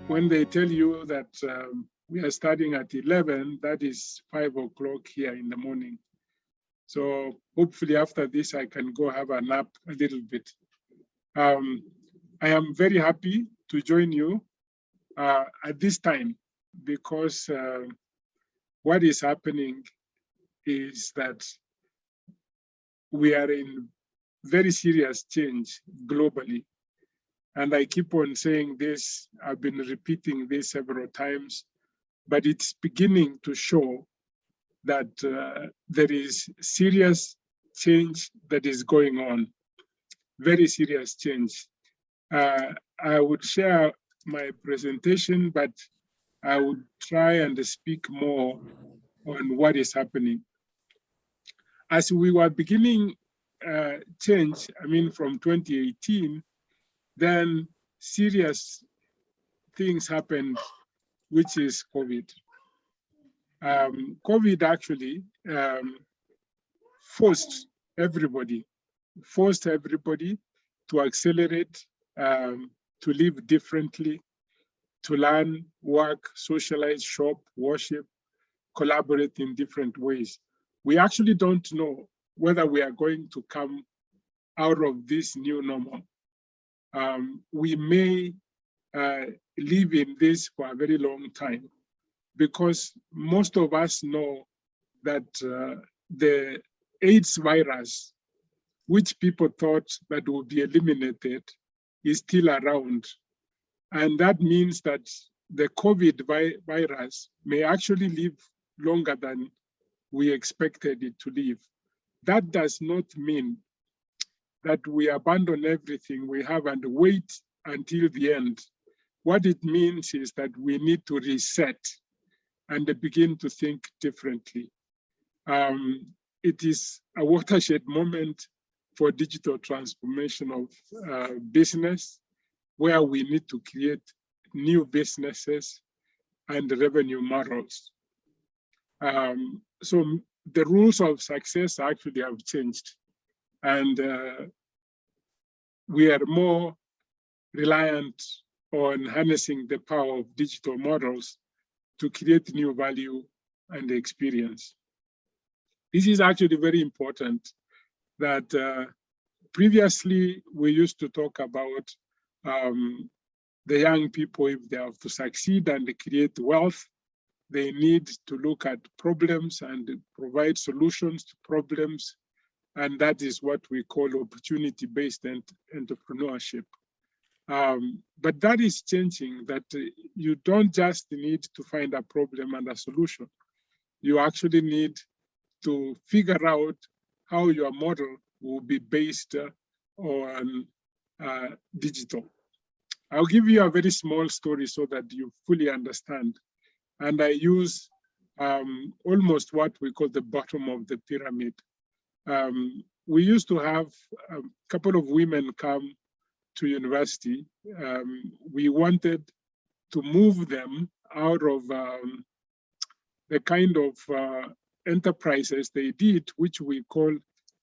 when they tell you that we are starting at 11, that is 5 o'clock here in the morning. So hopefully after this, I can go have a nap a little bit. I am very happy to join you at this time because what is happening is that we are in very serious change globally. And I keep on saying this, I've been repeating this several times, but it's beginning to show that there is serious change that is going on, very serious change. I would share my presentation, but I would try and speak more on what is happening. As we were beginning change, I mean, from 2018, then serious things happened, which is COVID. COVID actually forced everybody to accelerate, to live differently, to learn, work, socialize, shop, worship, collaborate in different ways. We actually don't know whether we are going to come out of this new normal. We may live in this for a very long time because most of us know that the AIDS virus, which people thought that would be eliminated, is still around. And that means that the COVID virus may actually live longer than we expected it to live. That does not mean that we abandon everything we have and wait until the end. What it means is that we need to reset and begin to think differently. It is a watershed moment for digital transformation of business, where we need to create new businesses and revenue models. So the rules of success actually have changed, and we are more reliant on harnessing the power of digital models to create new value and experience. This is actually very important that previously we used to talk about the young people, if they have to succeed and create wealth, they need to look at problems and provide solutions to problems. And that is what we call opportunity-based entrepreneurship. But that is changing, that you don't just need to find a problem and a solution. You actually need to figure out how your model will be based on digital. I'll give you a very small story so that you fully understand. And I use almost what we call the bottom of the pyramid. We used to have a couple of women come to university. We wanted to move them out of the kind of enterprises they did, which we call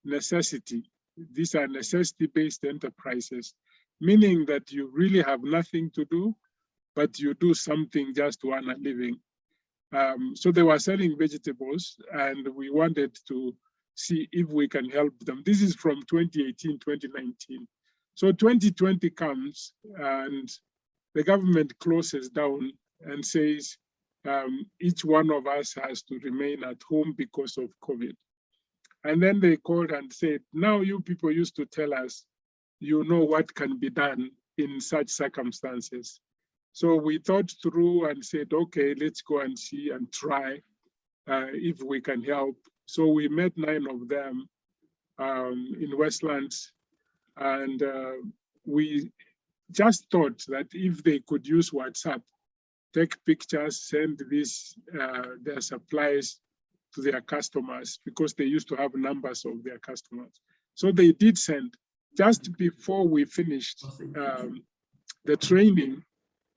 necessity. These are necessity-based enterprises, meaning that you really have nothing to do, but you do something just to earn a living. So they were selling vegetables, and we wanted to see if we can help them. This is from 2018, 2019. So 2020 comes, and the government closes down and says, each one of us has to remain at home because of COVID. And then they called and said, now you people used to tell us, you know what can be done in such circumstances. So we thought through and said, okay, let's go and see and try if we can help. So we met 9 of them in Westlands, and we just thought that if they could use WhatsApp, take pictures, send their supplies to their customers, because they used to have numbers of their customers. So they did send. Just before we finished the training,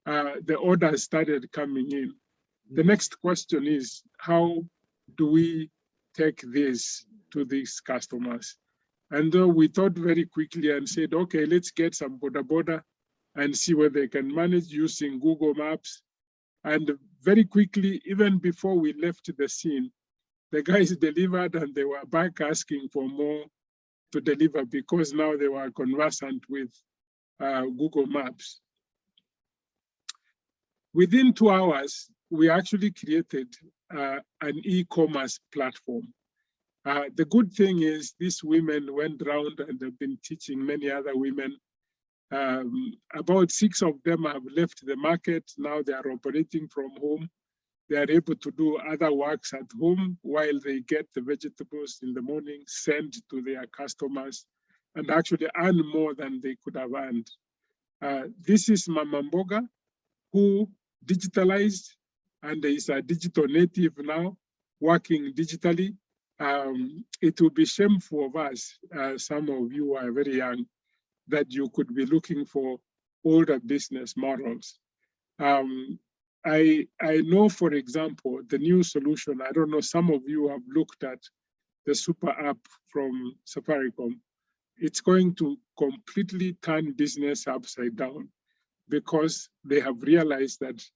the orders started coming in. The next question is, how do we take this to these customers? And we thought very quickly and said, okay, let's get some boda and see what they can manage using Google Maps. And very quickly, even before we left the scene, the guys delivered and they were back asking for more to deliver because now they were conversant with Google Maps. Within 2 hours, we actually created an e-commerce platform. The good thing is these women went around and have been teaching many other women. About 6 of them have left the market. Now they are operating from home. They are able to do other works at home while they get the vegetables in the morning, send to their customers, and actually earn more than they could have earned. This is Mama Mboga, who digitalized and is a digital native now, working digitally. It would be shameful of us, some of you are very young, that you could be looking for older business models. I know, for example, the new solution, I don't know, some of you have looked at the super app from Safaricom. It's going to completely turn business upside down because they have realized that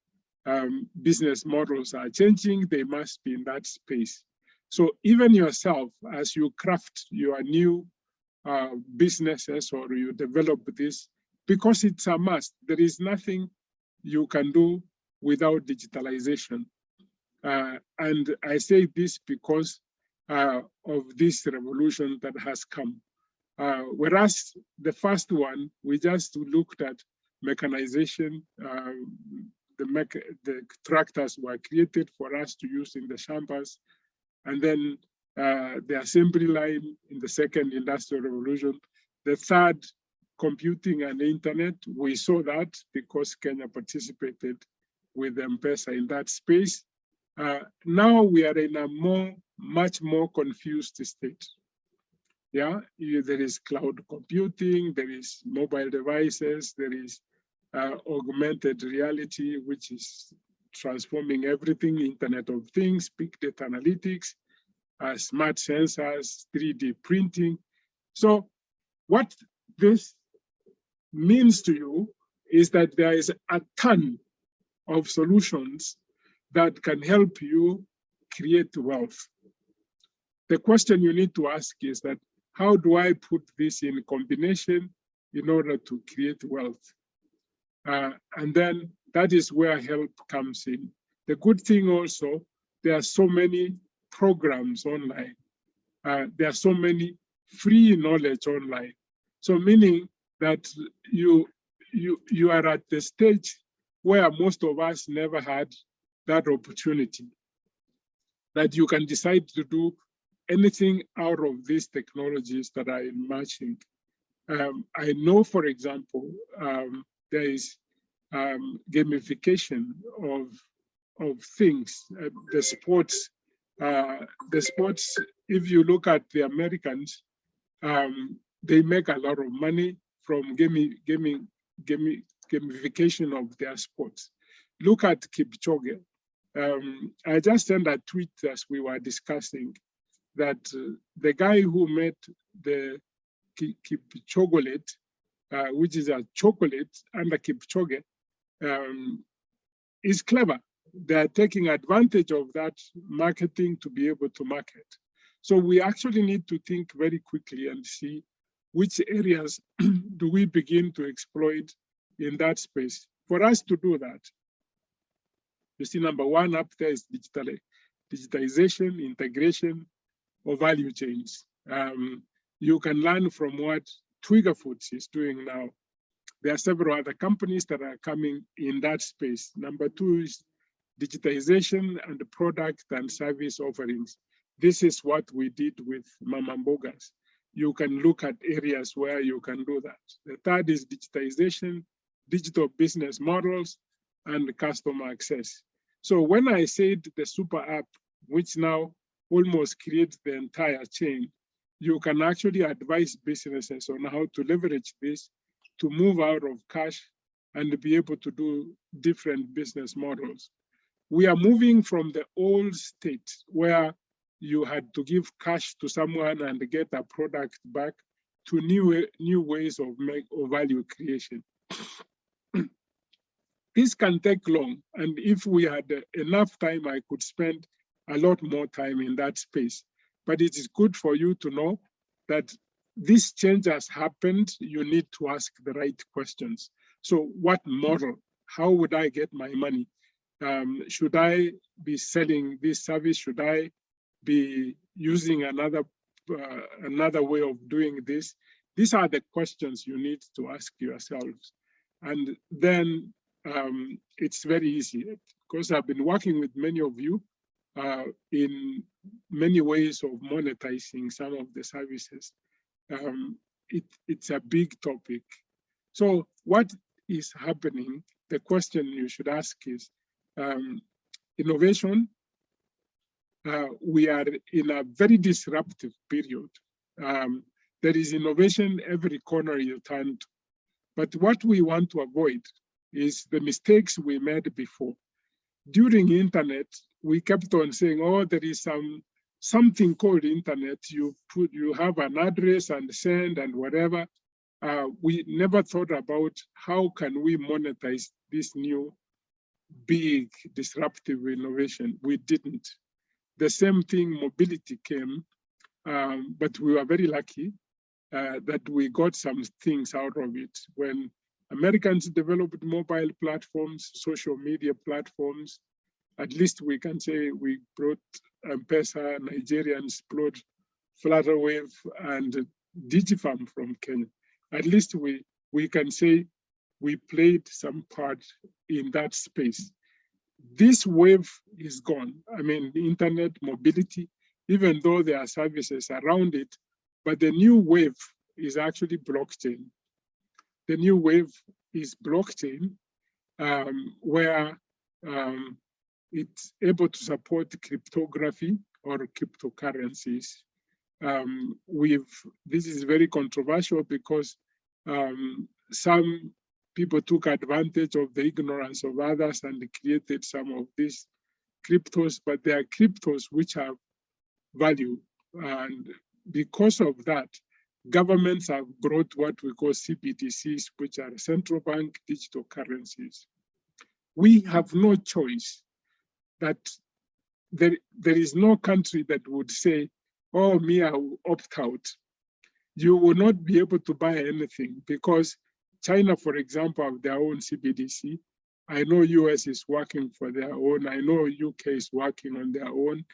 business models are changing, they must be in that space. So even yourself, as you craft your new businesses or you develop this, because it's a must, there is nothing you can do without digitalization. And I say this because of this revolution that has come. Whereas the first one, we just looked at mechanization. The tractors were created for us to use in the chambers. And then the assembly line in the second industrial revolution. The third, computing and internet, we saw that because Kenya participated with M-Pesa in that space. Now we are in a much more confused state. Yeah, there is cloud computing, there is mobile devices, there is augmented reality, which is transforming everything, Internet of Things, big data analytics, smart sensors, 3D printing. So what this means to you is that there is a ton of solutions that can help you create wealth. The question you need to ask is that, how do I put this in combination in order to create wealth? And then that is where help comes in. The good thing also, there are so many programs online. There are so many free knowledge online. So meaning that you are at the stage where most of us never had that opportunity, that you can decide to do anything out of these technologies that are emerging. I know, for example, there is gamification of things. The sports, if you look at the Americans, they make a lot of money from gamification of their sports. Look at Kipchoge. I just sent a tweet as we were discussing that the guy who made the Kipchogelet, which is a chocolate under Kipchoge, is clever. They're taking advantage of that marketing to be able to market. So we actually need to think very quickly and see which areas do we begin to exploit in that space. For us to do that, you see, number one up there is digitization, integration of value chains. You can learn from what Twiga Foods is doing now. There are several other companies that are coming in that space. Number two is digitization and the product and service offerings. This is what we did with Mama Mbogas. You can look at areas where you can do that. The third is digitization, digital business models, and customer access. So when I said the super app, which now almost creates the entire chain, you can actually advise businesses on how to leverage this to move out of cash and be able to do different business models. We are moving from the old state where you had to give cash to someone and get a product back to new ways of value creation. this can take long. And if we had enough time, I could spend a lot more time in that space. But it is good for you to know that this change has happened. You need to ask the right questions. So what model? How would I get my money? Should I be selling this service? Should I be using another way of doing this? These are the questions you need to ask yourselves. And then it's very easy, because I've been working with many of you in many ways of monetizing some of the services. It's a big topic. So what is happening? The question you should ask is, innovation, we are in a very disruptive period. There is innovation every corner you turn to. But what we want to avoid is the mistakes we made before. During internet, we kept on saying, oh, there is something called internet. You have an address and send and whatever. We never thought about how can we monetize this new big disruptive innovation. We didn't. The same thing, mobility came, but we were very lucky that we got some things out of it. When Americans developed mobile platforms, social media platforms, at least we can say we brought M-Pesa, Nigerians brought Flutterwave and Digifarm from Kenya. At least we can say we played some part in that space. This wave is gone. I mean, the internet, mobility, even though there are services around it, but the new wave is actually blockchain. The new wave is blockchain, where it's able to support cryptography or cryptocurrencies. This is very controversial because some people took advantage of the ignorance of others and created some of these cryptos, but they are cryptos which have value. And because of that, governments have brought what we call CBDCs, which are central bank digital currencies. We have no choice. That there is no country that would say, oh, me, I will opt out. You will not be able to buy anything because China, for example, have their own CBDC. I know US is working for their own. I know UK is working on their own.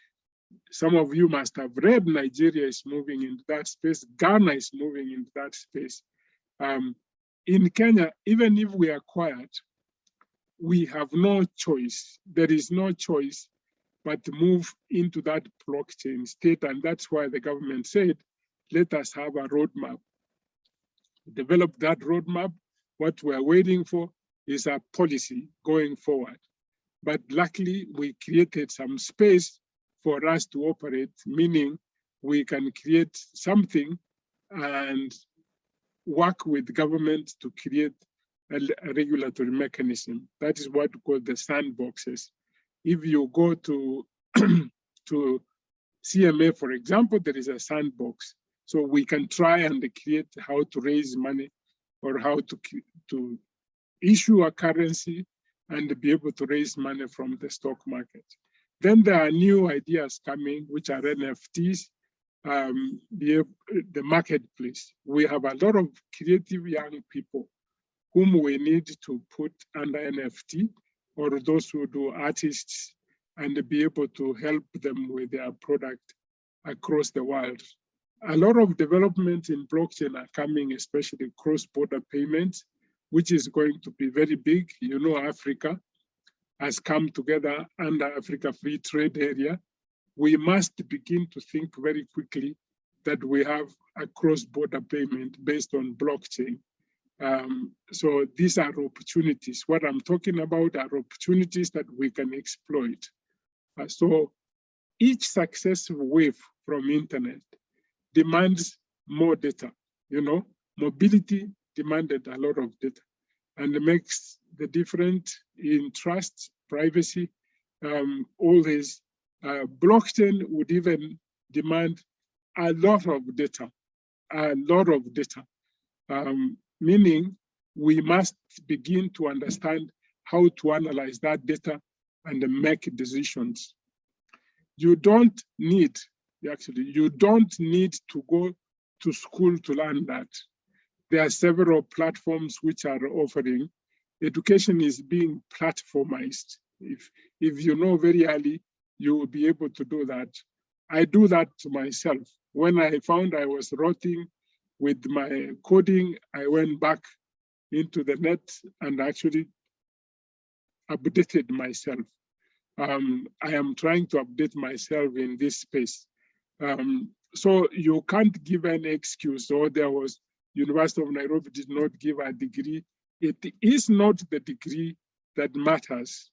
Some of you must have read Nigeria is moving into that space. Ghana is moving into that space. In Kenya, even if we are quiet, we have no choice. There is no choice but to move into that blockchain state. And that's why the government said, let us have a roadmap. Develop that roadmap. What we're waiting for is a policy going forward. But luckily, we created some space for us to operate, meaning we can create something and work with government to create a regulatory mechanism. That is what we call the sandboxes. If you go to, to CMA, for example, there is a sandbox. So we can try and create how to raise money or how to issue a currency and be able to raise money from the stock market. Then there are new ideas coming, which are NFTs, the marketplace. We have a lot of creative young people whom we need to put under NFT, or those who do artists, and be able to help them with their product across the world. A lot of development in blockchain are coming, especially cross-border payments, which is going to be very big. You know, Africa has come together under Africa Free Trade Area. We must begin to think very quickly that we have a cross-border payment based on blockchain. So these are opportunities. What I'm talking about are opportunities that we can exploit. So each successive wave from internet demands more data. You know, mobility demanded a lot of data, and it makes the difference in trust, privacy, all this. Blockchain would even demand a lot of data, meaning we must begin to understand how to analyze that data and make decisions. You don't need to go to school to learn that. There are several platforms which are offering. Education is being platformized. If you know very early, you will be able to do that. I do that to myself. When I found I was rotting with my coding, I went back into the net and actually updated myself. I am trying to update myself in this space. So you can't give an excuse, or there was University of Nairobi did not give a degree. It is not the degree that matters.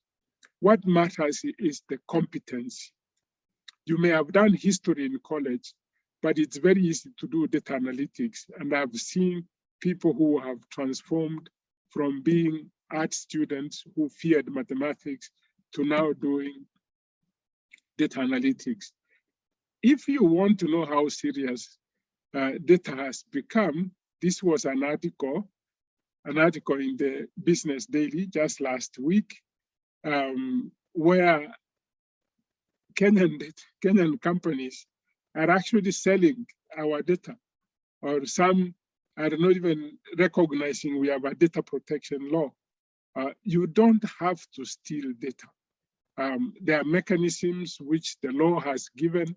What matters is the competence. You may have done history in college, but it's very easy to do data analytics. And I've seen people who have transformed from being art students who feared mathematics to now doing data analytics. If you want to know how serious data has become, this was an article in the Business Daily just last week, where Kenyan companies are actually selling our data, or some are not even recognizing we have a data protection law. You don't have to steal data. There are mechanisms which the law has given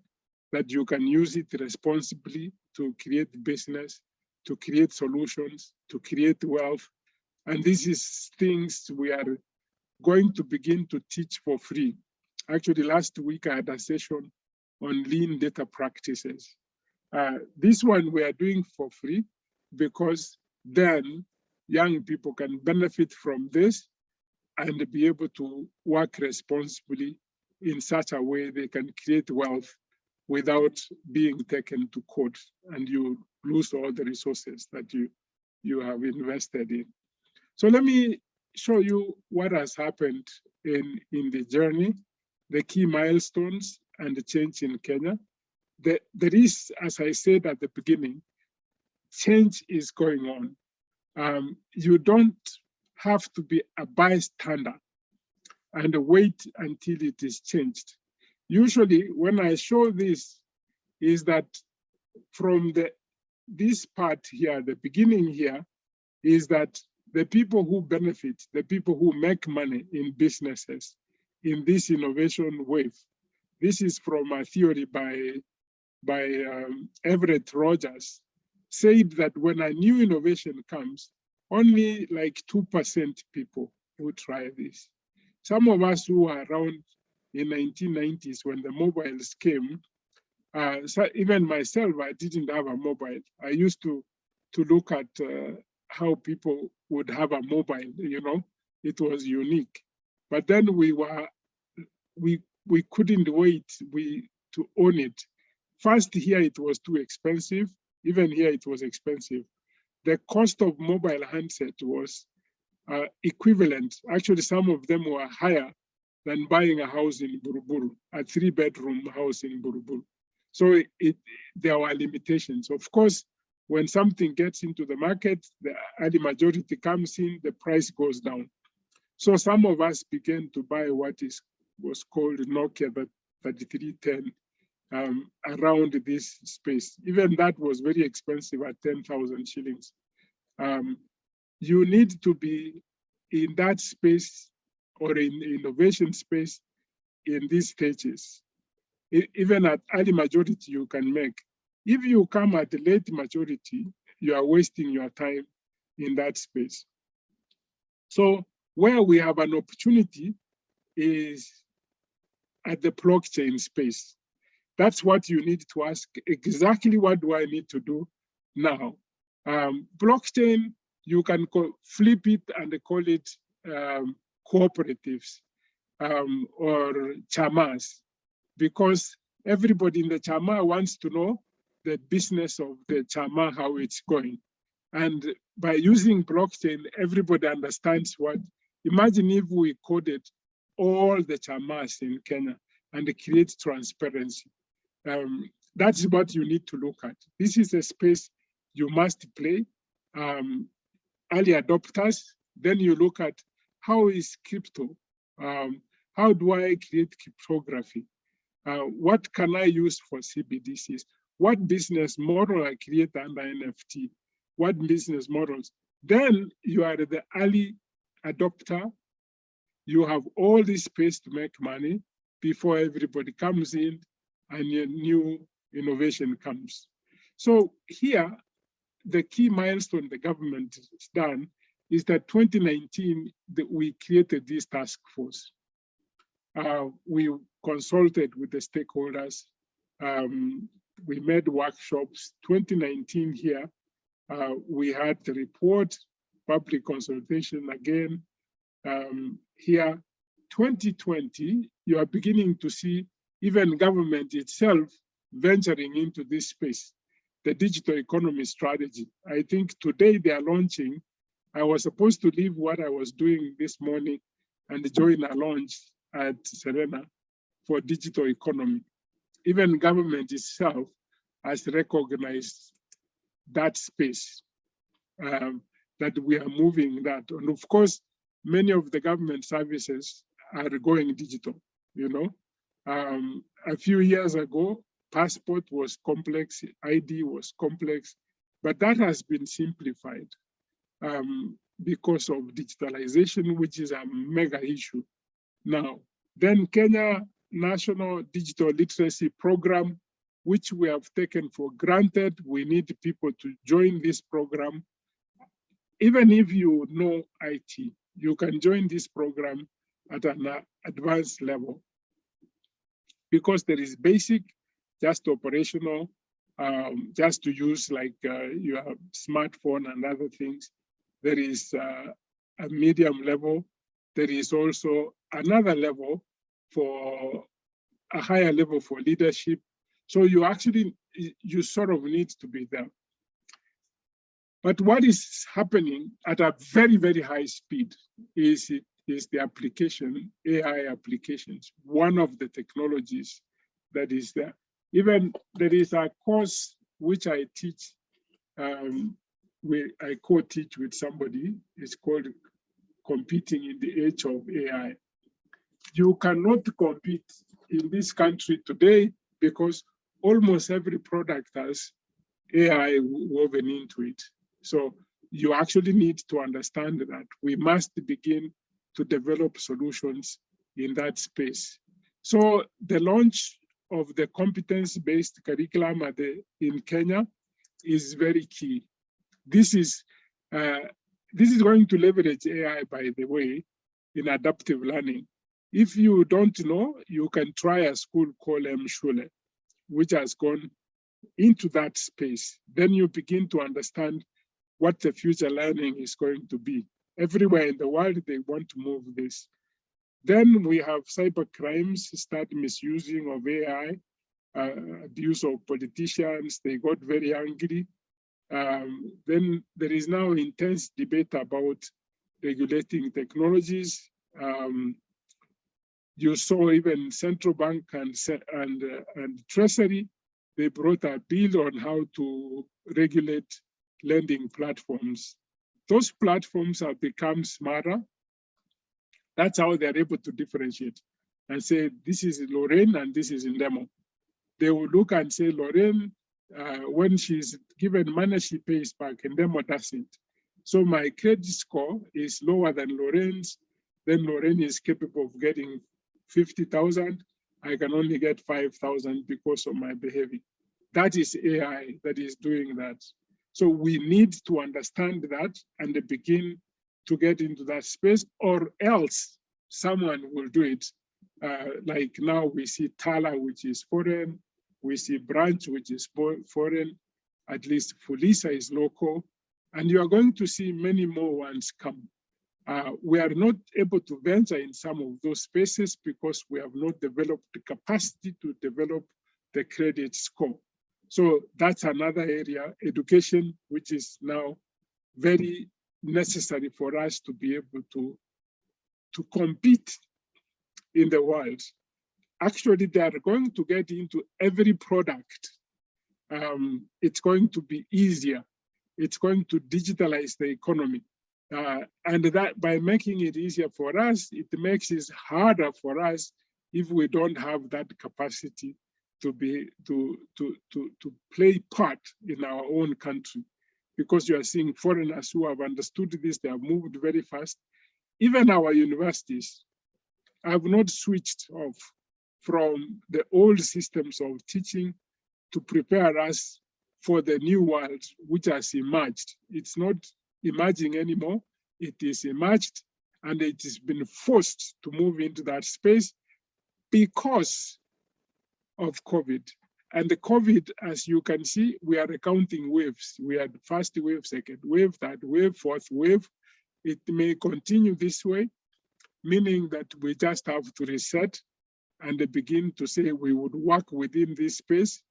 that you can use it responsibly to create business, to create solutions, to create wealth. And this is things we are going to begin to teach for free. Actually, last week I had a session on lean data practices. This one we are doing for free because then young people can benefit from this and be able to work responsibly in such a way they can create wealth without being taken to court and you lose all the resources that you have invested in. So let me show you what has happened in the journey, the key milestones and the change in Kenya. There is, as I said at the beginning, change is going on. You don't have to be a bystander and wait until it is changed. Usually when I show this, is that from this part here, the beginning here, is that the people who benefit, the people who make money in businesses in this innovation wave. This is from a theory by Everett Rogers, said that when a new innovation comes, only like 2% people who try this. Some of us who were around in 1990s when the mobiles came, so even myself, I didn't have a mobile. I used to look at how people would have a mobile, you know, it was unique. But then we couldn't wait to own it. First here it was too expensive. Even here it was expensive. The cost of mobile handset was equivalent. Actually, some of them were higher than buying a house in Buruburu, a 3-bedroom house in Buruburu. So there were limitations. Of course, when something gets into the market, the early majority comes in, the price goes down. So some of us began to buy what was called Nokia 3310 around this space. Even that was very expensive at 10,000 shillings. You need to be in that space or in innovation space in these stages. Even at early majority you can make. If you come at the late majority, you are wasting your time in that space. So where we have an opportunity is at the blockchain space. That's what you need to ask, exactly what do I need to do now? Blockchain, you can flip it and call it cooperatives or chamas, because everybody in the chama wants to know the business of the chama, how it's going. And by using blockchain, everybody understands what. Imagine if we coded all the chamas in Kenya and create transparency. That's what you need to look at. This is a space you must play. early adopters. Then you look at how is crypto? How do I create cryptography? What can I use for CBDCs? What business model I create under NFT? What business models? Then you are the early adopter. You have all this space to make money before everybody comes in and a new innovation comes. So here, the key milestone the government has done is that 2019, we created this task force. We consulted with the stakeholders. We made workshops. 2019 here, we had the report, public consultation again. Here, 2020, you are beginning to see even government itself venturing into this space, the digital economy strategy. I think today they are launching. I was supposed to leave what I was doing this morning and join a launch at Serena for digital economy. Even government itself has recognized that space, that we are moving that. And of course, many of the government services are going digital, you know. A few years ago, passport was complex, ID was complex, but that has been simplified because of digitalization, which is a mega issue now. Then Kenya National Digital Literacy Program, which we have taken for granted. We need people to join this program. Even if you know IT, you can join this program at an advanced level because there is basic, just operational, just to use like your smartphone and other things. There is a medium level. There is also another level for a higher level for leadership. So you actually, you sort of need to be there. But what is happening at a very, very high speed is the application, AI applications, one of the technologies that is there. Even there is a course which I teach, I co-teach with somebody. It's called Competing in the Age of AI. You cannot compete in this country today because almost every product has AI woven into it. So you actually need to understand that we must begin to develop solutions in that space. So the launch of the competence-based curriculum in Kenya is very key. This is going to leverage AI, by the way, in adaptive learning. If you don't know, you can try a school called Mshule, which has gone into that space. Then you begin to understand what the future learning is going to be. Everywhere in the world, they want to move this. Then we have cyber crimes, start misusing of AI, abuse of politicians, they got very angry. Then there is now intense debate about regulating technologies. You saw even central bank and treasury, they brought a bill on how to regulate lending platforms. Those platforms have become smarter. That's how they're able to differentiate and say, this is Lorraine and this is Ndemo. They will look and say, Lorraine, when she's given money, she pays back, and Ndemo doesn't. So my credit score is lower than Lorraine's. Then Lorraine is capable of getting 50,000. I can only get 5,000 because of my behavior. That is AI that is doing that. So we need to understand that and begin to get into that space, or else someone will do it. Like now we see Tala, which is foreign. We see Branch, which is foreign. At least Fulisa is local. And you are going to see many more ones come. We are not able to venture in some of those spaces because we have not developed the capacity to develop the credit score. So that's another area, education, which is now very necessary for us to be able to compete in the world. Actually, they are going to get into every product. It's going to be easier. It's going to digitalize the economy. And that by making it easier for us, it makes it harder for us if we don't have that capacity to play part in our own country. Because you are seeing foreigners who have understood this, they have moved very fast. Even our universities have not switched off from the old systems of teaching to prepare us for the new world which has emerged. It's not emerging anymore, it is emerged, and it has been forced to move into that space because of COVID. And the COVID, as you can see, we are recounting waves. We had first wave, second wave, third wave, fourth wave. It may continue this way, meaning that we just have to reset and begin to say we would work within this space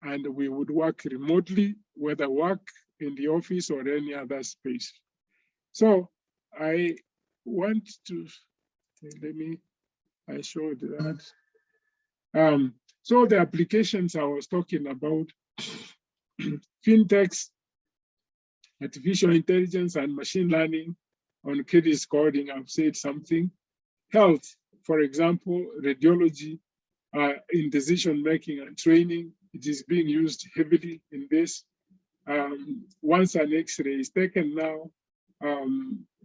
and we would work remotely, whether work in the office or any other space. So I want to, I showed that. So the applications I was talking about, fintechs, artificial intelligence and machine learning on credit scoring, I've said something. Health, for example, radiology, in decision-making and training, it is being used heavily in this. Once an X-ray is taken now,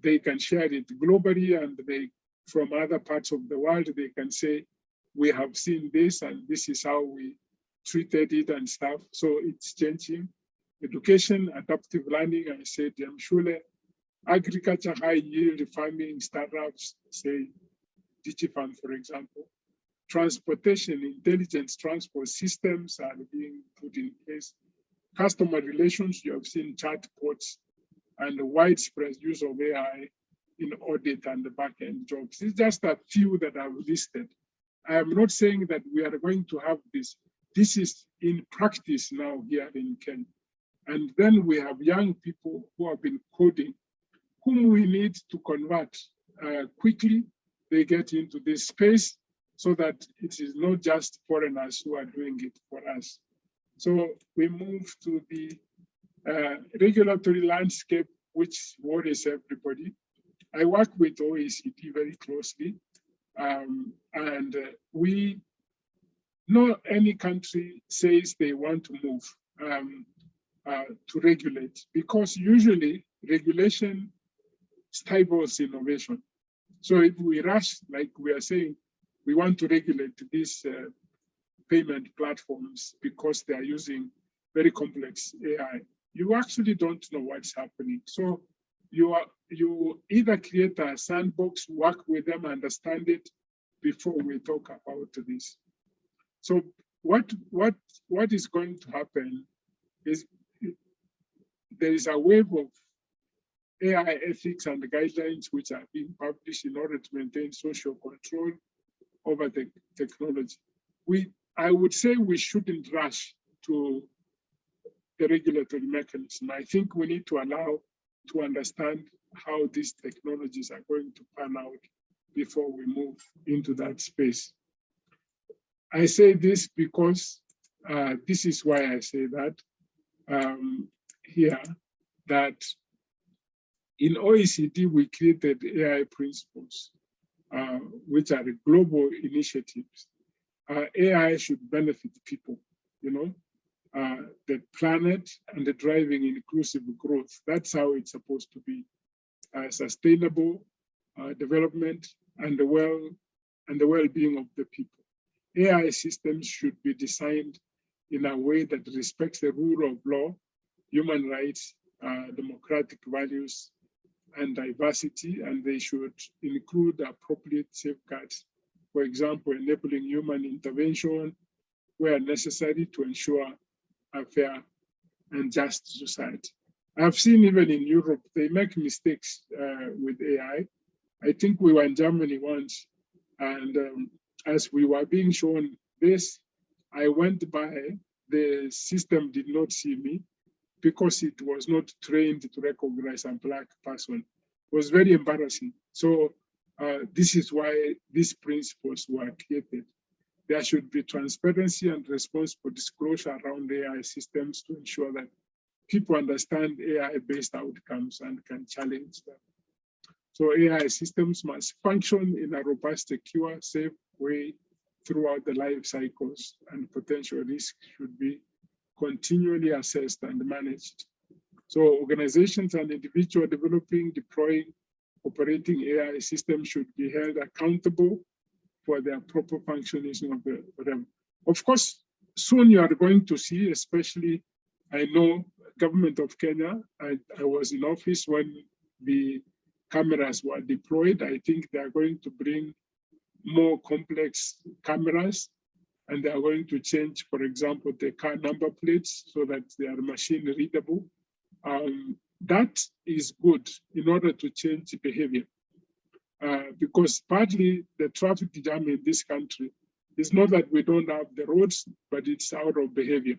they can share it globally, and they, from other parts of the world, they can say, we have seen this and this is how we treated it and stuff. So it's changing. Education, adaptive learning, I said, Schule, agriculture, high yield farming, startups, say DigiFarm, for example. Transportation, intelligent transport systems are being put in place. Customer relations, you have seen chatbots and the widespread use of AI in audit and the back-end jobs. It's just a few that I've listed. I am not saying that we are going to have this. This is in practice now here in Kenya. And then we have young people who have been coding, whom we need to convert quickly. They get into this space so that it is not just foreigners who are doing it for us. So we move to the regulatory landscape, which worries everybody. I work with OECD very closely. And we know any country says they want to move to regulate, because usually regulation stifles innovation. So if we rush, like we are saying, we want to regulate these payment platforms because they are using very complex AI, you actually don't know what's happening. So you either create a sandbox, work with them, understand it before we talk about this. So what is going to happen is there is a wave of AI ethics and guidelines which are being published in order to maintain social control over the technology. I would say we shouldn't rush to the regulatory mechanism. I think we need to allow to understand how these technologies are going to pan out before we move into that space. I say this because this is why I say that here, that in OECD, we created AI principles, which are global initiatives. AI should benefit people, the planet, and the driving inclusive growth. That's how it's supposed to be. Sustainable development and the well-being of the people. AI systems should be designed in a way that respects the rule of law, human rights, democratic values, and diversity, and they should include appropriate safeguards. For example, enabling human intervention where necessary to ensure a fair and just society. I've seen even in Europe, they make mistakes with AI. I think we were in Germany once, and as we were being shown this, I went by, the system did not see me because it was not trained to recognize a Black person. It was very embarrassing. So this is why these principles were created. There should be transparency and responsible disclosure around AI systems to ensure that people understand AI-based outcomes and can challenge them. So AI systems must function in a robust, secure, safe way throughout the life cycles, and potential risks should be continually assessed and managed. So organizations and individuals developing, deploying, operating AI systems should be held accountable for their proper functioning of them. Of course, soon you are going to see, especially, I know government of Kenya, I was in office when the cameras were deployed. I think they are going to bring more complex cameras, and they are going to change, for example, the car number plates so that they are machine readable. That is good in order to change behavior. Because partly the traffic jam in this country is not that we don't have the roads, but it's out of behavior,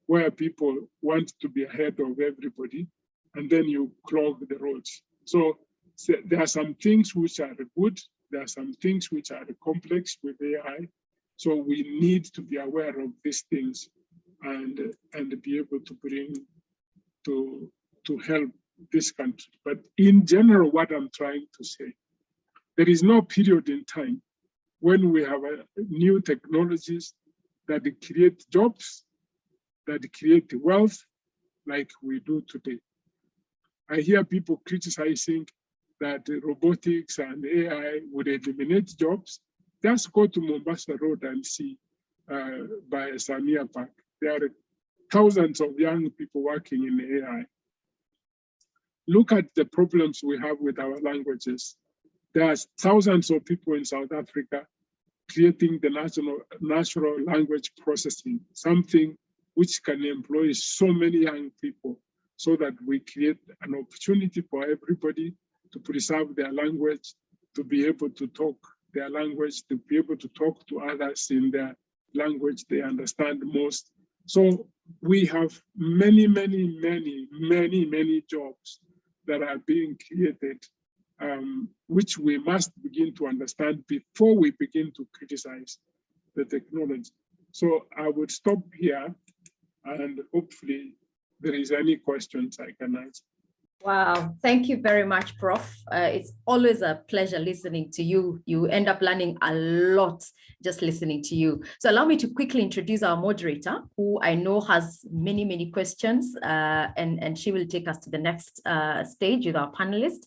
where people want to be ahead of everybody, and then you clog the roads. So there are some things which are good, there are some things which are complex with AI. So we need to be aware of these things and be able to bring to help this country. But in general, what I'm trying to say, there is no period in time when we have new technologies that create jobs, that create wealth like we do today. I hear people criticizing that robotics and AI would eliminate jobs. Just go to Mombasa Road and see by Samia Park. There are thousands of young people working in AI. Look at the problems we have with our languages. There are thousands of people in South Africa creating the natural language processing, something which can employ so many young people, so that we create an opportunity for everybody to preserve their language, to be able to talk their language, to be able to talk to others in their language they understand most. So we have many, many, many, many, many jobs that are being created, which we must begin to understand before we begin to criticize the technology. So I would stop here, and hopefully there is any questions I can answer. Wow, thank you very much, Prof. It's always a pleasure listening to you. You end up learning a lot just listening to you. So allow me to quickly introduce our moderator, who I know has many, many questions, and she will take us to the next stage with our panelists.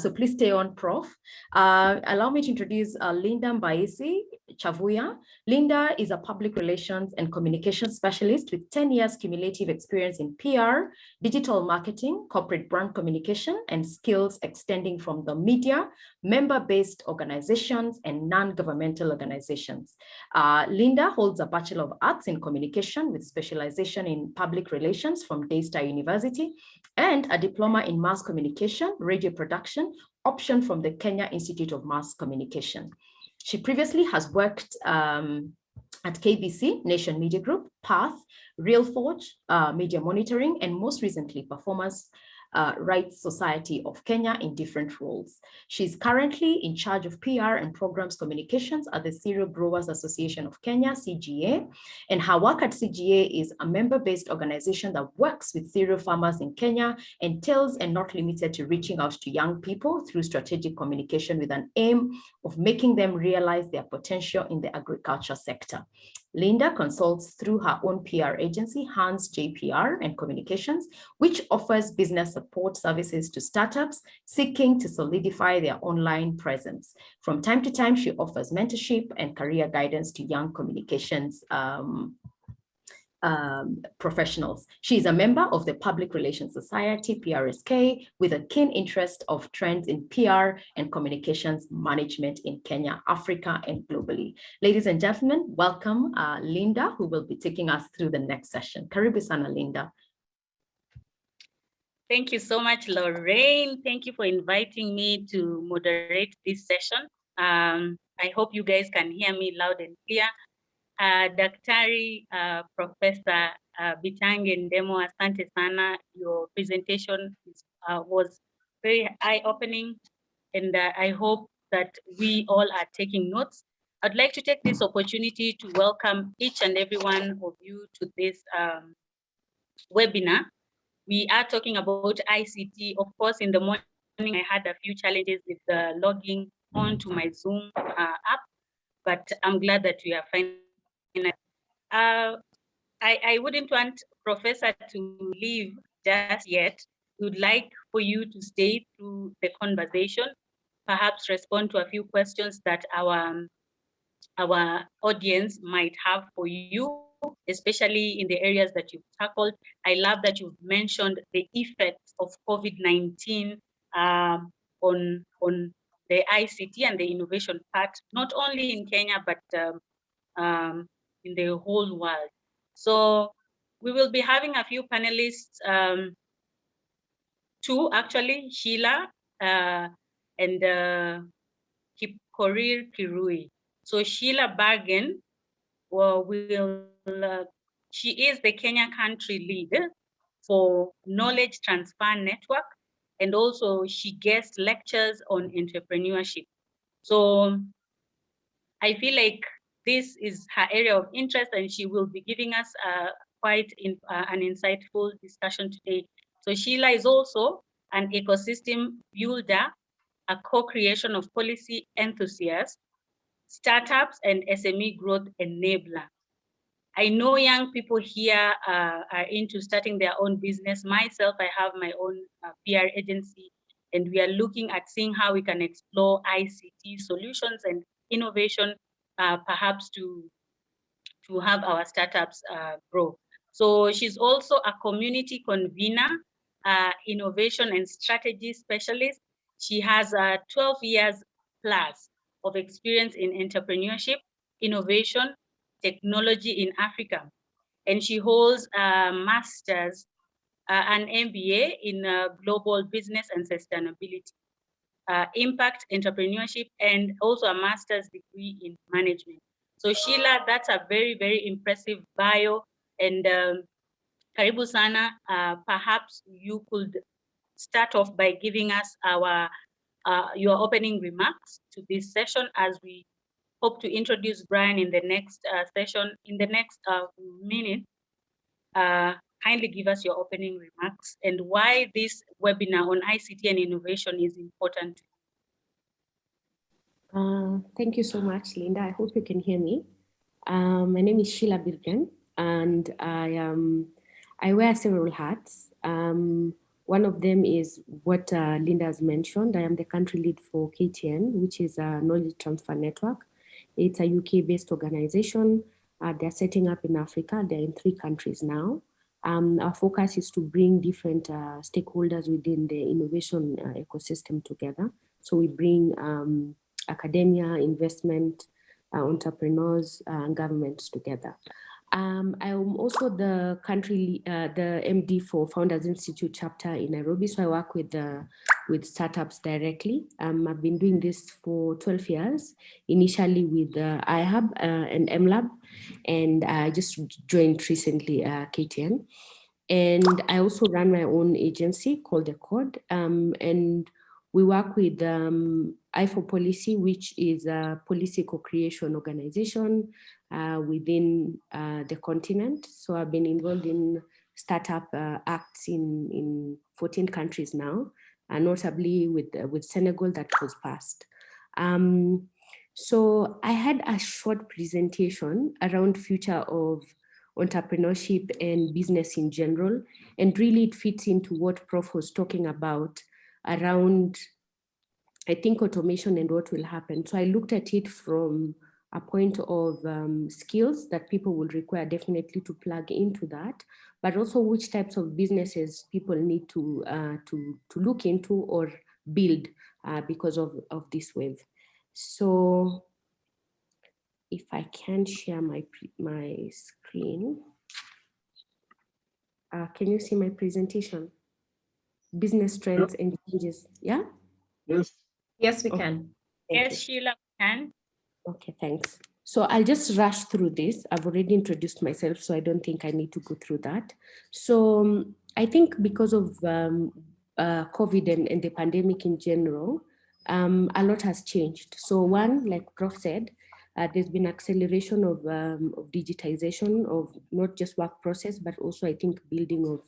So please stay on, Prof. Allow me to introduce Linda Mbaisi Chavuya. Linda is a public relations and communications specialist with 10 years cumulative experience in PR, digital marketing, corporate brand communication, and skills extending from the media, member-based organizations, and non-governmental organizations. Linda holds a Bachelor of Arts in Communication with specialization in public relations from Daystar University, and a diploma in mass communication, radio production, option from the Kenya Institute of Mass Communication. She previously has worked at KBC, Nation Media Group, Path, RealForge, Media Monitoring, and most recently, Performance Rights Society of Kenya in different roles. She's currently in charge of PR and programs communications at the Cereal Growers Association of Kenya, CGA, and her work at CGA is a member-based organization that works with cereal farmers in Kenya, entails and not limited to reaching out to young people through strategic communication with an aim of making them realize their potential in the agriculture sector. Linda consults through her own PR agency, Hans JPR and Communications, which offers business support services to startups seeking to solidify their online presence. From time to time, she offers mentorship and career guidance to young communications professionals. She is a member of the Public Relations Society, PRSK, with a keen interest of trends in PR and communications management in Kenya, Africa, and globally. Ladies and gentlemen, welcome Linda, who will be taking us through the next session. Karibu sana, Linda. Thank you so much, Lorraine. Thank you for inviting me to moderate this session. I hope you guys can hear me loud and clear. Daktari Professor Bitange Ndemo, asante sana. Your presentation was very eye-opening, and I hope that we all are taking notes. I'd like to take this opportunity to welcome each and every one of you to this webinar. We are talking about ICT, of course, in the morning I had a few challenges with logging on to my Zoom app, but I'm glad that we are fine. I wouldn't want Professor to leave just yet. We'd like for you to stay through the conversation, perhaps respond to a few questions that our audience might have for you, especially in the areas that you've tackled. I love that you've mentioned the effects of COVID-19 on the ICT and the innovation part, not only in Kenya, but in the whole world. So we will be having a few panelists, two actually, Sheila and Kipkorir Kirui. So Sheila Bargen she is the Kenya country lead for Knowledge Transfer Network, and also she guest lectures on entrepreneurship. So I feel like this is her area of interest, and she will be giving us quite an insightful discussion today. So Sheila is also an ecosystem builder, a co-creation of policy enthusiasts, startups, and SME growth enabler. I know young people here are into starting their own business. Myself, I have my own PR agency, and we are looking at seeing how we can explore ICT solutions and innovation, perhaps to have our startups grow. So she's also a community convener, innovation and strategy specialist. She has 12 years plus of experience in entrepreneurship, innovation, technology in Africa. And she holds a master's, an MBA in global business and sustainability, impact entrepreneurship, and also a master's degree in management. So Sheila, that's a very, very impressive bio. And karibu sana, perhaps you could start off by giving us your opening remarks to this session, as we hope to introduce Brian in the next session. In the next minute, kindly give us your opening remarks and why this webinar on ICT and innovation is important. Thank you so much, Linda. I hope you can hear me. My name is Sheila Birgen, and I wear several hats. One of them is what Linda has mentioned. I am the country lead for KTN, which is a knowledge transfer network. It's a UK-based organization. They're setting up in Africa. They're in 3 countries now. Our focus is to bring different stakeholders within the innovation ecosystem together. So we bring academia, investment, entrepreneurs, and governments together. I am also the the MD for Founders Institute chapter in Nairobi. So I work with startups directly. I've been doing this for 12 years, initially with iHub and MLab, and I just joined recently KTN. And I also run my own agency called The Code, and we work with I4Policy, which is a policy co-creation organization within the continent. So I've been involved in startup acts in 14 countries now, notably with Senegal that was passed. So I had a short presentation around future of entrepreneurship and business in general, and really it fits into what Prof was talking about around, I think, automation and what will happen. So I looked at it from a point of skills that people will require definitely to plug into that, but also which types of businesses people need to look into or build because of this wave. So if I can share my screen, can you see my presentation? Business trends and changes, yeah? Yes. Yes, we can. Yes, Sheila, we can. Okay, thanks. So I'll just rush through this. I've already introduced myself, so I don't think I need to go through that. So I think because of COVID and the pandemic in general, a lot has changed. So one, like Prof said, there's been acceleration of digitization of not just work process, but also I think building of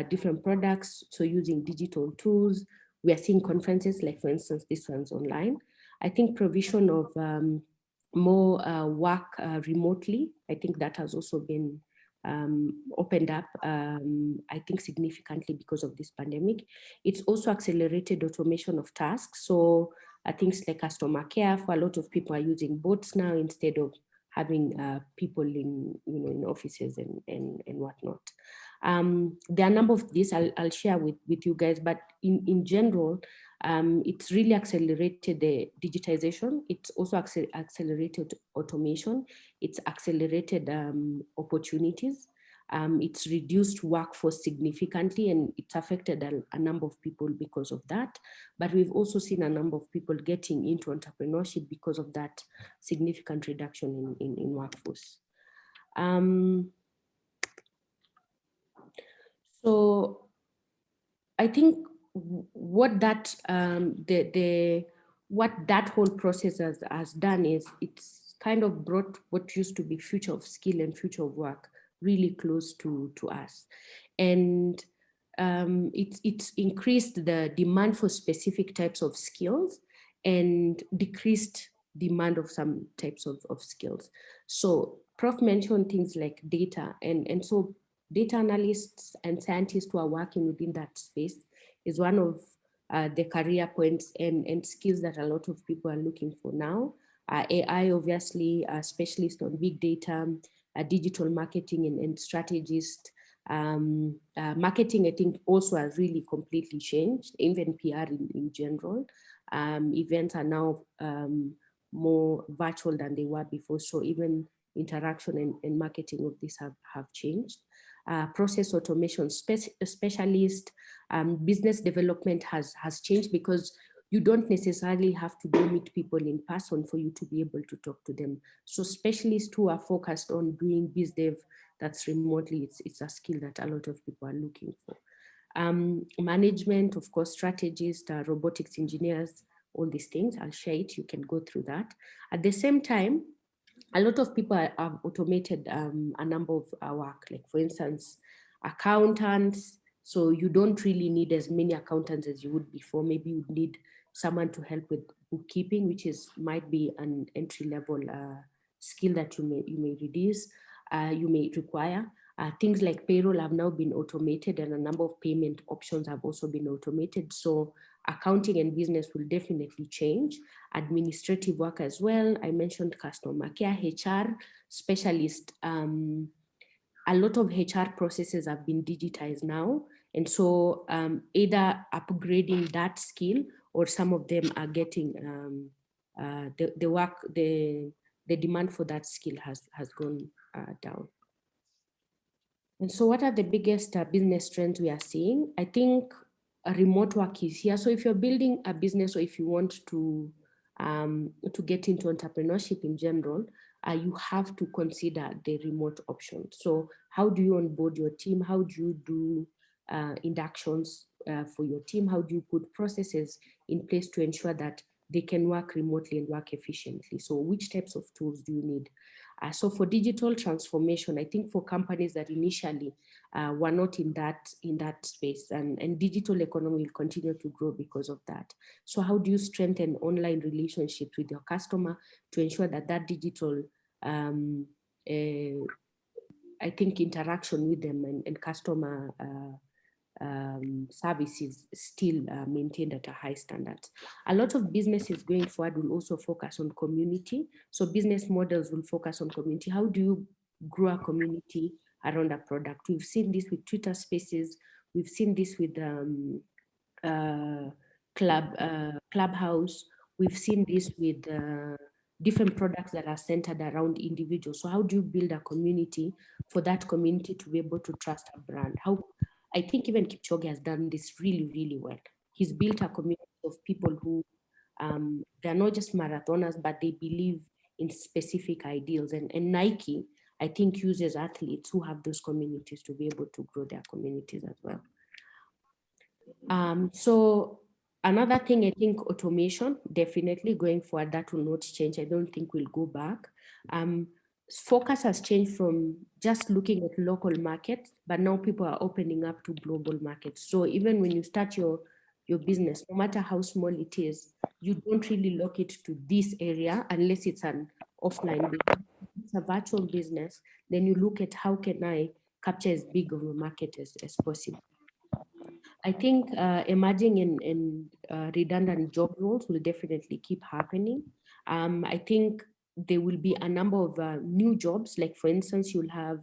different products. So using digital tools, we are seeing conferences, like for instance, this one's online. I think provision of more work remotely, I think that has also been opened up, I think significantly because of this pandemic. It's also accelerated automation of tasks. So things like customer care, for a lot of people are using bots now instead of having people in, in offices and whatnot. There are a number of these I'll share with you guys, but in general, it's really accelerated the digitization. It's also accelerated automation. It's accelerated opportunities. It's reduced workforce significantly, and it's affected a number of people because of that. But we've also seen a number of people getting into entrepreneurship because of that significant reduction in workforce. So I think what that what that whole process has done is it's kind of brought what used to be future of skill and future of work really close to us, and it's increased the demand for specific types of skills and decreased demand of some types of skills. So Prof mentioned things like data, and so data analysts and scientists who are working within that space is one of the career points and skills that a lot of people are looking for now. AI, obviously, a specialist on big data, digital marketing and strategist. Marketing, I think, also has really completely changed, even PR in general. Events are now more virtual than they were before, so even interaction and marketing of this have changed. Process automation specialist, business development has changed because you don't necessarily have to go meet people in person for you to be able to talk to them. So specialists who are focused on doing biz dev that's remotely, it's a skill that a lot of people are looking for. Management, of course, strategists, robotics engineers, all these things. I'll share it, you can go through that. At the same time, a lot of people have automated a number of work, like for instance, accountants. So you don't really need as many accountants as you would before. Maybe you would need someone to help with bookkeeping, which might be an entry-level skill that you may reduce, you may require. Things like payroll have now been automated, and a number of payment options have also been automated. So accounting and business will definitely change. Administrative work as well. I mentioned customer care, HR, specialist. A lot of HR processes have been digitized now. And so either upgrading that skill, or some of them are getting the demand for that skill has gone down. And so what are the biggest business trends we are seeing? I think remote work is here. So if you're building a business, or if you want to get into entrepreneurship in general, you have to consider the remote option. So how do you onboard your team? How do you do inductions for your team? How do you put processes in place to ensure that they can work remotely and work efficiently? So which types of tools do you need? So for digital transformation, I think for companies that initially were not in that space, and digital economy will continue to grow because of that. So how do you strengthen online relationships with your customer to ensure that that digital, I think, interaction with them and customer services still maintained at a high standard? A lot of businesses going forward will also focus on community. So business models will focus on community. How do you grow a community around a product? We've seen this with Twitter Spaces. We've seen this with Clubhouse. We've seen this with different products that are centered around individuals. So how do you build a community for that community to be able to trust a brand? I think even Kipchoge has done this really, really well. He's built a community of people who, they're not just marathoners, but they believe in specific ideals. And Nike, I think, uses athletes who have those communities to be able to grow their communities as well. So another thing, I think automation, definitely going forward, that will not change. I don't think we'll go back. Focus has changed from just looking at local markets, but now people are opening up to global markets. So even when you start your your business, no matter how small it is, you don't really lock it to this area unless it's an offline business. If it's a virtual business, then you look at how can I capture as big of a market as possible. I think emerging and redundant job roles will definitely keep happening. I think there will be a number of new jobs, like for instance, you'll have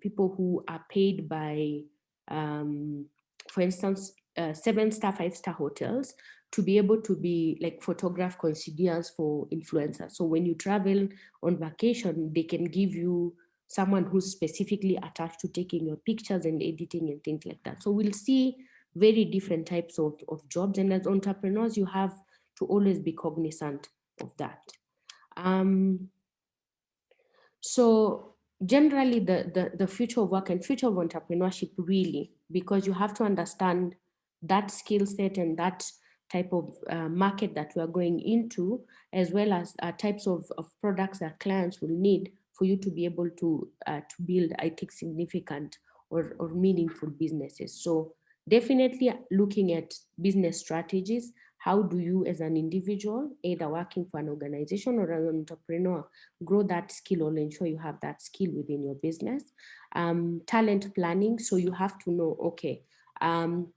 people who are paid by, for instance, 7-star, 5-star hotels to be able to be like photograph concierge for influencers. So when you travel on vacation, they can give you someone who's specifically attached to taking your pictures and editing and things like that. So we'll see very different types of jobs. And as entrepreneurs, you have to always be cognizant of that. So generally the future of work and future of entrepreneurship really, because you have to understand that skill set and that type of market that we are going into, as well as types of products that clients will need for you to be able to build, I think, significant or meaningful businesses. So definitely looking at business strategies. How do you as an individual, either working for an organization or an entrepreneur, grow that skill or ensure you have that skill within your business? Talent planning. So you have to know, okay,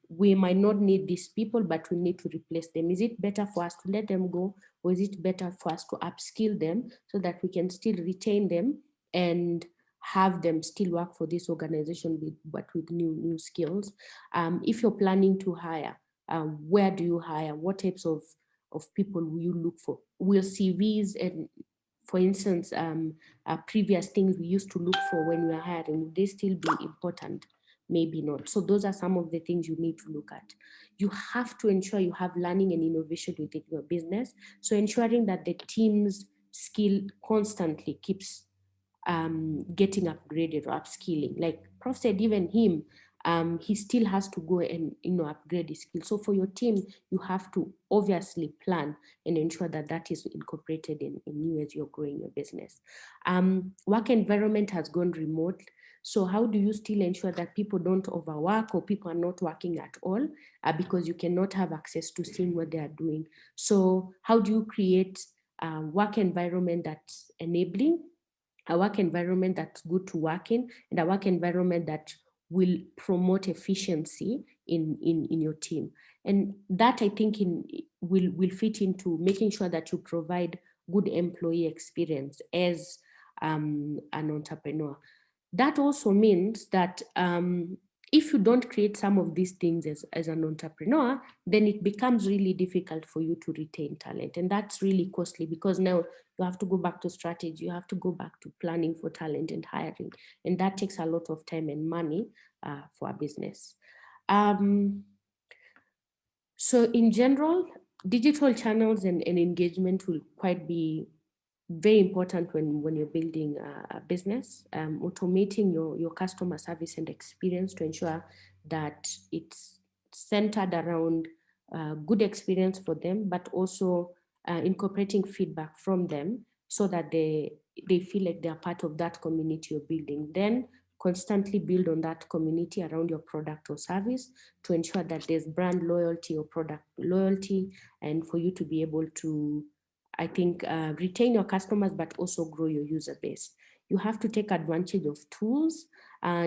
we might not need these people, but we need to replace them. Is it better for us to let them go, or is it better for us to upskill them so that we can still retain them and have them still work for this organization but with new skills? If you're planning to hire, where do you hire? What types of people will you look for? Will CVs and, for instance, previous things we used to look for when we are hiring, will they still be important? Maybe not. So those are some of the things you need to look at. You have to ensure you have learning and innovation within your business. So ensuring that the team's skill constantly keeps getting upgraded or upskilling. Like Prof said, even him, he still has to go and upgrade his skills. So for your team, you have to obviously plan and ensure that that is incorporated in you as you're growing your business. Work environment has gone remote. So how do you still ensure that people don't overwork or people are not working at all because you cannot have access to seeing what they are doing? So how do you create a work environment that's enabling, a work environment that's good to work in, and a work environment that will promote efficiency in your team? And that, I think, will fit into making sure that you provide good employee experience as an entrepreneur. That also means that if you don't create some of these things as an entrepreneur, then it becomes really difficult for you to retain talent. And that's really costly, because now you have to go back to strategy, you have to go back to planning for talent and hiring. And that takes a lot of time and money for a business. So in general, digital channels and engagement will quite be very important when you're building a business. Automating your customer service and experience to ensure that it's centered around good experience for them, but also incorporating feedback from them so that they feel like they're part of that community you're building. Then constantly build on that community around your product or service to ensure that there's brand loyalty or product loyalty, and for you to be able to, I think, retain your customers, but also grow your user base. You have to take advantage of tools,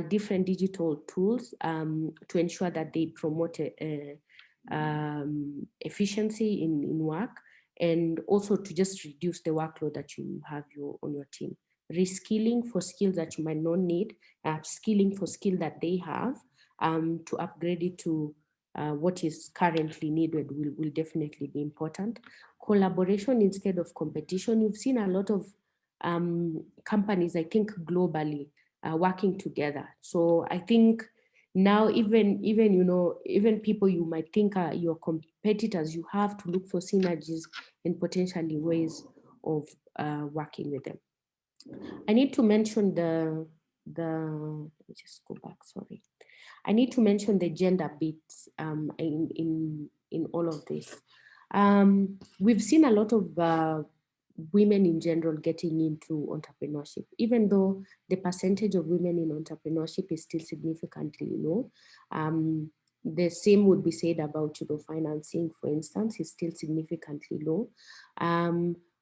different digital tools, to ensure that they promote efficiency in work, and also to just reduce the workload that you have on your team. Reskilling for skills that you might not need, upskilling for skills that they have, to upgrade it to what is currently needed will definitely be important. Collaboration instead of competition. You've seen a lot of companies, I think, globally working together. So I think now even people you might think are your competitors, you have to look for synergies and potentially ways of working with them. I need to mention let me just go back, sorry. I need to mention the gender bits in all of this. We've seen a lot of women in general getting into entrepreneurship, even though the percentage of women in entrepreneurship is still significantly low. The same would be said about financing, for instance, is still significantly low.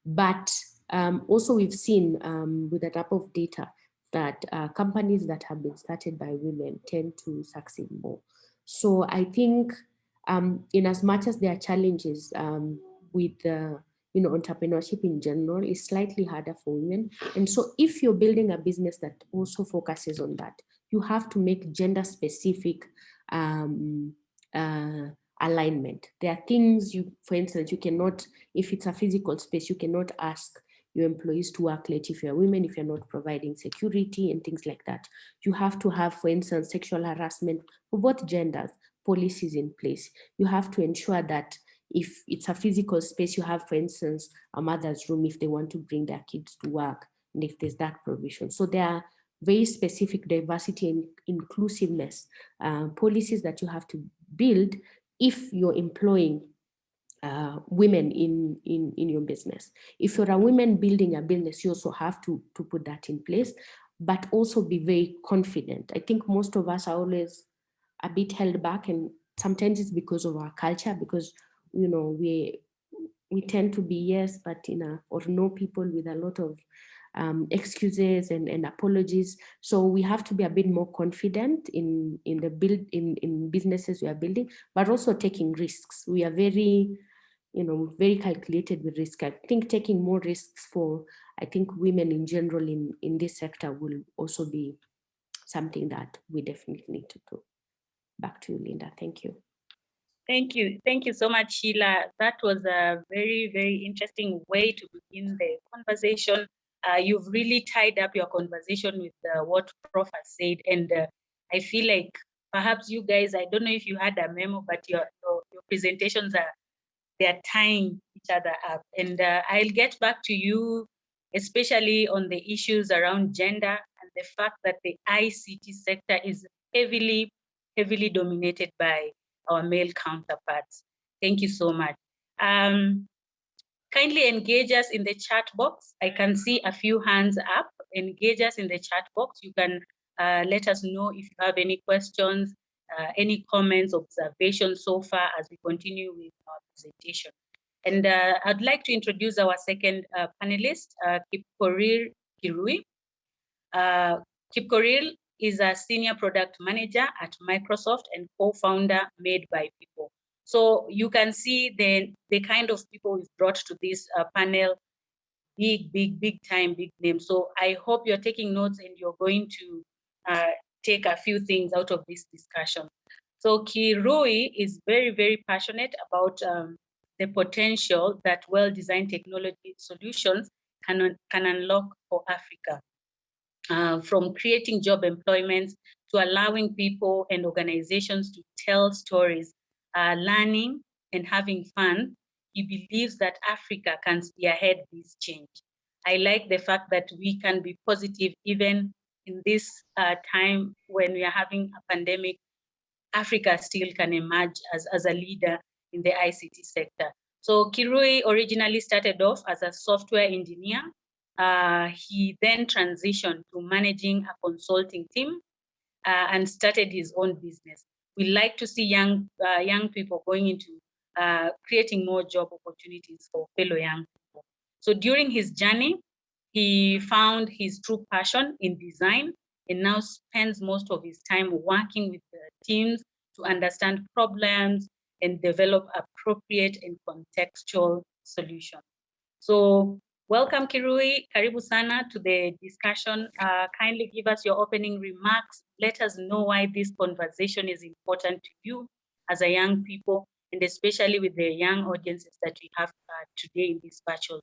But also we've seen with a type of data that companies that have been started by women tend to succeed more. So I think in as much as there are challenges with entrepreneurship in general, is slightly harder for women. And so if you're building a business that also focuses on that, you have to make gender specific alignment. There are things for instance, you cannot, if it's a physical space, you cannot ask your employees to work late if you're women, if you're not providing security and things like that. You have to have, for instance, sexual harassment for both genders, policies in place. You have to ensure that if it's a physical space, you have, for instance, a mother's room if they want to bring their kids to work, and if there's that provision. So there are very specific diversity and inclusiveness policies that you have to build if you're employing women in your business. If you're a woman building a business, you also have to put that in place, but also be very confident. I think most of us are always a bit held back, and sometimes it's because of our culture, because we tend to be yes, but or no people with a lot of excuses and apologies. So we have to be a bit more confident in businesses we are building, but also taking risks. We are very very calculated with risk. I think taking more risks for women in general in this sector will also be something that we definitely need to do. Back to you, Linda. Thank you. Thank you. Thank you so much, Sheila. That was a very, very interesting way to begin the conversation. You've really tied up your conversation with what Prof has said. And I feel like perhaps you guys, I don't know if you had a memo, but your presentations they're tying each other up. And I'll get back to you, especially on the issues around gender and the fact that the ICT sector is heavily dominated by our male counterparts. Thank you so much. Kindly engage us in the chat box. I can see a few hands up. Engage us in the chat box. You can let us know if you have any questions, any comments, observations so far as we continue with our presentation. And I'd like to introduce our second panelist, Kipkorir Kirui. Kipkorir is a senior product manager at Microsoft and co-founder Made by People. So you can see the kind of people we've brought to this panel, big time, big names. So I hope you're taking notes and you're going to take a few things out of this discussion. So Kirui is very passionate about the potential that well-designed technology solutions can unlock for Africa. From creating job employment to allowing people and organizations to tell stories, learning and having fun, he believes that Africa can spearhead this change. I like the fact that we can be positive even in this time when we are having a pandemic. Africa still can emerge as a leader in the ICT sector. So Kirui originally started off as a software engineer. He then transitioned to managing a consulting team and started his own business. We like to see young people going into creating more job opportunities for fellow young people. So during his journey, he found his true passion in design and now spends most of his time working with the teams to understand problems and develop appropriate and contextual solutions. So welcome, Kirui. Karibu sana to the discussion. Kindly give us your opening remarks. Let us know why this conversation is important to you as a young people, and especially with the young audiences that we have today in this virtual.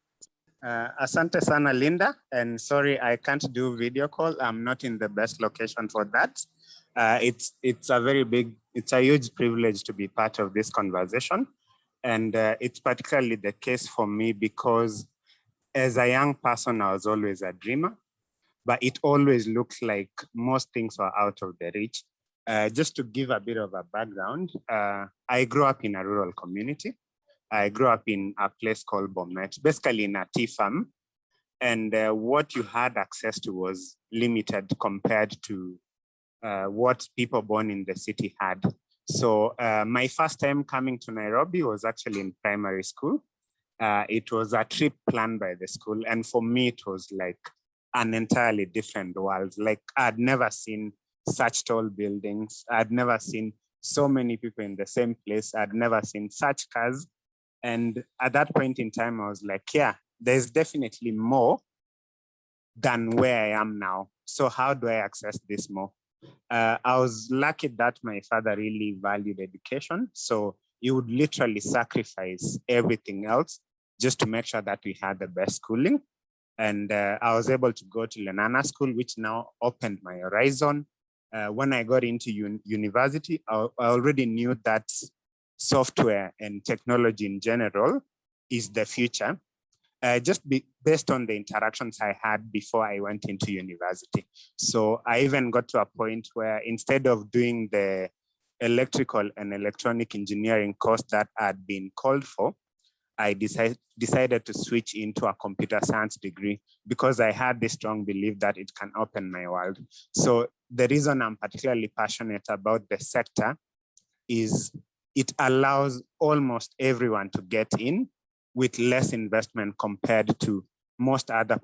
Asante sana, Linda. And sorry, I can't do video call. I'm not in the best location for that. It's a huge privilege to be part of this conversation. And it's particularly the case for me because as a young person, I was always a dreamer, but it always looked like most things were out of the reach. Just to give a bit of a background, I grew up in a rural community. I grew up in a place called Bomet, basically in a tea farm. And what you had access to was limited compared to what people born in the city had. So my first time coming to Nairobi was actually in primary school. It was a trip planned by the school. And for me, it was like an entirely different world. Like I'd never seen such tall buildings. I'd never seen so many people in the same place. I'd never seen such cars. And at that point in time, I was like, yeah, there's definitely more than where I am now. So how do I access this more? I was lucky that my father really valued education. So he would literally sacrifice everything else just to make sure that we had the best schooling. And I was able to go to Lenana School, which now opened my horizon. When I got into university, I already knew that software and technology in general is the future. Based on the interactions I had before I went into university. So I even got to a point where instead of doing the electrical and electronic engineering course that I'd been called for, I decided to switch into a computer science degree because I had this strong belief that it can open my world. So the reason I'm particularly passionate about the sector is it allows almost everyone to get in with less investment compared to most other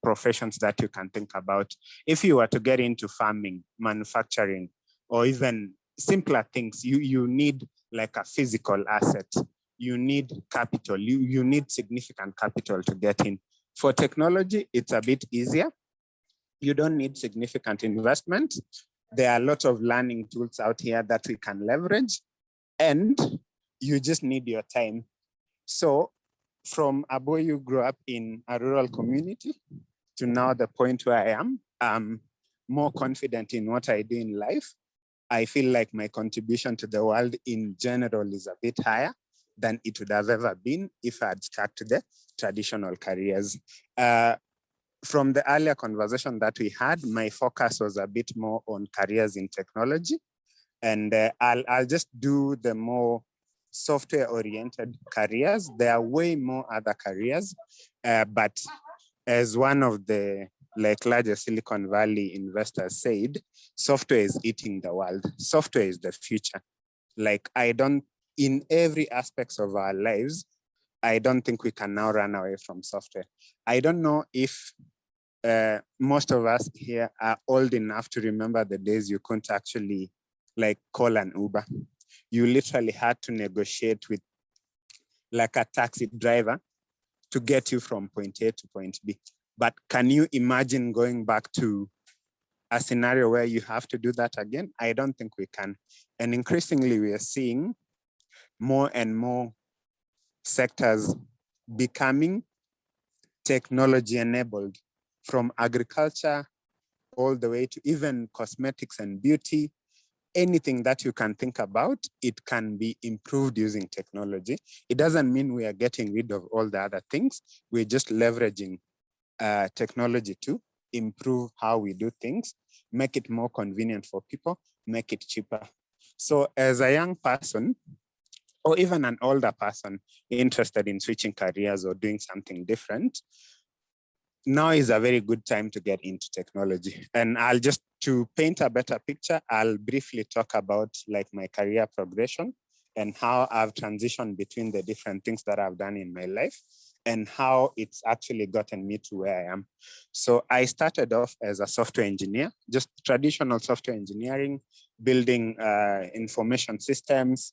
professions that you can think about. If you were to get into farming, manufacturing, or even simpler things, you need like a physical asset. You need capital. You need significant capital to get in. For technology, it's a bit easier. You don't need significant investment. There are a lot of learning tools out here that we can leverage, and you just need your time. So from a boy who grew up in a rural community to now the point where I am, I'm more confident in what I do in life. I feel like my contribution to the world in general is a bit higher than it would have ever been if I had stuck to the traditional careers. From the earlier conversation that we had, my focus was a bit more on careers in technology. And I'll just do the more software-oriented careers. There are way more other careers, but as one of the largest Silicon Valley investors said, software is eating the world. Software is the future. In every aspects of our lives, I don't think we can now run away from software. I don't know if most of us here are old enough to remember the days you couldn't actually call an Uber. You literally had to negotiate with like a taxi driver to get you from point A to point B. But can you imagine going back to a scenario where you have to do that again? I don't think we can. And increasingly, we are seeing more and more sectors becoming technology enabled, from agriculture all the way to even cosmetics and beauty. Anything that you can think about, it can be improved using technology. It doesn't mean we are getting rid of all the other things. We're just leveraging technology to improve how we do things, make it more convenient for people, make it cheaper. So as a young person, or even an older person interested in switching careers or doing something different, now is a very good time to get into technology. And to paint a better picture, I'll briefly talk about my career progression and how I've transitioned between the different things that I've done in my life and how it's actually gotten me to where I am. So I started off as a software engineer, just traditional software engineering, building information systems.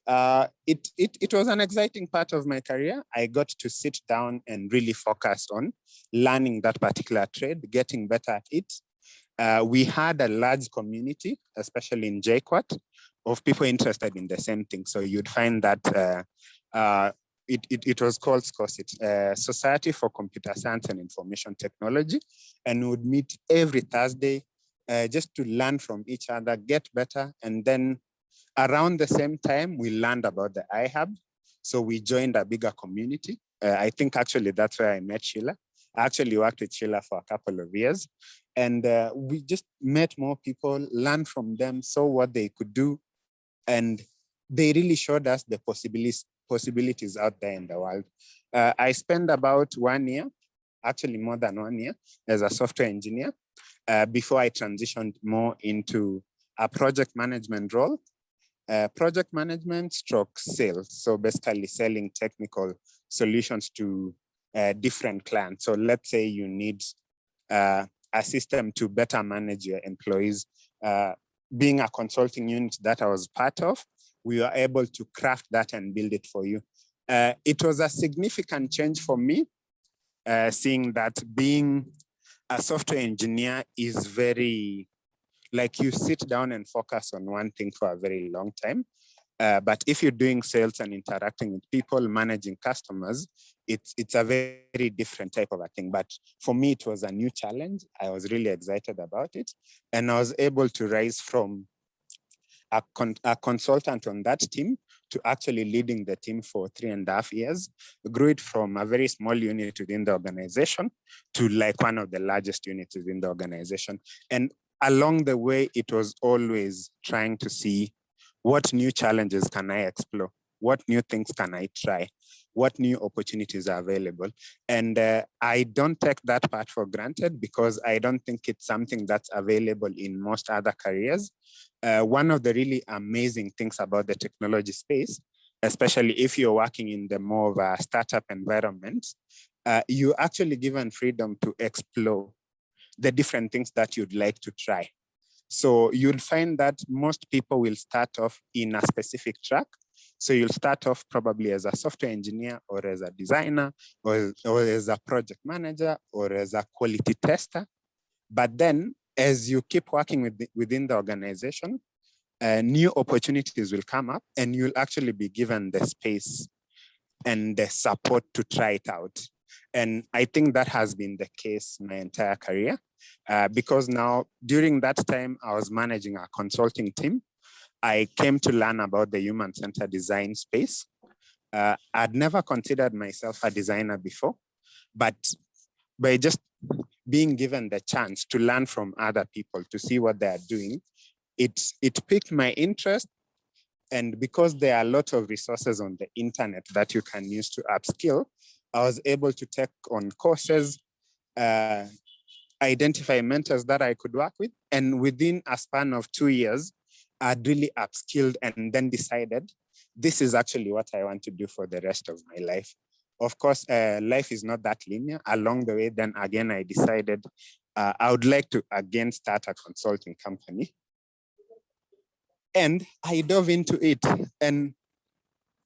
It was an exciting part of my career. I got to sit down and really focus on learning that particular trade, getting better at it. We had a large community, especially in JKUAT, of people interested in the same thing. So you'd find that it was called SCOSIT, Society for Computer Science and Information Technology, and we would meet every Thursday just to learn from each other, get better, and then around the same time, we learned about the iHub. So we joined a bigger community. I think actually that's where I met Sheila. I actually worked with Sheila for a couple of years. And we just met more people, learned from them, saw what they could do. And they really showed us the possibilities out there in the world. I spent about 1 year, actually more than 1 year, as a software engineer before I transitioned more into a project management role. project management stroke sales. So basically selling technical solutions to different clients. So let's say you need a system to better manage your employees. Being a consulting unit that I was part of, we were able to craft that and build it for you. It was a significant change for me, seeing that being a software engineer is very, like you sit down and focus on one thing for a very long time. But if you're doing sales and interacting with people, managing customers, it's a very different type of a thing. But for me, it was a new challenge. I was really excited about it. And I was able to rise from a consultant on that team to actually leading the team for 3.5 years. We grew it from a very small unit within the organization to like one of the largest units within the organization. And along the way, it was always trying to see what new challenges can I explore? What new things can I try? What new opportunities are available? And I don't take that part for granted because I don't think it's something that's available in most other careers. One of the really amazing things about the technology space, especially if you're working in the more of a startup environment, you're actually given freedom to explore the different things that you'd like to try. So you'll find that most people will start off in a specific track. So you'll start off probably as a software engineer or as a designer or as a project manager or as a quality tester. But then as you keep working within the organization, new opportunities will come up and you'll actually be given the space and the support to try it out. And I think that has been the case my entire career, because now during that time I was managing a consulting team. I came to learn about the human-centered design space. I'd never considered myself a designer before, but by just being given the chance to learn from other people, to see what they are doing, it piqued my interest. And because there are a lot of resources on the internet that you can use to upskill, I was able to take on courses, identify mentors that I could work with. And within a span of 2 years, I'd really upskilled and then decided this is actually what I want to do for the rest of my life. Of course, life is not that linear. Along the way, then again, I decided I would like to again start a consulting company. And I dove into it. And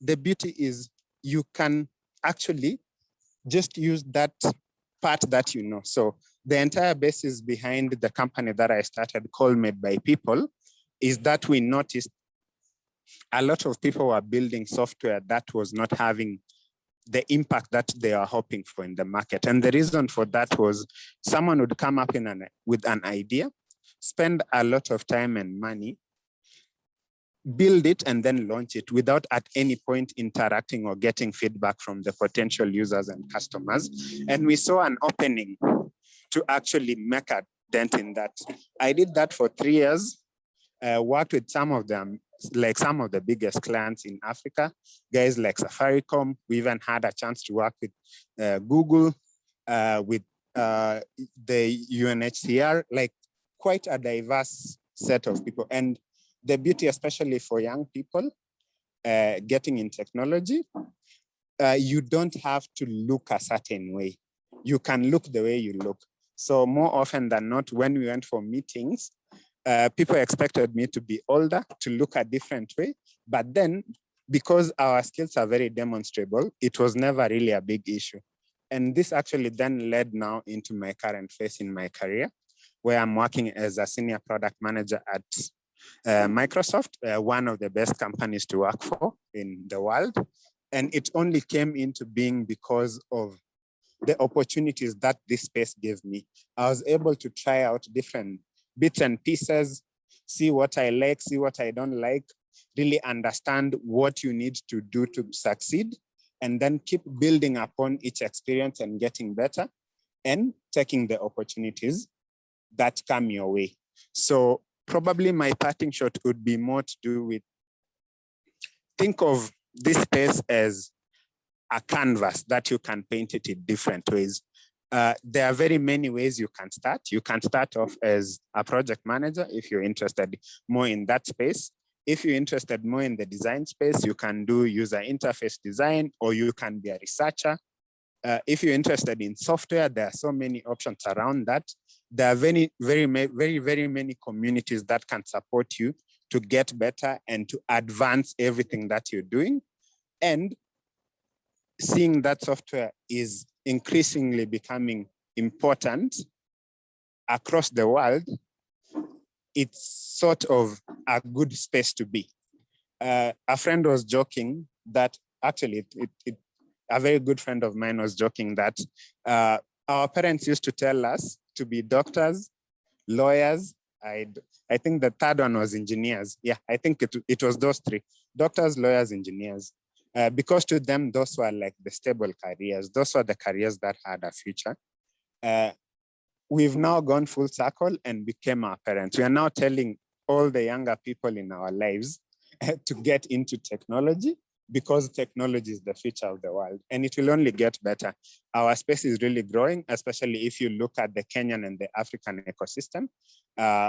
the beauty is you can actually just use that part that you know. So the entire basis behind the company that I started, called Made by People, is that we noticed a lot of people were building software that was not having the impact that they are hoping for in the market. And the reason for that was someone would come up with an idea, spend a lot of time and money, build it and then launch it without at any point interacting or getting feedback from the potential users and customers. And we saw an opening to actually make a dent in that. I did that for 3 years, worked with some of them, like some of the biggest clients in Africa, guys like Safaricom. We even had a chance to work with Google, with the UNHCR, like quite a diverse set of people. And the beauty, especially for young people getting in technology, you don't have to look a certain way. You can look the way you look. So more often than not, when we went for meetings, people expected me to be older, to look a different way. But then, because our skills are very demonstrable, it was never really a big issue. And this actually then led now into my current phase in my career, where I'm working as a senior product manager at Microsoft, one of the best companies to work for in the world. And it only came into being because of the opportunities that this space gave me. I was able to try out different bits and pieces, see what I like, see what I don't like, really understand what you need to do to succeed, and then keep building upon each experience and getting better and taking the opportunities that come your way. So probably my parting shot would be more to do with, think of this space as a canvas that you can paint it in different ways. There are very many ways you can start. You can start off as a project manager if you're interested more in that space. If you're interested more in the design space, you can do user interface design, or you can be a researcher. If you're interested in software, there are so many options around that. There are very many communities that can support you to get better and to advance everything that you're doing. And seeing that software is increasingly becoming important across the world, it's sort of a good space to be. A friend was joking that, actually, a very good friend of mine was joking that our parents used to tell us to be doctors, lawyers. I think the third one was engineers. Yeah, I think it was those three: doctors, lawyers, engineers. Because to them, those were like the stable careers. Those were the careers that had a future. We've now gone full circle and became our parents. We are now telling all the younger people in our lives to get into technology, because technology is the future of the world, and it will only get better. Our space is really growing, especially if you look at the Kenyan and the African ecosystem.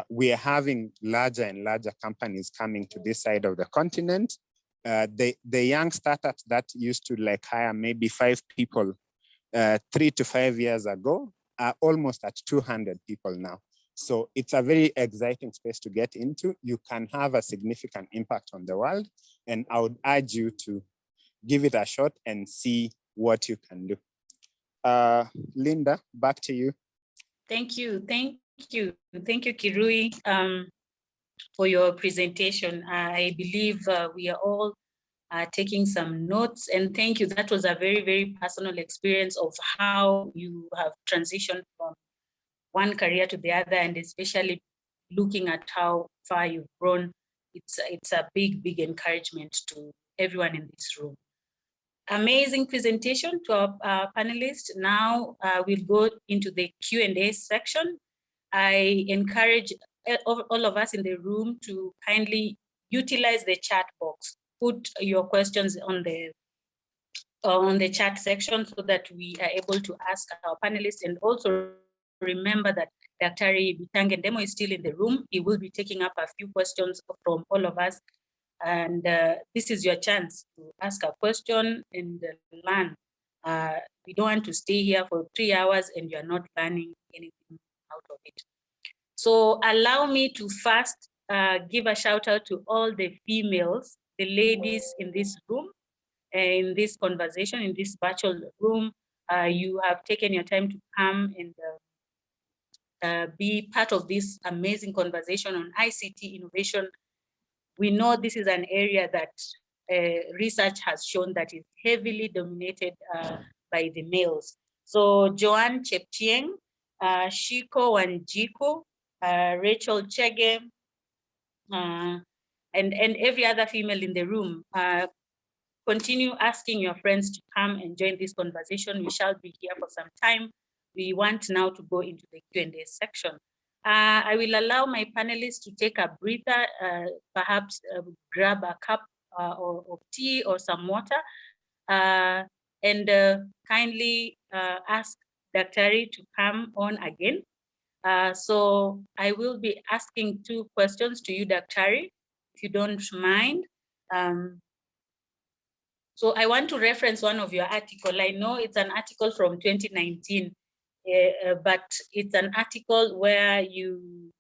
We are having larger and larger companies coming to this side of the continent. The young startups that used to like hire maybe 5 people 3 to 5 years ago are almost at 200 people now. So it's a very exciting space to get into. You can have a significant impact on the world, and I would urge you to give it a shot and see what you can do. Linda, back to you. Thank you, Kirui, for your presentation. I believe we are all taking some notes, and thank you. That was a very, very personal experience of how you have transitioned from one career to the other, and especially looking at how far you've grown. It's a big, big encouragement to everyone in this room. Amazing presentation to our panelists. Now we'll go into the Q&A section. I encourage all of us in the room to kindly utilize the chat box. Put your questions on the chat section so that we are able to ask our panelists. And also remember that Daktari Bitangendemo is still in the room. He will be taking up a few questions from all of us. And this is your chance to ask a question and learn. We don't want to stay here for 3 hours and you're not learning anything out of it. So allow me to first give a shout out to all the females, the ladies in this room, in this conversation, in this virtual room. You have taken your time to come and be part of this amazing conversation on ICT innovation. We know this is an area that research has shown that is heavily dominated by the males. So Joanne Chepchieng, Shiko Wanjiku, Rachel Chege, and every other female in the room, continue asking your friends to come and join this conversation. We shall be here for some time. We want now to go into the Q&A section. I will allow my panelists to take a breather, perhaps grab a cup of tea or some water, and kindly ask Daktari to come on again. So I will be asking 2 questions to you, Daktari, if you don't mind. So I want to reference one of your articles. I know it's an article from 2019, but it's an article where you,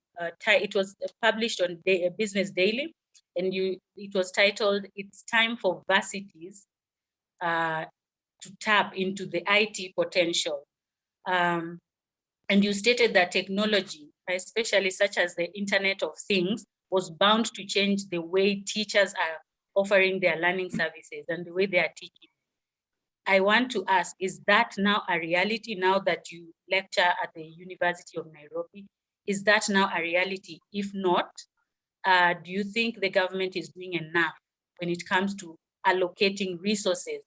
it was published on Business Daily, and it was titled, "It's Time for Varsities to Tap into the IT Potential." And you stated that technology, especially such as the Internet of Things, was bound to change the way teachers are offering their learning services and the way they are teaching. I want to ask, is that now a reality now that you lecture at the University of Nairobi? Is that now a reality? If not, do you think the government is doing enough when it comes to allocating resources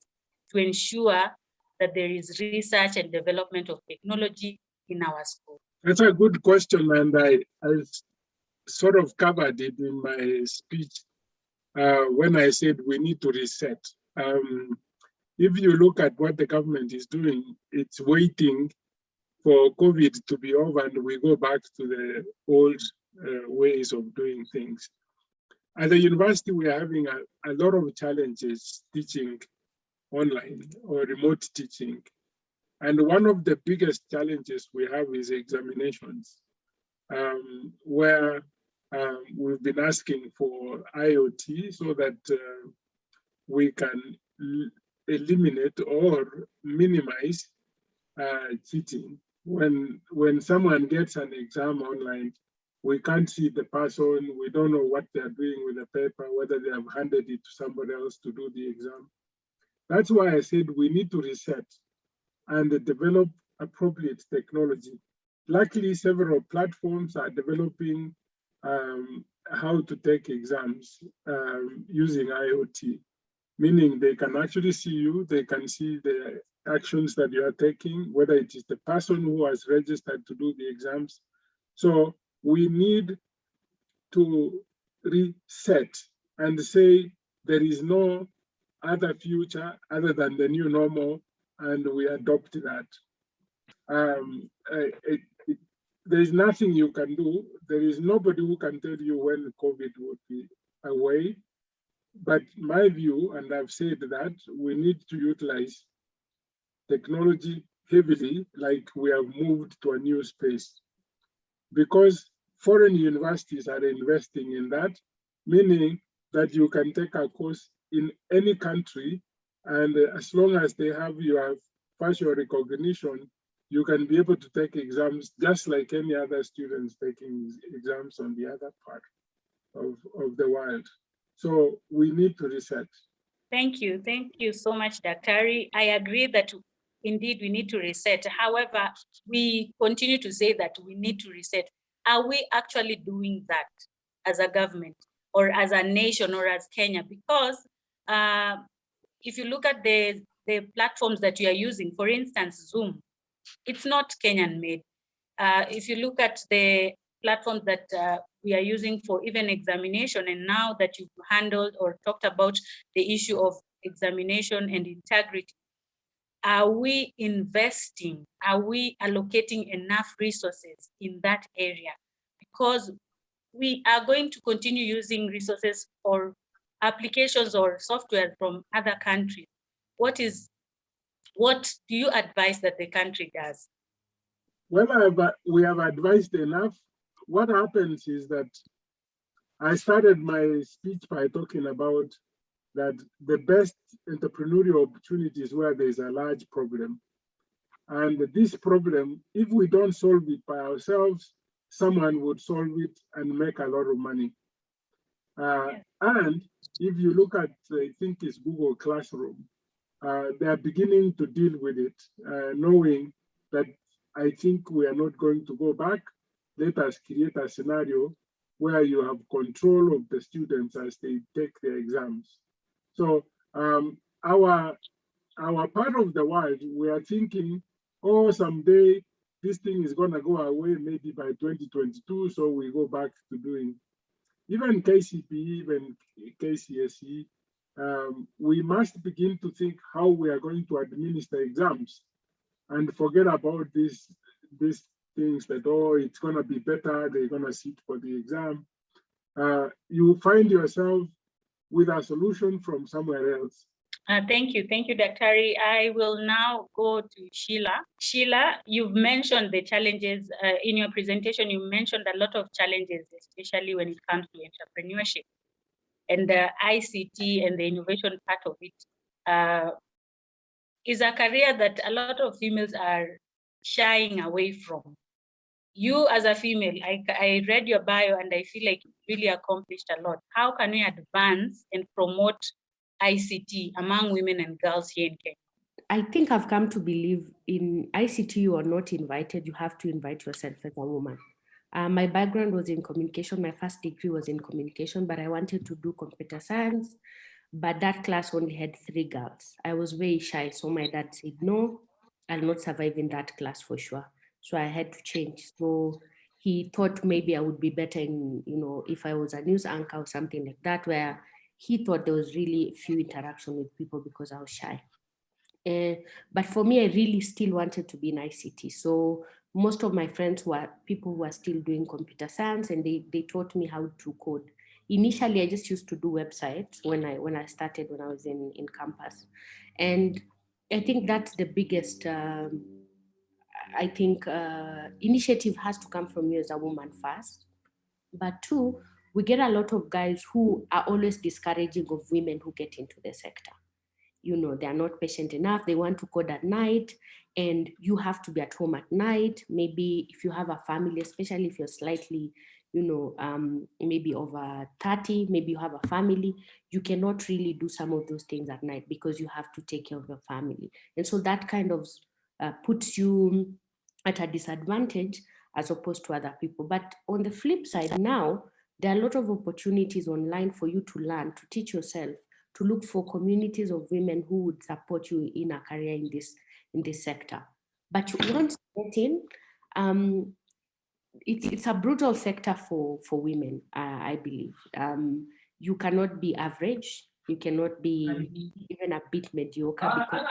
to ensure that there is research and development of technology in our school? That's a good question, and I sort of covered it in my speech when I said we need to reset. If you look at what the government is doing, it's waiting for COVID to be over and we go back to the old ways of doing things. At the university, we are having a lot of challenges teaching online or remote teaching. And one of the biggest challenges we have is examinations, where we've been asking for IoT so that we can eliminate or minimize cheating. When someone gets an exam online, we can't see the person, we don't know what they're doing with the paper, whether they have handed it to somebody else to do the exam. That's why I said we need to reset and develop appropriate technology. Luckily, several platforms are developing how to take exams using IoT, meaning they can actually see you, they can see the actions that you are taking, whether it is the person who has registered to do the exams. So we need to reset and say there is no other future other than the new normal, and we adopt that. There is nothing you can do. There is nobody who can tell you when COVID would be away. But my view, and I've said that, we need to utilize technology heavily, like we have moved to a new space. Because foreign universities are investing in that, meaning that you can take a course in any country, and as long as they have your facial recognition, you can be able to take exams just like any other students taking exams on the other part of the world. So we need to reset. Thank you so much, Daktari. I agree that indeed we need to reset. However, we continue to say that we need to reset. Are we actually doing that as a government or as a nation or as Kenya? Because if you look at the platforms that you are using, for instance, Zoom, it's not Kenyan made. If you look at the platforms that we are using for even examination, and now that you've handled or talked about the issue of examination and integrity, are we investing, are we allocating enough resources in that area? Because we are going to continue using resources or applications or software from other countries. What do you advise that the country does? Well, we have advised enough. What happens is that I started my speech by talking about that the best entrepreneurial opportunities where there's a large problem. And this problem, if we don't solve it by ourselves, someone would solve it and make a lot of money. And if you look at, I think it's Google Classroom, they are beginning to deal with it, knowing that I think we are not going to go back. Let us create a scenario where you have control of the students as they take their exams. So our part of the world, we are thinking, oh, someday this thing is going to go away, maybe by 2022, so we go back to doing, even KCPE, even KCSE, we must begin to think how we are going to administer exams and forget about these things that, oh, it's going to be better, they're going to sit for the exam. You find yourself with a solution from somewhere else. Thank you, Daktari. I will now go to Sheila. Sheila, you've mentioned the challenges in your presentation. You mentioned a lot of challenges, especially when it comes to entrepreneurship and the ICT and the innovation part of it. Is a career that a lot of females are shying away from. You as a female, I read your bio and I feel like you really accomplished a lot. How can we advance and promote ICT among women and girls here in Kenya? I think I've come to believe in ICT, you are not invited, you have to invite yourself as a woman. My background was in communication. My first degree was in communication, but I wanted to do computer science. But that class only had 3 girls. I was very shy, so my dad said, no, I'll not survive in that class for sure. So I had to change. So he thought maybe I would be better in, if I was a news anchor or something like that, where he thought there was really few interaction with people because I was shy. But for me, I really still wanted to be in ICT. So most of my friends were people who are still doing computer science, and they taught me how to code. initially I just used to do websites when I started, when I was in campus. And I think that's the biggest, initiative has to come from you as a woman first. But two, we get a lot of guys who are always discouraging of women who get into the sector. You know, they are not patient enough. They want to code at night, and you have to be at home at night. Maybe if you have a family, especially if you're slightly, maybe over 30, maybe you have a family, you cannot really do some of those things at night because you have to take care of your family. And so that kind of puts you at a disadvantage as opposed to other people. But on the flip side now, there are a lot of opportunities online for you to learn, to teach yourself, to look for communities of women who would support you in a career in this sector. But once you get in, it's a brutal sector for women, I believe. You cannot be average. You cannot be even a bit mediocre because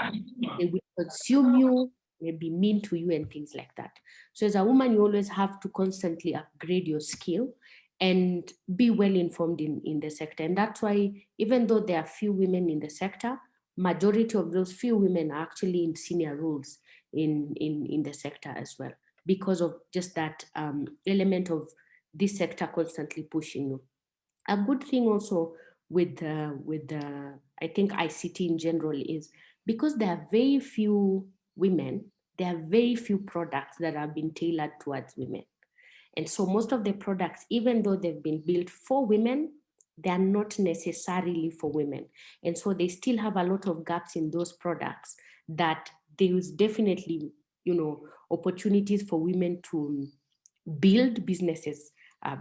they will consume you, maybe mean to you and things like that. So as a woman, you always have to constantly upgrade your skill and be well informed in the sector. And that's why, even though there are few women in the sector, majority of those few women are actually in senior roles in the sector as well, because of just that element of this sector constantly pushing you. A good thing also with I think ICT in general is because there are very few women, there are very few products that have been tailored towards women. And so most of the products, even though they've been built for women, they are not necessarily for women. And so they still have a lot of gaps in those products that there is definitely, opportunities for women to build businesses,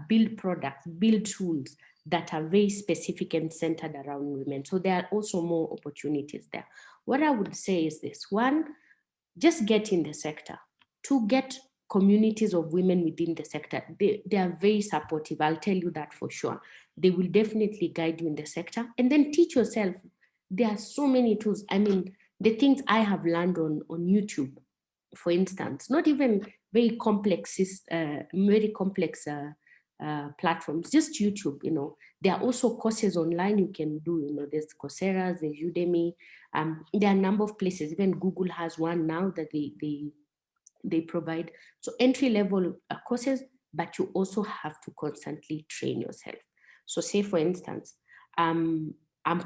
build products, build tools that are very specific and centered around women. So there are also more opportunities there. What I would say is this: one, just get in the sector. Two, get communities of women within the sector. They are very supportive. I'll tell you that for sure. They will definitely guide you in the sector. And then teach yourself. There are so many tools. I mean, the things I have learned on YouTube, for instance, not even very complex platforms, just YouTube. There are also courses online you can do. There's Coursera, there's Udemy. There are a number of places. Even Google has one now that they provide. So entry-level courses, but you also have to constantly train yourself. So say, for instance, I'm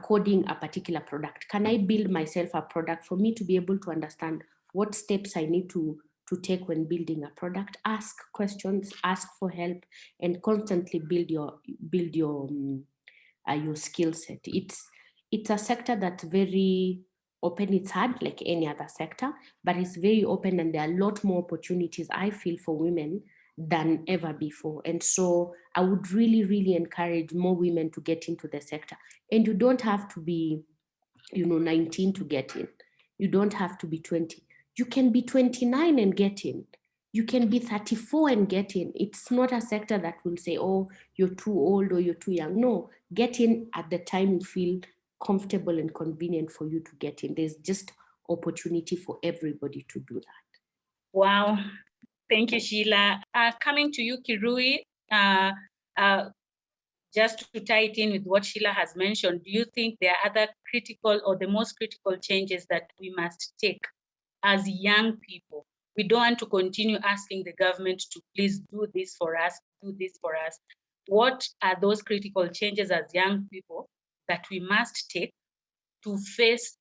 coding a particular product. Can I build myself a product for me to be able to understand what steps I need to take when building a product? Ask questions, ask for help, and constantly build your skill set. It's a sector that's very open. It's hard like any other sector, but it's very open, and there are a lot more opportunities, I feel, for women than ever before. And so I would really, really encourage more women to get into the sector. And you don't have to be 19 to get in. You don't have to be 20. You can be 29 and get in. You can be 34 and get in. It's not a sector that will say, oh, you're too old or you're too young. No, get in at the time you feel comfortable and convenient for you to get in. There's just opportunity for everybody to do that. Wow. Thank you, Sheila. Coming to you, Kirui, just to tie it in with what Sheila has mentioned, do you think there are other critical or the most critical changes that we must take as young people? We don't want to continue asking the government to please do this for us, do this for us. What are those critical changes as young people that we must take to face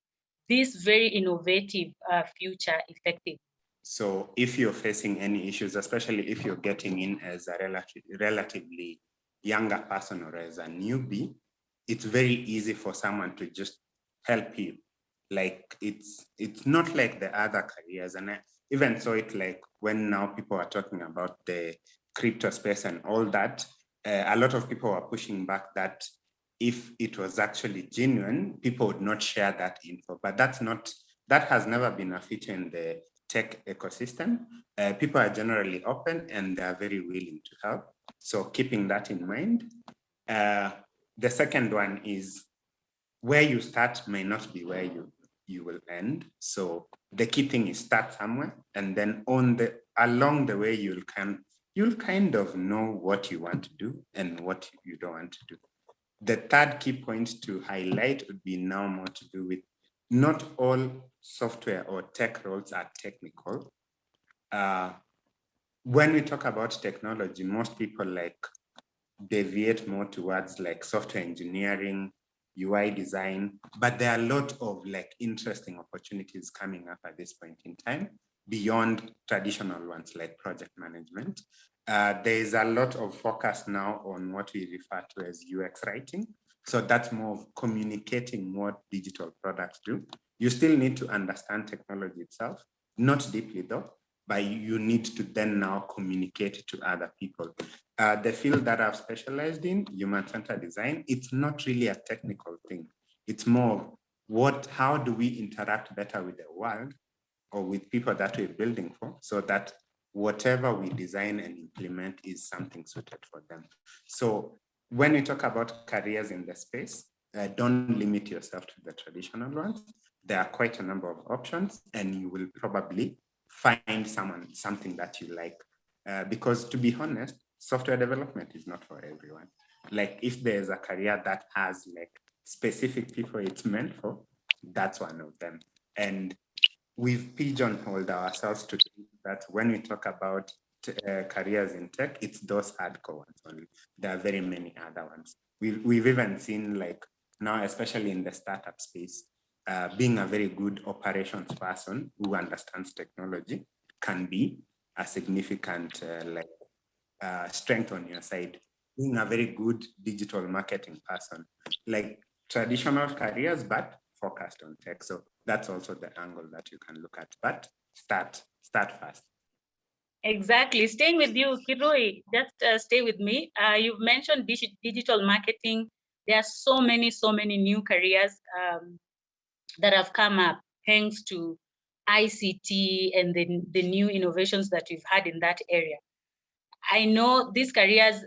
this very innovative future effectively? So if you're facing any issues, especially if you're getting in as a relatively younger person or as a newbie, it's very easy for someone to just help you. Like it's not like the other careers. And I even saw it like when now people are talking about the crypto space and all that, a lot of people are pushing back that if it was actually genuine, people would not share that info. But that has never been a feature in the tech ecosystem. People are generally open and they are very willing to help. So keeping that in mind. The second one is where you start may not be where you will end. So the key thing is start somewhere, and then along the way you'll kind of know what you want to do and what you don't want to do. The third key point to highlight would be now more to do with not all software or tech roles are technical. When we talk about technology, most people like deviate more towards like software engineering, UI design, but there are a lot of like interesting opportunities coming up at this point in time beyond traditional ones like project management. There is a lot of focus now on what we refer to as UX writing. So that's more of communicating what digital products do. You still need to understand technology itself, not deeply though, but you need to then now communicate to other people. The field that I've specialized in, human-centered design, it's not really a technical thing. It's more of how do we interact better with the world or with people that we're building for, so that whatever we design and implement is something suited for them. So when we talk about careers in the space, don't limit yourself to the traditional ones. There are quite a number of options, and you will probably find something that you like. Because to be honest, software development is not for everyone. Like if there's a career that has like specific people it's meant for, that's one of them. And we've pigeonholed ourselves to think that when we talk about careers in tech, it's those hardcore ones only. There are very many other ones. We've even seen like now, especially in the startup space, being a very good operations person who understands technology can be a significant strength on your side. Being a very good digital marketing person, like traditional careers, but focused on tech. So that's also the angle that you can look at, but start fast. Exactly. Staying with you, Kirui, just stay with me. You've mentioned digital marketing. There are so many new careers that have come up thanks to ICT and the new innovations that we've had in that area. I know these careers,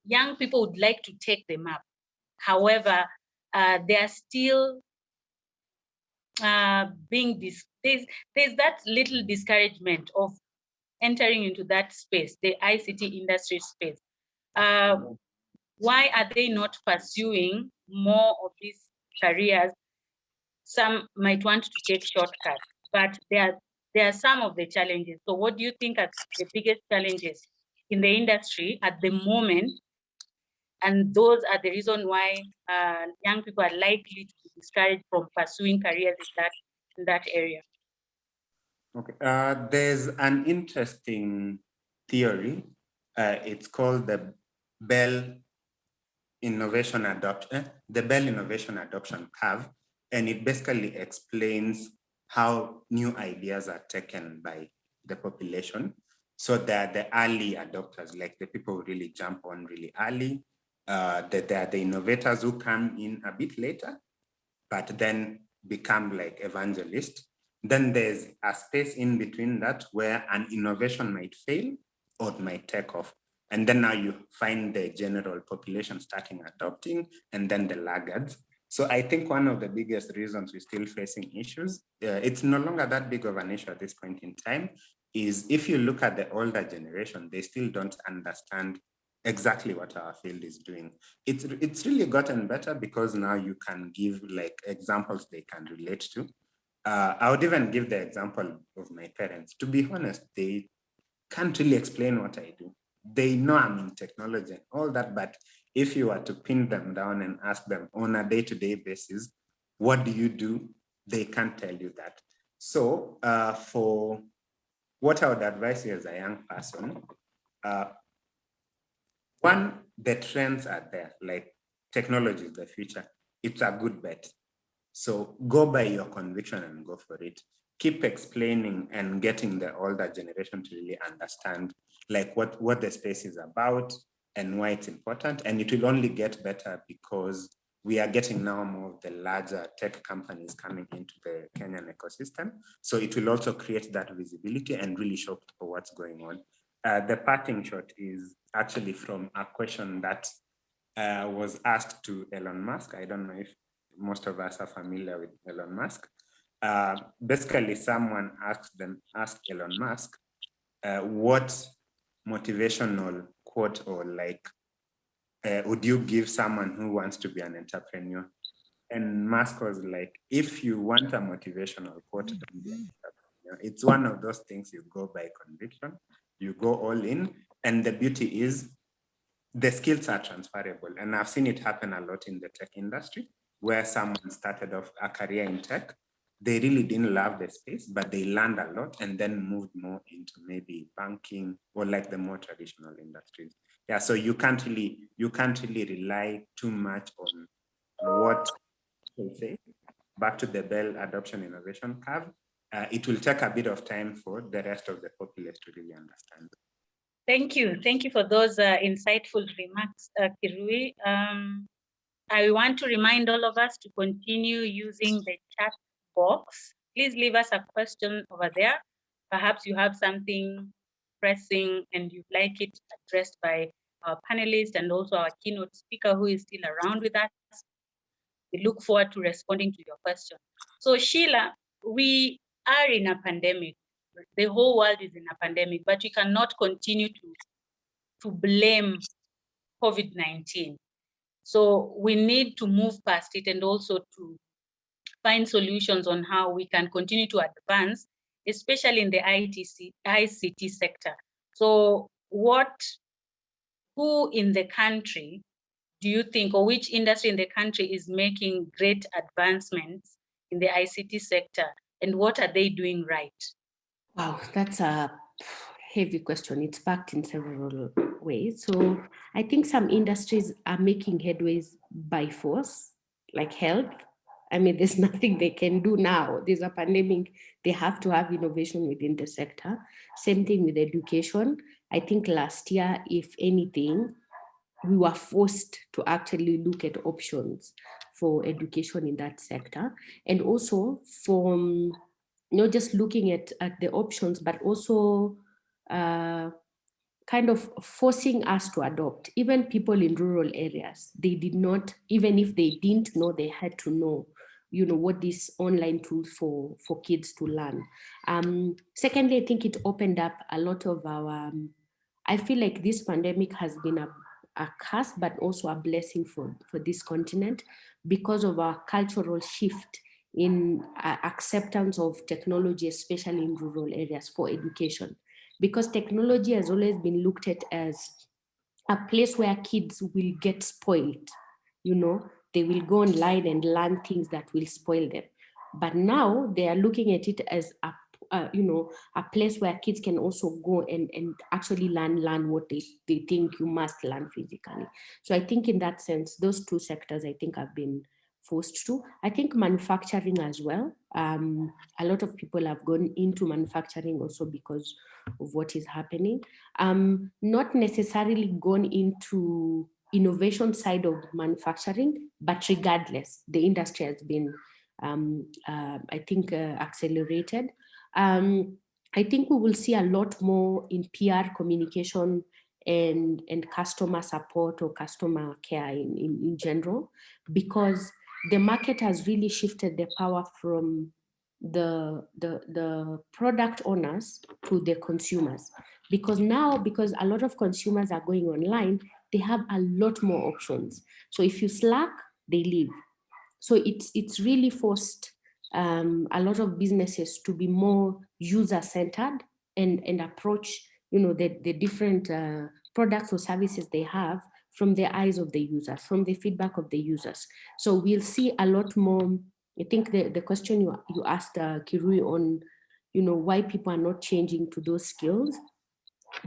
young people would like to take them up. However, they are still there's that little discouragement of entering into that space, the ICT industry space. Why are they not pursuing more of these careers? Some might want to take shortcuts, but there are some of the challenges. So what do you think are the biggest challenges in the industry at the moment? And those are the reason why young people are likely to be discouraged from pursuing careers in that area. Okay, there's an interesting theory. It's called the Bell Innovation Adoption Curve, and it basically explains how new ideas are taken by the population. So there are the early adopters, like the people who really jump on really early. There are the innovators who come in a bit later, but then become like evangelists. Then there's a space in between that where an innovation might fail or it might take off. And then now you find the general population starting adopting, and then the laggards. So I think one of the biggest reasons we're still facing issues, it's no longer that big of an issue at this point in time, is if you look at the older generation, they still don't understand exactly what our field is doing. It's really gotten better because now you can give like examples they can relate to. I would even give the example of my parents. To be honest, they can't really explain what I do. They know I'm in technology and all that, but if you were to pin them down and ask them on a day-to-day basis, what do you do? They can't tell you that. So for what I would advise you as a young person, one, the trends are there, like technology is the future. It's a good bet. So go by your conviction and go for it. Keep explaining and getting the older generation to really understand like what the space is about and why it's important. And it will only get better because we are getting now more of the larger tech companies coming into the Kenyan ecosystem. So it will also create that visibility and really show people what's going on. The parting shot is actually from a question that was asked to Elon Musk. I don't know if most of us are familiar with Elon Musk. Basically, someone asked Elon Musk what motivational quote or like would you give someone who wants to be an entrepreneur? And Musk was like, if you want a motivational quote, don't be an entrepreneur. It's one of those things you go by conviction, you go all in. And the beauty is the skills are transferable. And I've seen it happen a lot in the tech industry, where someone started off a career in tech. They really didn't love the space, but they learned a lot and then moved more into maybe banking or like the more traditional industries. Yeah, so you can't really rely too much on what they say. Back to the Bell adoption innovation curve, it will take a bit of time for the rest of the populace to really understand. Thank you. Thank you for those insightful remarks, Kirui. I want to remind all of us to continue using the chat box. Please leave us a question over there. Perhaps you have something pressing and you'd like it addressed by our panelists and also our keynote speaker who is still around with us. We look forward to responding to your question. So Sheila, we are in a pandemic. The whole world is in a pandemic, but we cannot continue to blame COVID-19. So we need to move past it and also to find solutions on how we can continue to advance, especially in the ICT sector. So who in the country do you think, or which industry in the country is making great advancements in the ICT sector, and what are they doing right? Wow, that's a heavy question. It's packed in several ways. So I think some industries are making headways by force, like health. I mean, there's nothing they can do now. There's a pandemic. They have to have innovation within the sector. Same thing with education. I think last year, if anything, we were forced to actually look at options for education in that sector. And also from not just looking at the options, but also kind of forcing us to adopt. Even people in rural areas, they did not, even if they didn't know, they had to know, you know, what these online tools for kids to learn. Secondly, I think it opened up a lot of our, I feel like this pandemic has been a curse, but also a blessing for this continent because of our cultural shift in acceptance of technology, especially in rural areas for education. Because technology has always been looked at as a place where kids will get spoiled. You know, they will go online and learn things that will spoil them. But now they are looking at it as a place where kids can also go and actually learn what they think you must learn physically. So I think in that sense, those two sectors, I think, have been forced to. I think manufacturing as well. A lot of people have gone into manufacturing also because of what is happening. Not necessarily gone into innovation side of manufacturing, but regardless, the industry has been, I think, accelerated. I think we will see a lot more in PR communication and customer support or customer care in general, because the market has really shifted the power from the product owners to the consumers. Because a lot of consumers are going online, they have a lot more options. So if you slack, they leave. So it's really forced a lot of businesses to be more user-centered and approach, you know, the different products or services they have from the eyes of the users, from the feedback of the users. So we'll see a lot more. I think the question you asked, Kirui, on, you know, why people are not changing to those skills,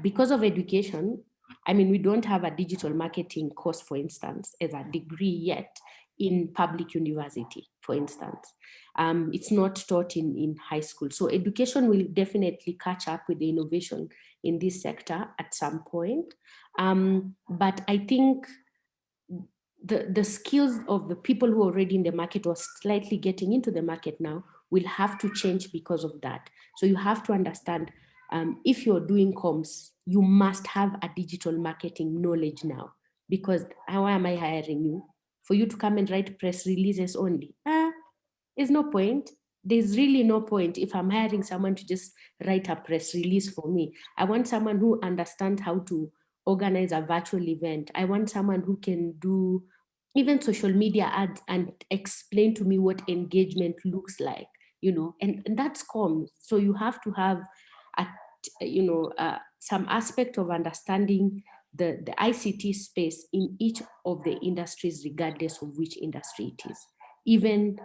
because of education. I mean, we don't have a digital marketing course, for instance, as a degree yet in public university, for instance. It's not taught in high school. So education will definitely catch up with the innovation in this sector at some point. But I think the skills of the people who are already in the market or slightly getting into the market now will have to change because of that. So you have to understand, if you're doing comms, you must have a digital marketing knowledge now, because how am I hiring you? For you to come and write press releases only? There's no point. There's really no point if I'm hiring someone to just write a press release for me. I want someone who understands how to organize a virtual event. I want someone who can do even social media ads and explain to me what engagement looks like, and that's comms. So you have to have some aspect of understanding the ICT space in each of the industries, regardless of which industry it is. Even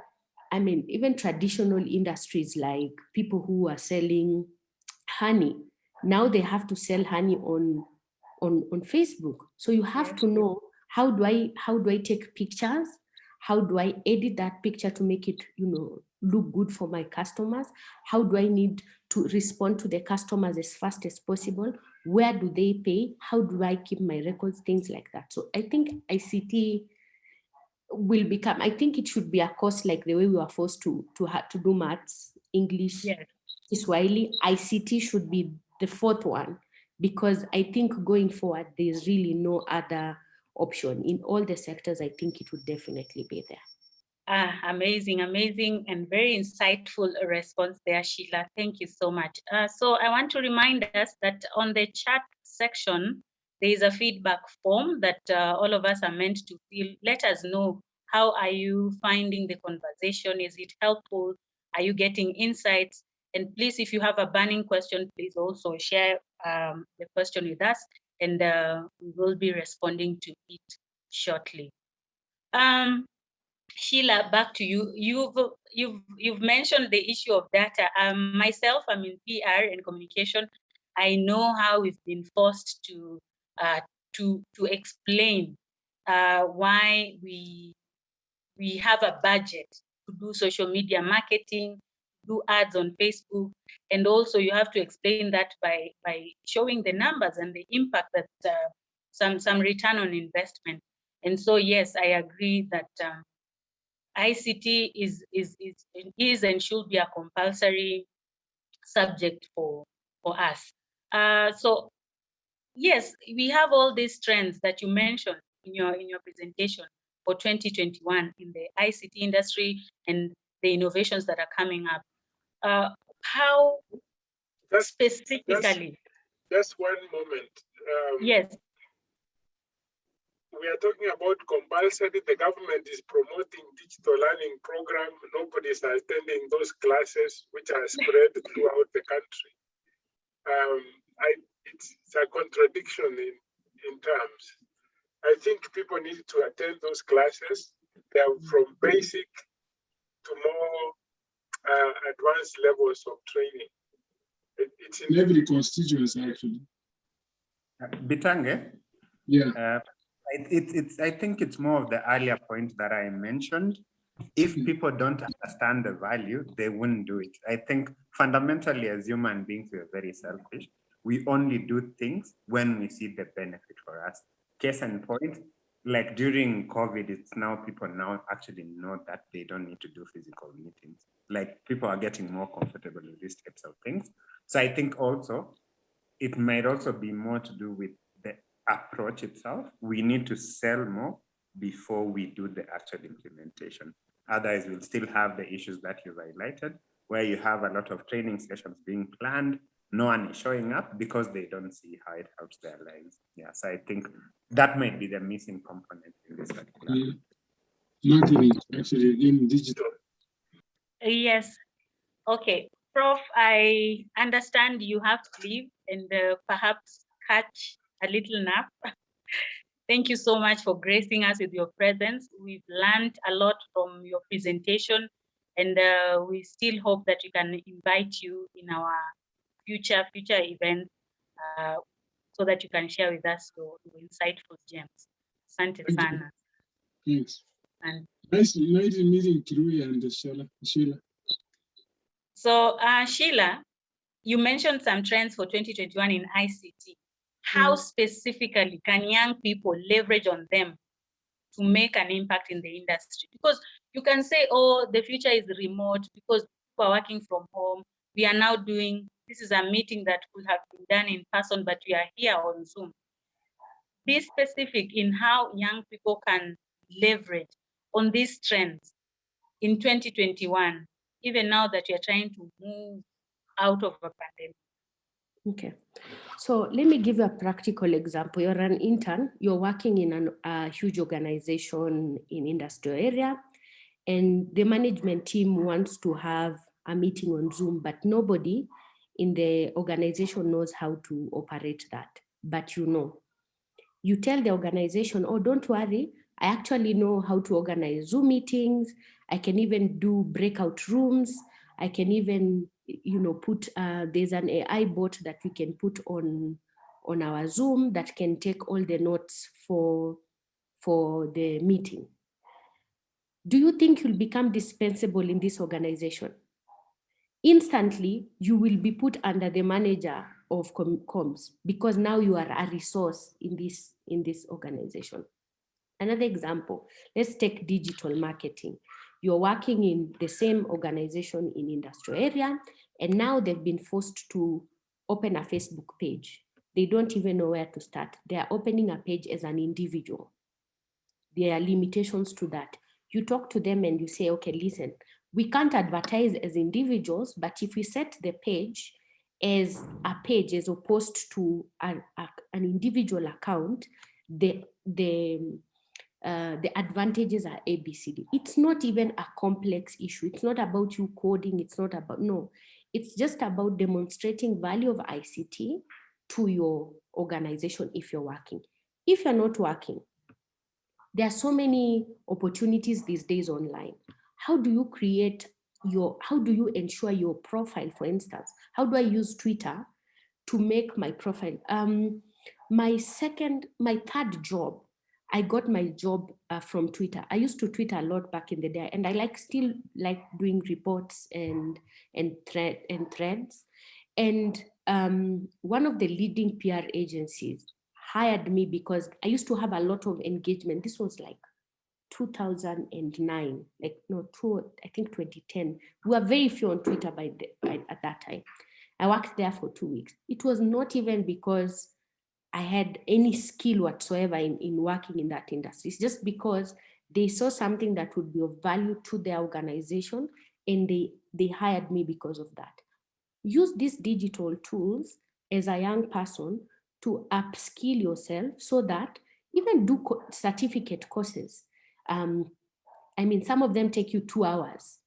traditional industries, like people who are selling honey, now they have to sell honey on Facebook. So you have to know, how do I take pictures? How do I edit that picture to make it, look good for my customers? How do I need to respond to the customers as fast as possible? Where do they pay? How do I keep my records? Things like that. So I think ICT I think it should be a course like the way we were forced to do maths, English, Kiswahili. ICT should be the fourth one, because I think going forward, there's really no other option. In all the sectors, I think it would definitely be there. Amazing, and very insightful response there, Sheila. Thank you so much. So I want to remind us that on the chat section, there is a feedback form that all of us are meant to fill. Let us know, how are you finding the conversation? Is it helpful? Are you getting insights? And please, if you have a burning question, please also share the question with us, and we will be responding to it shortly. Sheila, back to you. You've mentioned the issue of data. Myself, I'm in PR and communication. I know how we've been forced to explain why we have a budget to do social media marketing, do ads on Facebook, and also you have to explain that by showing the numbers and the impact that some return on investment. And so yes, I agree that ICT is and should be a compulsory subject for us. So yes, we have all these trends that you mentioned in your presentation for 2021 in the ICT industry and the innovations that are coming up. How specifically? Just one moment. Yes. We are talking about compulsory. The government is promoting digital learning program. Nobody is attending those classes, which are spread throughout the country. It's a contradiction in terms. I think people need to attend those classes. They are from basic to more advanced levels of training. It's in every constituency, actually. Bitange? Yeah. I think it's more of the earlier point that I mentioned. If people don't understand the value, they wouldn't do it. I think fundamentally, as human beings, we're very selfish. We only do things when we see the benefit for us. Case in point, like during COVID, it's now people now actually know that they don't need to do physical meetings. Like people are getting more comfortable with these types of things. So I think also it might also be more to do with the approach itself. We need to sell more before we do the actual implementation. Otherwise, we'll still have the issues that you've highlighted, where you have a lot of training sessions being planned, no one is showing up because they don't see how it helps their lives. Yeah, so I think that might be the missing component in this particular. Marketing, actually, in digital. Yes. Okay. Prof, I understand you have to leave and perhaps catch a little nap. Thank you so much for gracing us with your presence. We've learned a lot from your presentation, and we still hope that we can invite you in our future events so that you can share with us your insightful gems. Asante sana. Thanks. And nice meeting Kirui and Sheila. So Sheila, you mentioned some trends for 2021 in ICT. How specifically can young people leverage on them to make an impact in the industry? Because you can say, oh, the future is remote because people are working from home. We are now doing, this is a meeting that could have been done in person, but we are here on Zoom. Be specific in how young people can leverage on these trends in 2021, even now that you're trying to move out of a pandemic. Okay. So let me give you a practical example. You're an intern, you're working in a huge organization in industrial area, and the management team wants to have a meeting on Zoom, but nobody in the organization knows how to operate that. But you tell the organization, oh, don't worry, I actually know how to organize Zoom meetings. I can even do breakout rooms. I can even, put, there's an AI bot that we can put on our Zoom that can take all the notes for the meeting. Do you think you'll become dispensable in this organization? Instantly, you will be put under the manager of comms because now you are a resource in this organization. Another example, let's take digital marketing. You're working in the same organization in industrial area, and now they've been forced to open a Facebook page. They don't even know where to start. They are opening a page as an individual. There are limitations to that. You talk to them and you say, okay, listen, we can't advertise as individuals, but if we set the page as a page as opposed to an individual account, the advantages are ABCD. It's not even a complex issue. It's not about you coding. It's not about, no. It's just about demonstrating value of ICT to your organization if you're working. If you're not working, there are so many opportunities these days online. How do you ensure your profile, for instance? How do I use Twitter to make my profile? My third job, I got my job from Twitter. I used to tweet a lot back in the day, and I still like doing reports and threads. And one of the leading PR agencies hired me because I used to have a lot of engagement. This was like 2009, I think 2010. We were very few on Twitter at that time. I worked there for 2 weeks. It was not even because I had any skill whatsoever in working in that industry. It's just because they saw something that would be of value to their organization, and they hired me because of that. Use these digital tools as a young person to upskill yourself so that even do certificate courses. Some of them take you 2 hours.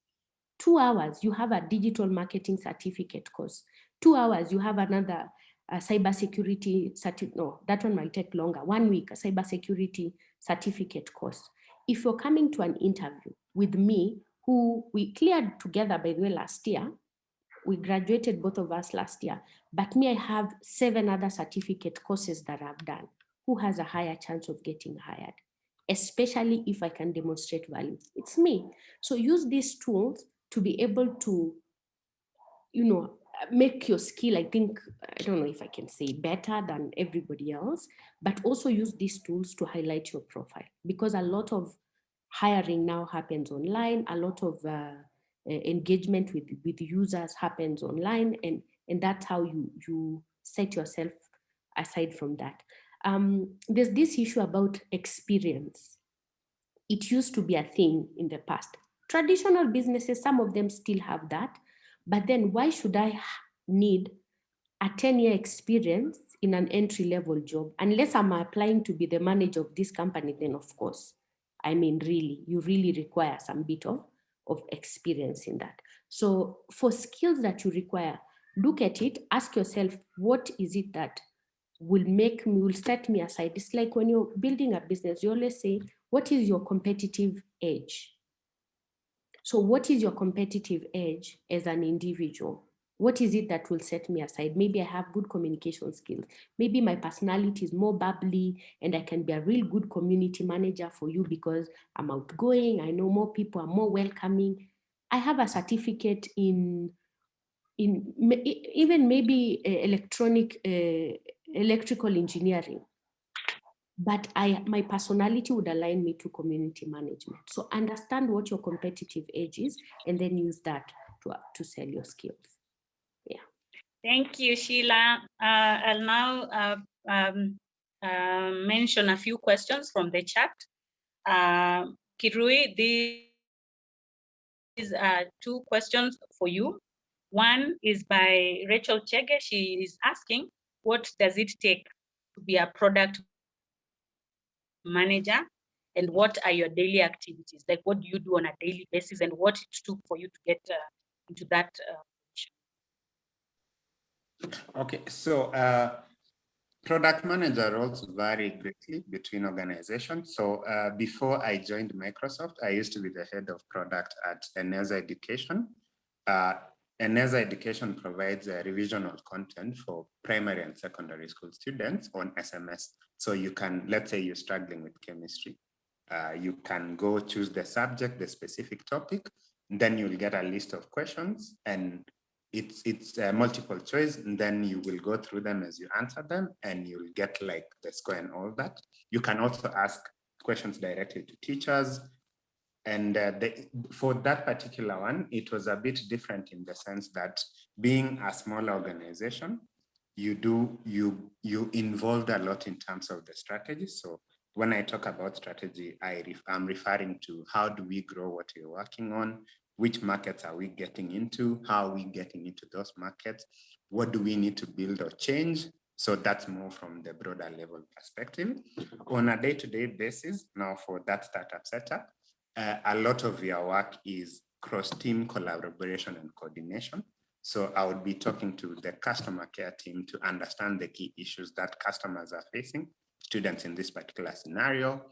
2 hours, you have a digital marketing certificate course. 2 hours, you have another cybersecurity certificate. No, that one might take longer. 1 week, a cybersecurity certificate course. If you're coming to an interview with me, who we cleared together, by the way, last year, we graduated both of us last year, but me, I have 7 other certificate courses that I've done. Who has a higher chance of getting hired? Especially if I can demonstrate value. It's me. So use these tools to be able to, make your skill, I don't know if I can say better than everybody else, but also use these tools to highlight your profile, because a lot of hiring now happens online. A lot of engagement with users happens online, and that's how you set yourself aside from that. There's this issue about experience. It used to be a thing in the past. Traditional businesses, some of them still have that, but then why should I need a 10-year experience in an entry-level job? Unless I'm applying to be the manager of this company, then of course, really, you really require some bit of experience in that. So for skills that you require, look at it, ask yourself, what is it that will set me aside? It's like when you're building a business, you always say, what is your competitive edge? So what is your competitive edge as an individual? What is it that will set me aside? Maybe I have good communication skills. Maybe my personality is more bubbly and I can be a real good community manager for you because I'm outgoing, I know more people, I'm more welcoming. I have a certificate in even maybe electrical engineering, but my personality would align me to community management. So understand what your competitive edge is and then use that to sell your skills. Yeah. Thank you, Sheila. I'll now mention a few questions from the chat. Kirui, these are 2 questions for you. One is by Rachel Chege. She is asking, what does it take to be a product manager? And what are your daily activities? Like, what do you do on a daily basis, and what it took for you to get into that position? Okay, so product manager roles vary greatly between organizations. So before I joined Microsoft, I used to be the head of product at Eneza Education. Eneza Education provides revisional content for primary and secondary school students on SMS. So you can, let's say you're struggling with chemistry. You can go choose the subject, the specific topic, then you'll get a list of questions, and it's multiple choice, and then you will go through them as you answer them, and you'll get like the score and all that. You can also ask questions directly to teachers. And for that particular one, it was a bit different in the sense that being a small organization, you involved a lot in terms of the strategy. So when I talk about strategy, I'm referring to how do we grow what we're working on, which markets are we getting into, how are we getting into those markets, what do we need to build or change. So that's more from the broader level perspective. On a day-to-day basis, now for that startup setup, a lot of your work is cross-team collaboration and coordination. So I would be talking to the customer care team to understand the key issues that customers are facing, students in this particular scenario.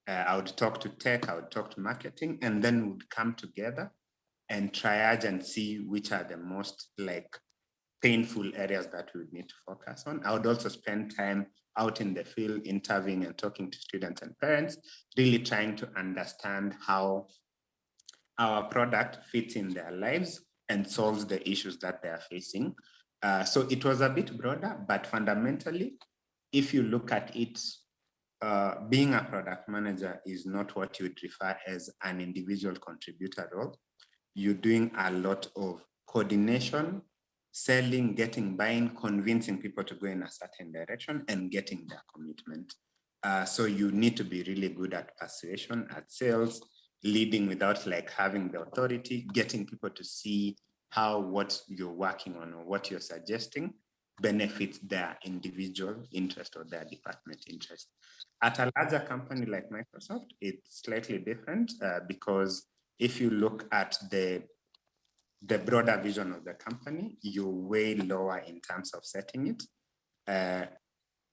I would talk to tech, I would talk to marketing, and then would come together and triage and see which are the most like painful areas that we would need to focus on. I would also spend time out in the field interviewing and talking to students and parents, really trying to understand how our product fits in their lives and solves the issues that they are facing. So it was a bit broader, but fundamentally, if you look at it, being a product manager is not what you would refer as an individual contributor role. You're doing a lot of coordination, selling, getting buy-in, convincing people to go in a certain direction, and getting their commitment. So you need to be really good at persuasion, at sales, leading without like having the authority, getting people to see how what you're working on or what you're suggesting benefits their individual interest or their department interest. At a larger company like Microsoft, it's slightly different because if you look at the broader vision of the company, you're way lower in terms of setting it.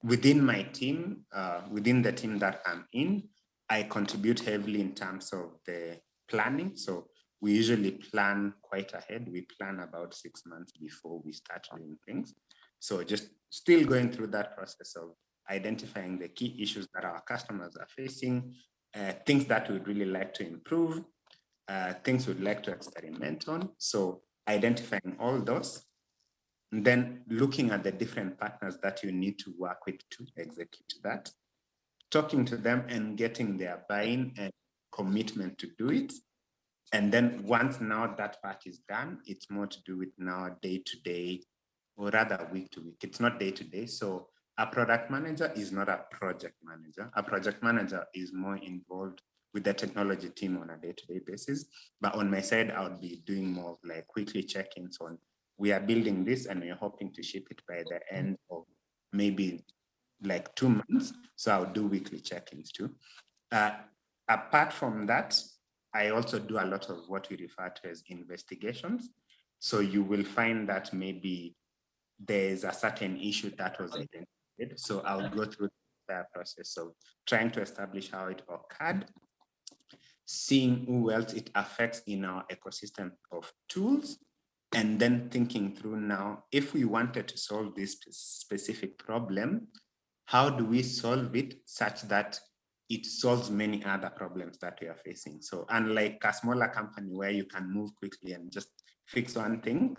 Within my team, within the team that I'm in, I contribute heavily in terms of the planning. So we usually plan quite ahead. We plan about 6 months before we start doing things. So just still going through that process of identifying the key issues that our customers are facing, things that we'd really like to improve, things we'd like to experiment on. So identifying all those, and then looking at the different partners that you need to work with to execute that, talking to them and getting their buy-in and commitment to do it. And then once now that part is done, it's more to do with now day-to-day, or rather week-to-week. It's not day-to-day. So a product manager is not a project manager. A project manager is more involved with the technology team on a day-to-day basis. But on my side, I would be doing more of like weekly check-ins on, we are building this and we're hoping to ship it by the end of maybe like 2 months. So I'll do weekly check-ins too. Apart from that, I also do a lot of what we refer to as investigations. So you will find that maybe there's a certain issue that was identified. So I'll go through the entire process of trying to establish how it occurred, seeing who else it affects in our ecosystem of tools, and then thinking through now, if we wanted to solve this specific problem, how do we solve it such that it solves many other problems that we are facing? So unlike a smaller company where you can move quickly and just fix one thing,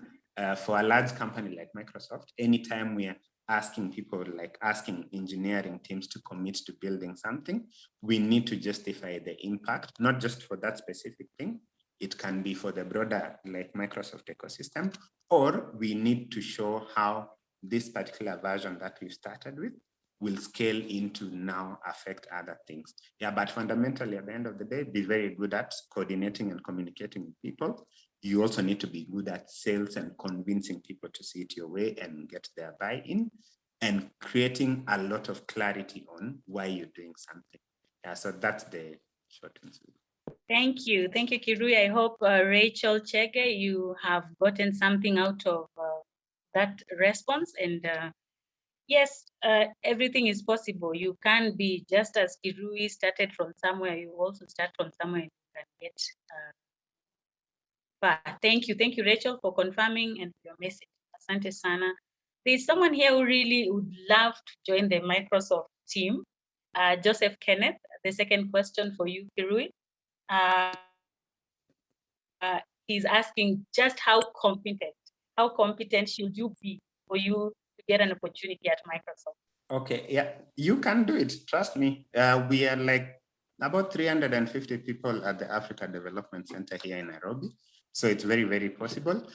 for a large company like Microsoft, anytime we are asking people, like asking engineering teams to commit to building something, we need to justify the impact, not just for that specific thing. It can be for the broader like Microsoft ecosystem, or we need to show how this particular version that we started with will scale into now affect other things. Yeah, but fundamentally at the end of the day, be very good at coordinating and communicating with people. You also need to be good at sales and convincing people to see it your way and get their buy-in, and creating a lot of clarity on why you're doing something. Yeah, so that's the short answer. Thank you, Kirui. I hope Rachel Chege, you have gotten something out of that response. And yes, everything is possible. You can be just as Kirui started from somewhere. You also start from somewhere and you can get far. Thank you, Rachel, for confirming and your message. Asante sana. There's someone here who really would love to join the Microsoft team. Joseph Kenneth, the second question for you, Kirui. He's asking just how competent should you be for you to get an opportunity at Microsoft? Okay, yeah, you can do it. Trust me. We are like about 350 people at the Africa Development Center here in Nairobi. So it's very, very possible.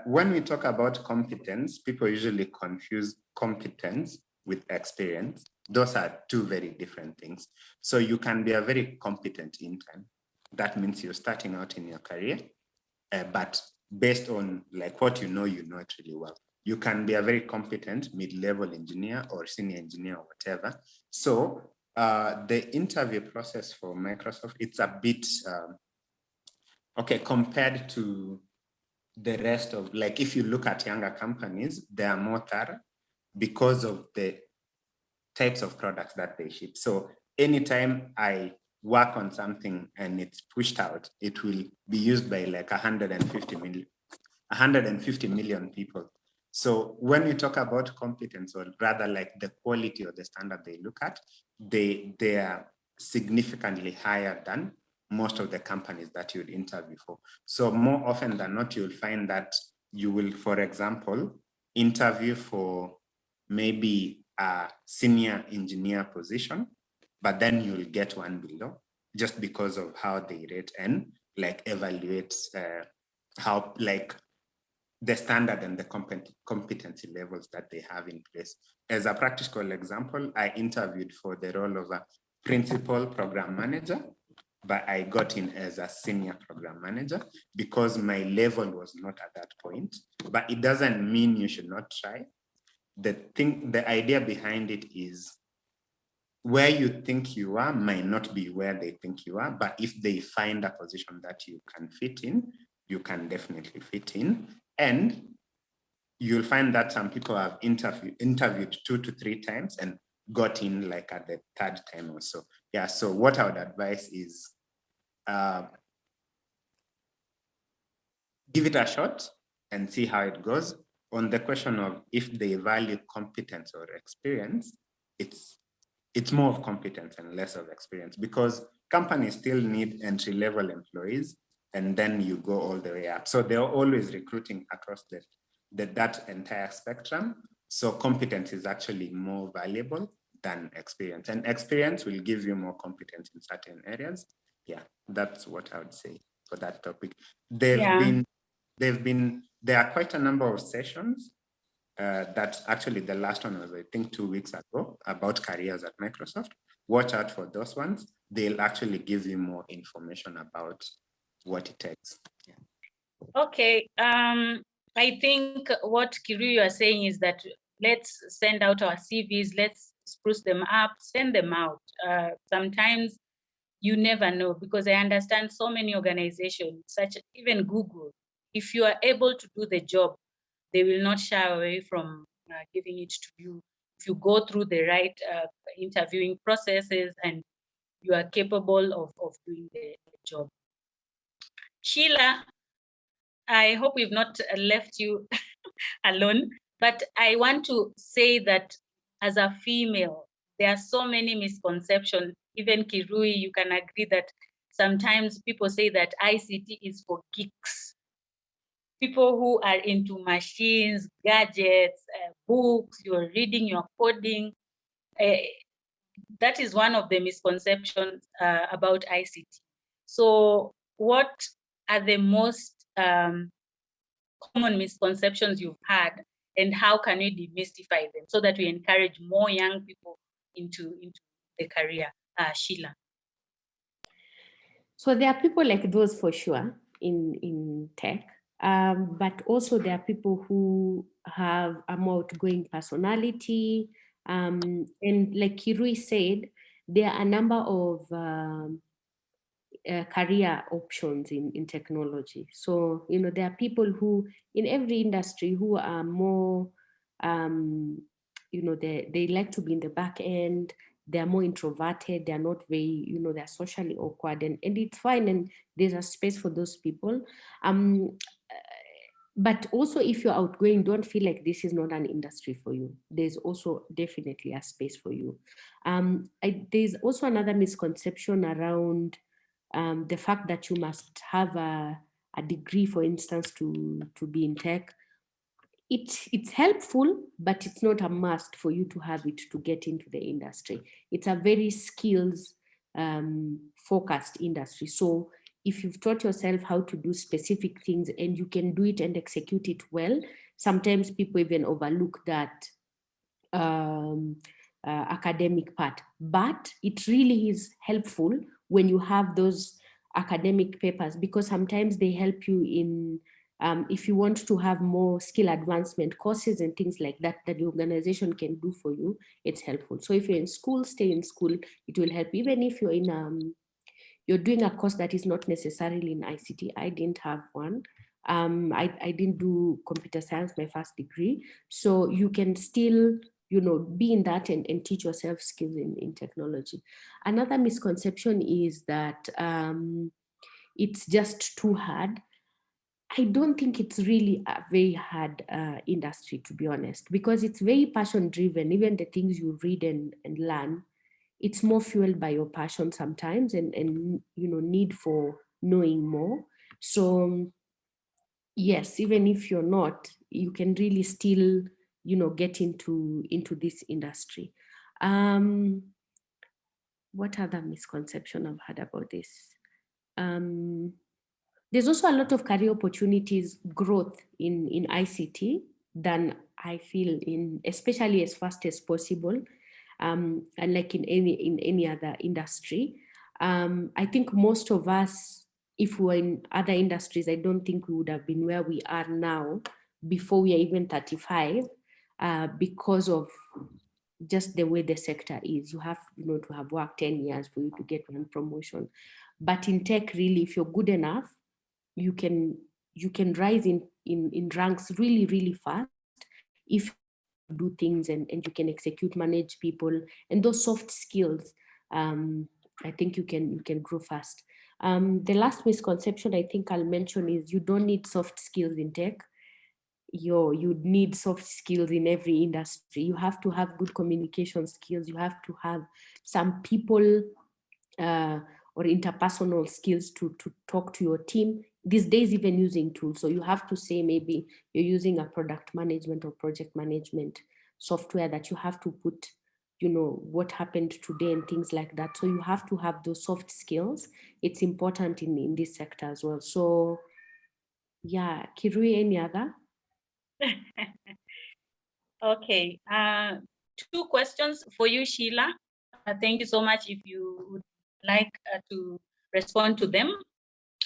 When we talk about competence, people usually confuse competence with experience. Those are two very different things. So you can be a very competent intern. That means you're starting out in your career, but based on like what you know it really well. You can be a very competent mid-level engineer or senior engineer or whatever. So the interview process for Microsoft, it's a bit, okay, compared to the rest of, like if you look at younger companies, they are more thorough because of the types of products that they ship. So anytime I work on something and it's pushed out, it will be used by like 150 million people. So when we talk about competence, or rather like the quality or the standard they look at, they are significantly higher than most of the companies that you'd interview for. So more often than not, you'll find that you will, for example, interview for maybe a senior engineer position, but then you'll get one below just because of how they rate and like evaluate how like the standard and the competency levels that they have in place. As a practical example, I interviewed for the role of a principal program manager, but I got in as a senior program manager because my level was not at that point. But it doesn't mean you should not try. The idea behind it is where you think you are might not be where they think you are, but if they find a position that you can fit in, you can definitely fit in. And you'll find that some people have interviewed 2 to 3 times and got in like at the 3rd time or so. Yeah, so what I would advise is give it a shot and see how it goes. On the question of if they value competence or experience, it's more of competence and less of experience, because companies still need entry-level employees, and then you go all the way up. So they're always recruiting across that entire spectrum. So competence is actually more valuable than experience, and experience will give you more competence in certain areas. Yeah, that's what I would say for that topic. There are quite a number of sessions that actually the last one was, I think, 2 weeks ago, about careers at Microsoft. Watch out for those ones. They'll actually give you more information about what it takes. Yeah. Okay, I think what Kirui you are saying is that let's send out our CVs, let's spruce them up, send them out. Sometimes you never know, because I understand so many organizations, such even Google, if you are able to do the job, they will not shy away from giving it to you. If you go through the right interviewing processes and you are capable of doing the job. Sheila, I hope we've not left you alone, but I want to say that as a female, there are so many misconceptions. Even Kirui, you can agree that sometimes people say that ICT is for geeks. People who are into machines, gadgets, books, you're reading, you're coding. That is one of the misconceptions about ICT. So what are the most common misconceptions you've had and how can we demystify them so that we encourage more young people into the career? Sheila. So there are people like those for sure in tech, but also there are people who have a more outgoing personality. And like Kirui said, there are a number of career options in technology. So, you know, there are people who in every industry who are more, you know, they like to be in the back end. They're more introverted. They're not very, you know, they're socially awkward, and it's fine. And there's a space for those people. But also, if you're outgoing, don't feel like this is not an industry for you. There's also definitely a space for you. There's also another misconception around the fact that you must have a degree, for instance, to be in tech. It's helpful, but it's not a must for you to have it to get into the industry. It's a very skills focused industry. So if you've taught yourself how to do specific things and you can do it and execute it well, sometimes people even overlook that academic part. But it really is helpful when you have those academic papers, because sometimes they help you in if you want to have more skill advancement courses and things like that that the organization can do for you, it's helpful. So if you're in school, stay in school, it will help. Even if you're in you're doing a course that is not necessarily in ICT. I didn't have one. I didn't do computer science, my first degree. So you can still, you know, be in that and teach yourself skills in technology. Another misconception is that it's just too hard. I don't think it's really a very hard industry, to be honest, because it's very passion driven. Even the things you read and learn, it's more fueled by your passion sometimes and you know, need for knowing more. So yes, even if you're not, you can really still, you know, get into this industry. What other misconception I've had about this? There's also a lot of career opportunities, growth in ICT than I feel in, especially as fast as possible, and like in any other industry. I think most of us, if we were in other industries, I don't think we would have been where we are now before we are even 35, because of just the way the sector is. You have, you know, to have worked 10 years for you to get one promotion. But in tech, really, if you're good enough, you can rise in ranks really, really fast if you do things and you can execute, manage people, and those soft skills. I think you can grow fast. The last misconception I think I'll mention is you don't need soft skills in tech. You need soft skills in every industry. You have to have good communication skills. You have to have some people or interpersonal skills to talk to your team. These days, even using tools. So you have to say maybe you're using a product management or project management software that you have to put, you know, what happened today and things like that. So you have to have those soft skills. It's important in this sector as well. So yeah, Kirui, any other? Okay, 2 questions for you, Sheila. Thank you so much. If you would like to respond to them.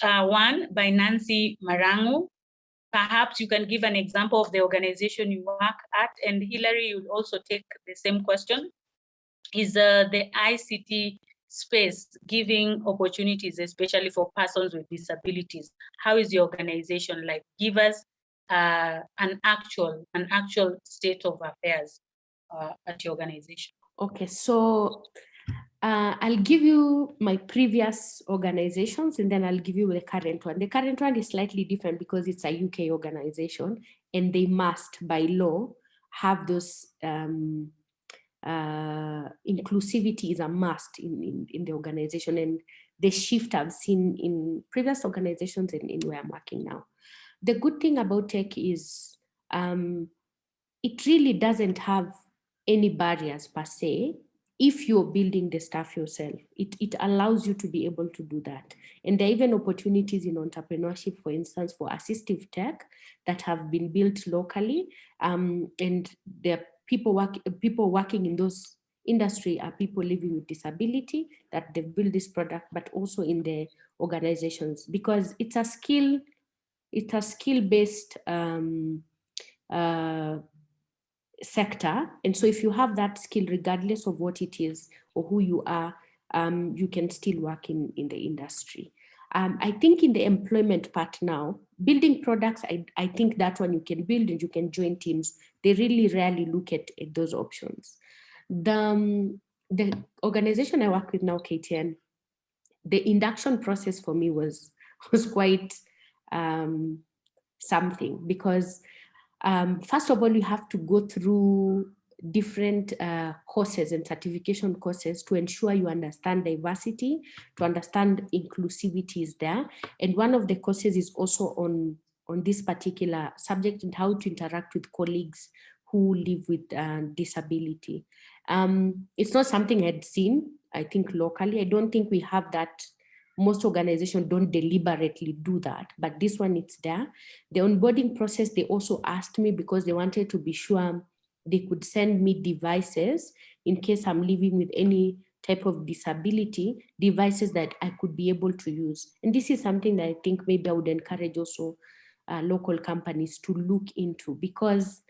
One by Nancy Marangu. Perhaps you can give an example of the organization you work at, and Hillary, you'll also take the same question. Is the ICT space giving opportunities, especially for persons with disabilities? How is the organization like? Give us an actual state of affairs at your organization. Okay, so I'll give you my previous organizations and then I'll give you the current one. The current one is slightly different because it's a UK organization and they must, by law, have those inclusivity is a must in the organization, and the shift I've seen in previous organizations and in where I'm working now. The good thing about tech is it really doesn't have any barriers per se if you're building the stuff yourself, it allows you to be able to do that. And there are even opportunities in entrepreneurship, for instance, for assistive tech that have been built locally. And there are people working in those industry are people living with disability that they've built this product, but also in the organizations, because it's a skill-based sector. And so if you have that skill, regardless of what it is or who you are, you can still work in the industry. I think in the employment part now, building products, I think that one you can build and you can join teams. They really rarely look at those options. The organization I work with now, KTN, the induction process for me was quite something, because first of all, you have to go through different courses and certification courses to ensure you understand diversity, to understand inclusivity is there. And one of the courses is also on this particular subject and how to interact with colleagues who live with disability. It's not something I'd seen, I think, locally. I don't think we have that. Most organizations don't deliberately do that, but this one, it's there. The onboarding process, they also asked me, because they wanted to be sure they could send me devices in case I'm living with any type of disability, devices that I could be able to use. And this is something that I think maybe I would encourage also local companies to look into, because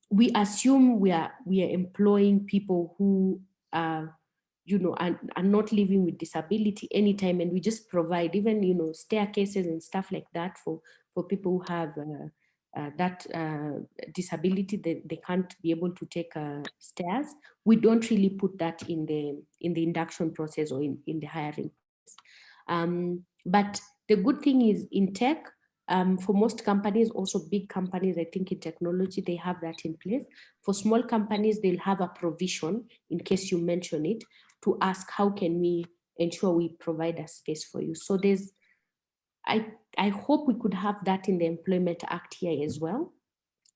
we assume we are employing people who are not living with disability anytime, and we just provide even staircases and stuff like that for people who have that disability, they can't be able to take stairs. We don't really put that in the induction process or in the hiring process. But the good thing is in tech, for most companies, also big companies, I think in technology, they have that in place. For small companies, they'll have a provision, in case you mention it, to ask how can we ensure we provide a space for you. So I hope we could have that in the Employment Act here as well,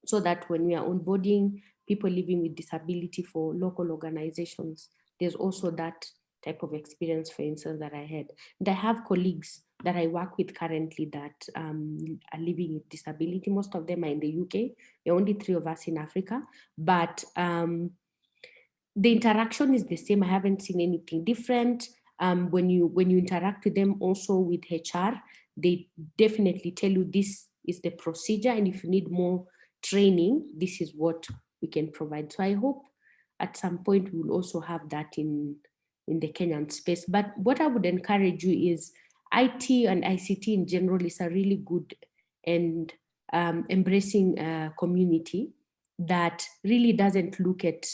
so that when we are onboarding people living with disability for local organizations, there's also that type of experience, for instance, that I had. And I have colleagues that I work with currently that are living with disability. Most of them are in the UK. There are only 3 of us in Africa, but the interaction is the same. I haven't seen anything different. When you interact with them, also with HR, they definitely tell you this is the procedure, and if you need more training, this is what we can provide. So I hope at some point we'll also have that in the Kenyan space. But what I would encourage you is IT and ICT in general is a really good and embracing community that really doesn't look at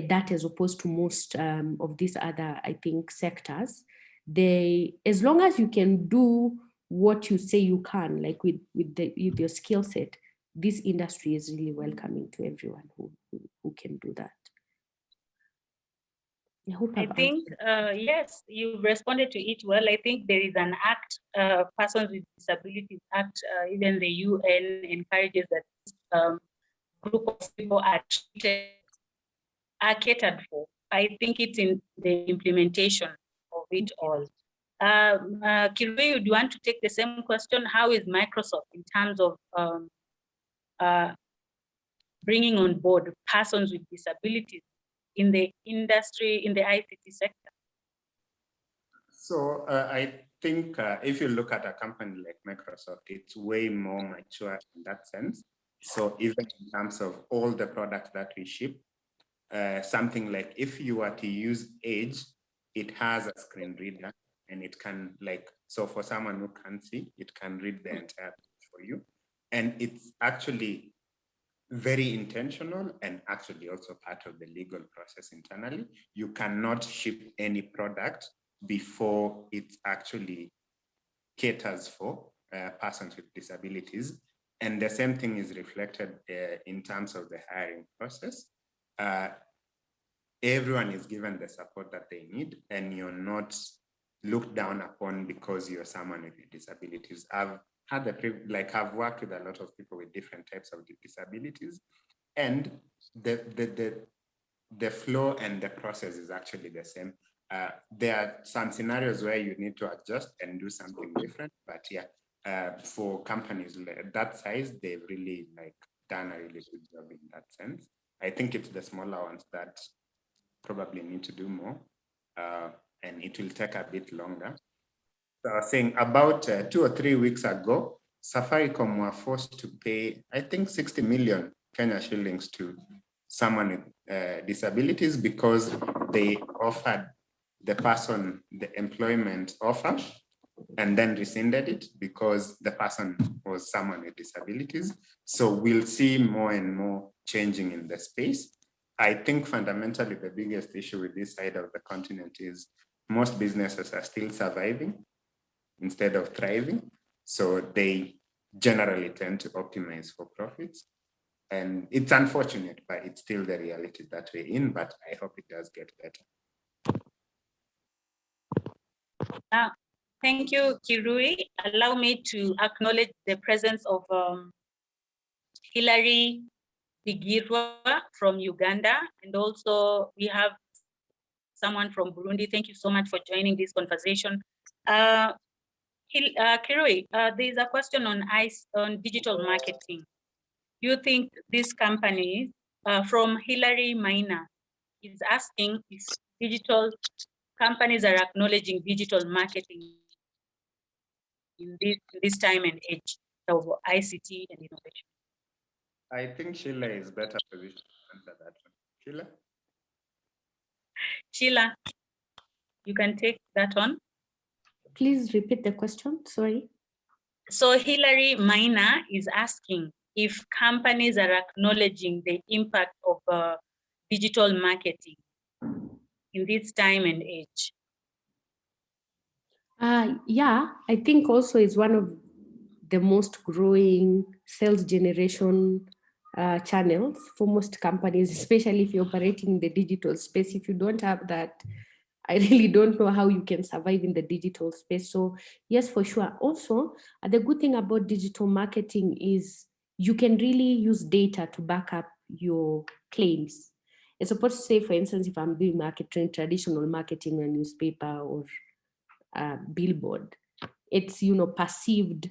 that as opposed to most of these other, I think, sectors. As long as you can do what you say you can, like with your skill set, this industry is really welcoming to everyone who can do that. I think, yes, you responded to it well. I think there is an act, Persons with Disabilities Act, even the UN encourages that this group of people are catered for. I think it's in the implementation of it all. Kirui, do you want to take the same question? How is Microsoft in terms of bringing on board persons with disabilities in the industry, in the ICT sector? So I think if you look at a company like Microsoft, it's way more mature in that sense. So even in terms of all the products that we ship, something like if you were to use Edge, it has a screen reader, and it can, like, so for someone who can't see, it can read the entire page for you. And it's actually very intentional and actually also part of the legal process internally. You cannot ship any product before it actually caters for persons with disabilities. And the same thing is reflected in terms of the hiring process. Everyone is given the support that they need, and you're not looked down upon because you're someone with disabilities. I've had I've worked with a lot of people with different types of disabilities, and the the flow and the process is actually the same. There are some scenarios where you need to adjust and do something different, but yeah, for companies that size, they've really done a really good job in that sense. I think it's the smaller ones that probably need to do more, and it will take a bit longer. So I was saying about 2 or 3 weeks ago, Safaricom were forced to pay, I think, 60 million Kenya shillings to someone with disabilities because they offered the person the employment offer and then rescinded it because the person was someone with disabilities. So we'll see more and more changing in the space. I think fundamentally the biggest issue with this side of the continent is most businesses are still surviving instead of thriving. So they generally tend to optimize for profits. And it's unfortunate, but it's still the reality that we're in, but I hope it does get better. Thank you, Kirui. Allow me to acknowledge the presence of Hilary Bigirwa from Uganda, and also we have someone from Burundi. Thank you so much for joining this conversation. Kirui, there's a question on digital marketing. Do you think these companies, from Hilary Maina, is asking if digital companies are acknowledging digital marketing in this time and age of ICT and innovation? I think Sheila is better positioned to answer that one. Sheila? Sheila, you can take that on. Please repeat the question, sorry. So Hilary Maina is asking if companies are acknowledging the impact of digital marketing in this time and age. Yeah, I think also it's one of the most growing sales generation channels for most companies, especially if you're operating in the digital space. If you don't have that, I really don't know how you can survive in the digital space. So yes, for sure. Also, the good thing about digital marketing is you can really use data to back up your claims. As opposed to say, for instance, if I'm doing marketing, traditional marketing, a newspaper or billboard, it's, perceived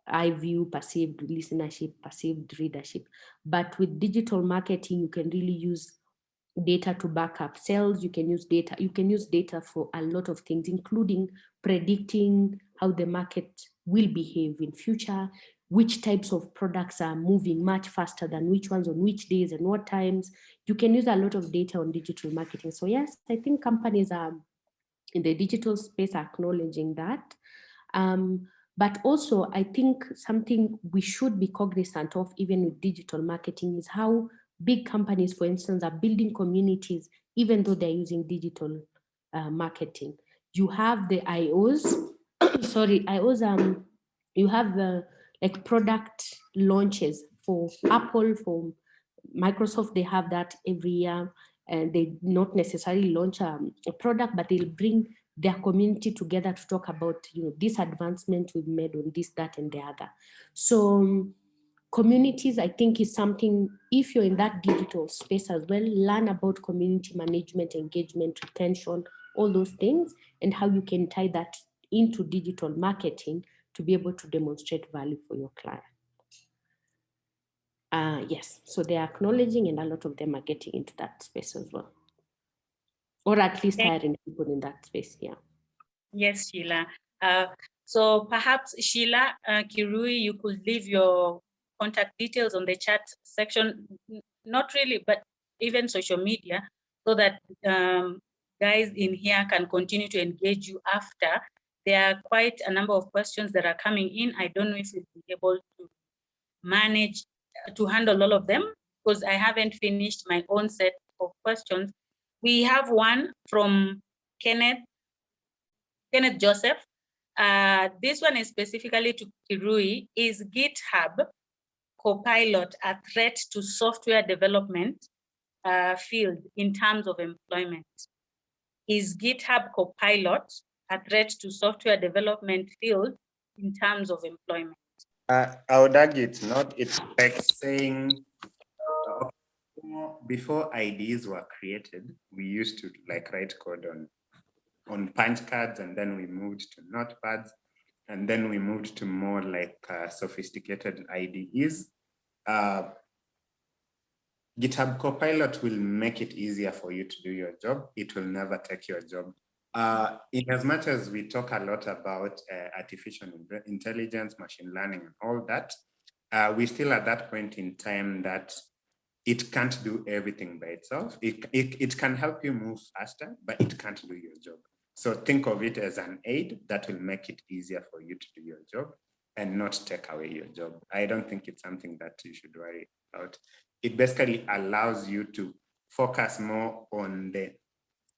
eye view, perceived listenership, perceived readership. But with digital marketing, you can really use data to back up sales. You can use data for a lot of things, including predicting how the market will behave in future, which types of products are moving much faster than which ones on which days and what times. You can use a lot of data on digital marketing. So yes, I think companies are in the digital space acknowledging that. But also, I think something we should be cognizant of, even with digital marketing, is how big companies, for instance, are building communities, even though they're using digital marketing. You have the IOs, you have like product launches for Apple, for Microsoft, they have that every year, and they not necessarily launch a product, but they'll bring their community together to talk about, this advancement we've made on this, that, and the other. So communities, I think, is something, if you're in that digital space as well, learn about community management, engagement, retention, all those things, and how you can tie that into digital marketing to be able to demonstrate value for your client. Yes, so they're acknowledging, and a lot of them are getting into that space as well. Or at least hiring people in that space, yeah. Yes, Sheila. So perhaps, Sheila, Kirui, you could leave your contact details on the chat section, not really, but even social media, so that guys in here can continue to engage you after. There are quite a number of questions that are coming in. I don't know if we'll be able to manage to handle all of them, because I haven't finished my own set of questions. We have one from Kenneth Joseph. This one is specifically to Kirui. Is GitHub Copilot a threat to software development field in terms of employment? Is GitHub Copilot a threat to software development field in terms of employment? I would argue it's not. It's like saying before IDs were created, we used to like write code on punch cards, and then we moved to notepads, and then we moved to more like sophisticated IDEs. GitHub Copilot will make it easier for you to do your job. It will never take your job. In as much as we talk a lot about artificial intelligence, machine learning, and all that, we're still at that point in time that it can't do everything by itself. It can help you move faster, but it can't do your job. So think of it as an aid that will make it easier for you to do your job and not take away your job. I don't think it's something that you should worry about. It basically allows you to focus more on the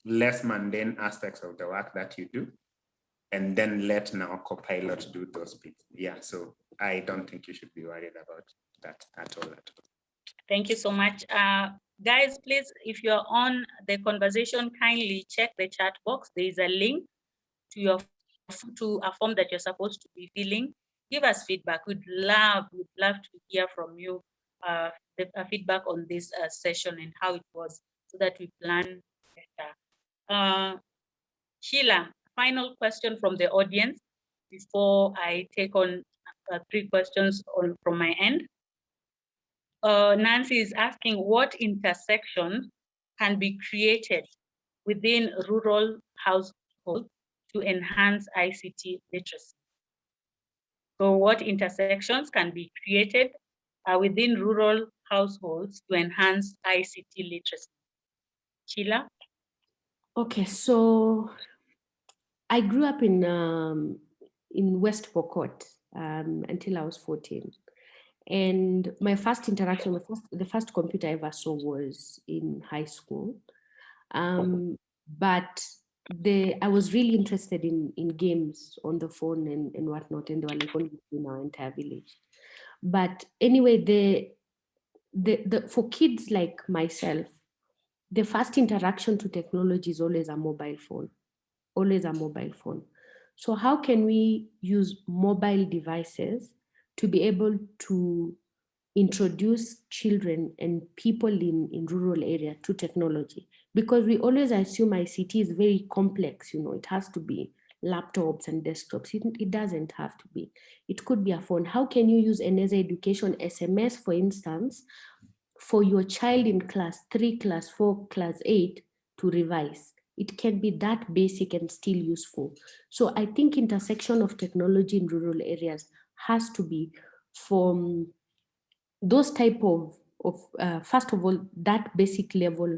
less mundane aspects of the work that you do, and then let now Copilot do those bits. Yeah, so I don't think you should be worried about that at all. Thank you so much. Guys, please, if you're on the conversation, kindly check the chat box. There is a link to a form that you're supposed to be filling. Give us feedback. We'd love to hear from you, the feedback on this session and how it was, so that we plan better. Sheila, final question from the audience before I take on 3 questions from my end. Nancy is asking, what intersections can be created within rural households to enhance ICT literacy? So what intersections can be created within rural households to enhance ICT literacy? Sheila? Okay, so I grew up in West Pokot until I was 14. And my first interaction, the first computer I ever saw was in high school. But I was really interested in games on the phone and whatnot, and they were like only in our entire village. But anyway, for kids like myself, the first interaction to technology is always a mobile phone, always a mobile phone. So how can we use mobile devices to be able to introduce children and people in rural area to technology? Because we always assume ICT is very complex, it has to be laptops and desktops. It doesn't have to be. It could be a phone. How can you use Eneza Education SMS, for instance, for your child in class 3, class 4, class 8 to revise? It can be that basic and still useful. So I think intersection of technology in rural areas has to be from those type of first of all, that basic level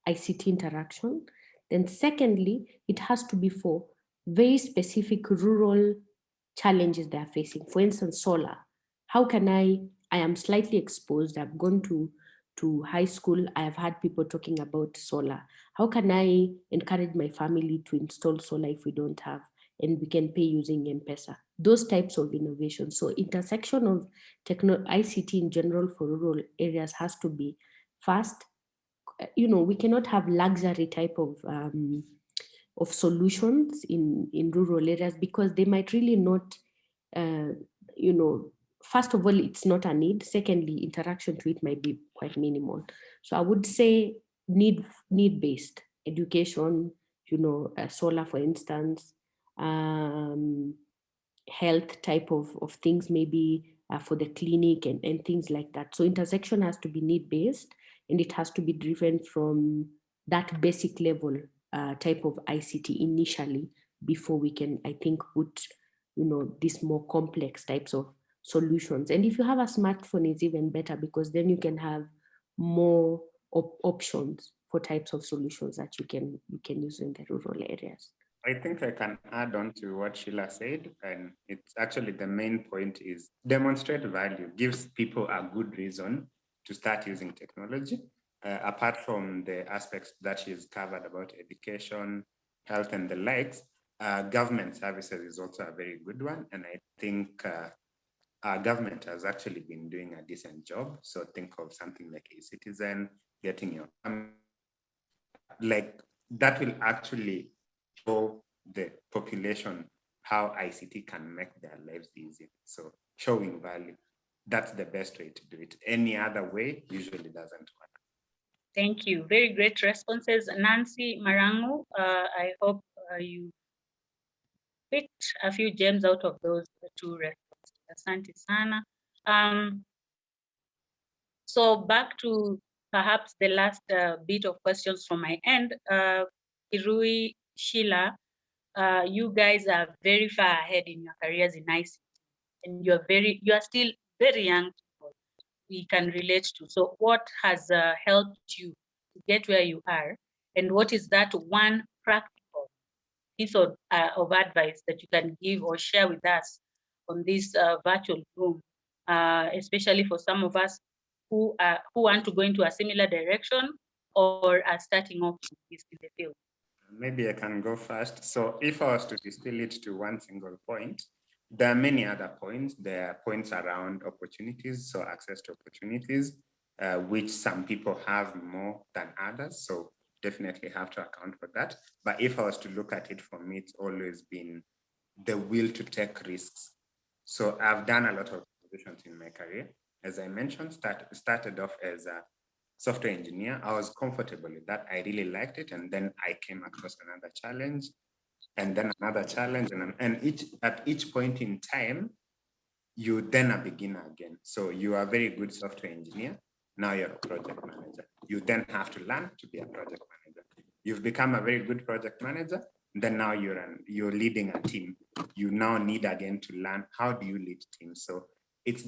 ICT interaction. Then secondly, it has to be for very specific rural challenges they are facing. For instance, solar. How can I am slightly exposed. I've gone to high school. I have had people talking about solar. How can I encourage my family to install solar if we don't have, and we can pay using M-Pesa? Those types of innovations. So intersection of ICT in general for rural areas has to be fast. We cannot have luxury type of solutions in rural areas, because they might really not, first of all, it's not a need. Secondly, interaction to it might be quite minimal. So I would say need-based education, solar, for instance, health type of things, maybe for the clinic and things like that. So intersection has to be need-based, and it has to be driven from that basic level type of ICT initially, before we can, I think, put, these more complex types of solutions. And if you have a smartphone, it's even better, because then you can have more options for types of solutions that you can use in the rural areas. I think I can add on to what Sheila said, and it's actually the main point is demonstrate value, gives people a good reason to start using technology. Apart from the aspects that she's covered about education, health, and the likes, government services is also a very good one. And I think our government has actually been doing a decent job. So think of something like eCitizen, getting your, like that will actually show the population how ICT can make their lives easier. So showing value, that's the best way to do it. Any other way usually doesn't work. Thank you. Very great responses. Nancy Marangu, I hope you picked a few gems out of those two responses. Asante sana. So back to perhaps the last bit of questions from my end. Kirui, Sheila, you guys are very far ahead in your careers in ICT, and you are still very young people we can relate to. So what has helped you to get where you are, and what is that one practical piece of advice that you can give or share with us on this virtual room, especially for some of us who want to go into a similar direction or are starting off in the field? Maybe I can go first. So if I was to distill it to one single point, there are many other points. There are points around opportunities, so access to opportunities, which some people have more than others. So definitely have to account for that. But if I was to look at it, for me, it's always been the will to take risks. So I've done a lot of positions in my career. As I mentioned, started off as a software engineer. I was comfortable with that. I really liked it. And then I came across another challenge and then another challenge. And at each point in time, you then a beginner again. So you are a very good software engineer. Now you're a project manager. You then have to learn to be a project manager. You've become a very good project manager. Then now you're leading a team. You now need again to learn how do you lead teams. So it's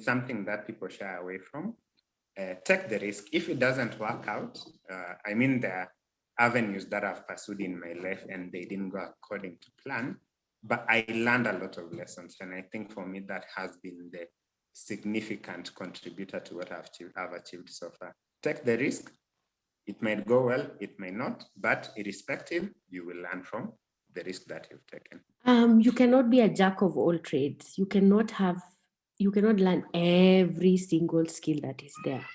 something that people shy away from. Take the risk. If it doesn't work out, I mean, there are avenues that I've pursued in my life and they didn't go according to plan, but I learned a lot of lessons. And I think for me, that has been the significant contributor to what I've achieved so far. Take the risk. It might go well, it may not, but irrespective, you will learn from the risk that you've taken. You cannot be a jack of all trades. You cannot learn every single skill that is there.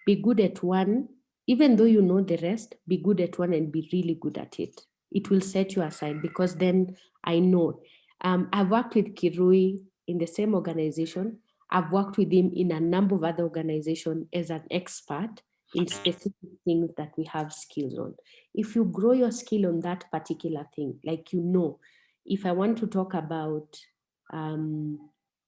Be good at one, even though you know the rest, be good at one and be really good at it. It will set you aside, because then I know. I've worked with Kirui in the same organization. I've worked with him in a number of other organizations as an expert in specific things that we have skills on. If you grow your skill on that particular thing, like, if I want to talk about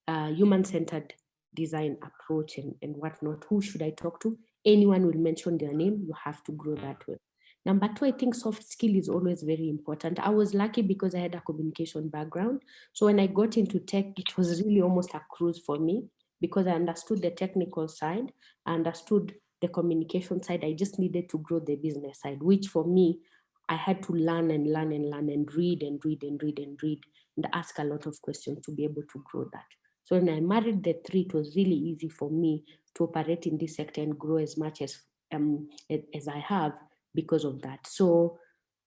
human-centered design approach and whatnot, who should I talk to? Anyone will mention their name. You have to grow that way. Number two, I think soft skill is always very important. I was lucky because I had a communication background. So when I got into tech, it was really almost a cruise for me, because I understood the technical side, I understood the communication side. I just needed to grow the business side, which for me, I had to learn and learn and learn and read and read and read and read and ask a lot of questions to be able to grow that. So when I married the three, it was really easy for me to operate in this sector and grow as much as I have because of that. So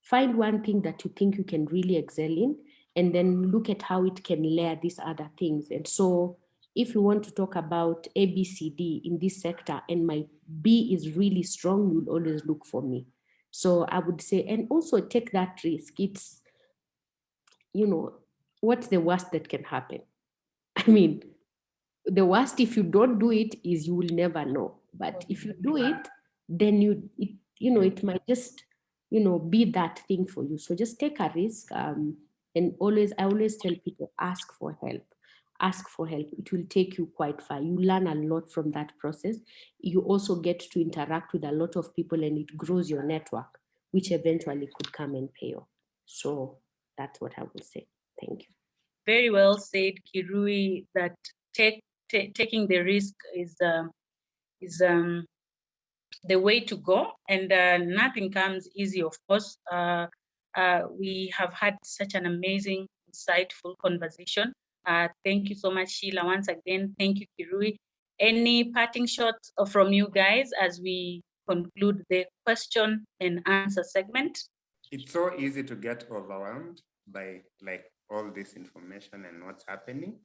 find one thing that you think you can really excel in, and then look at how it can layer these other things. And so if you want to talk about A, B, C, D in this sector, and my B is really strong, you'll always look for me. So I would say, and also take that risk. It's, what's the worst that can happen? I mean, the worst, if you don't do it, is you will never know. But if you do it, then it might just, be that thing for you. So just take a risk. And I always tell people, ask for help. Ask for help. It will take you quite far. You learn a lot from that process. You also get to interact with a lot of people, and it grows your network, which eventually could come and pay off. So that's what I will say. Thank you. Very well said, Kirui, that taking the risk is the way to go, and nothing comes easy, of course. We have had such an amazing, insightful conversation. Thank you so much, Sheila. Once again, thank you, Kirui. Any parting shots from you guys as we conclude the question and answer segment? It's so easy to get overwhelmed by all this information and what's happening.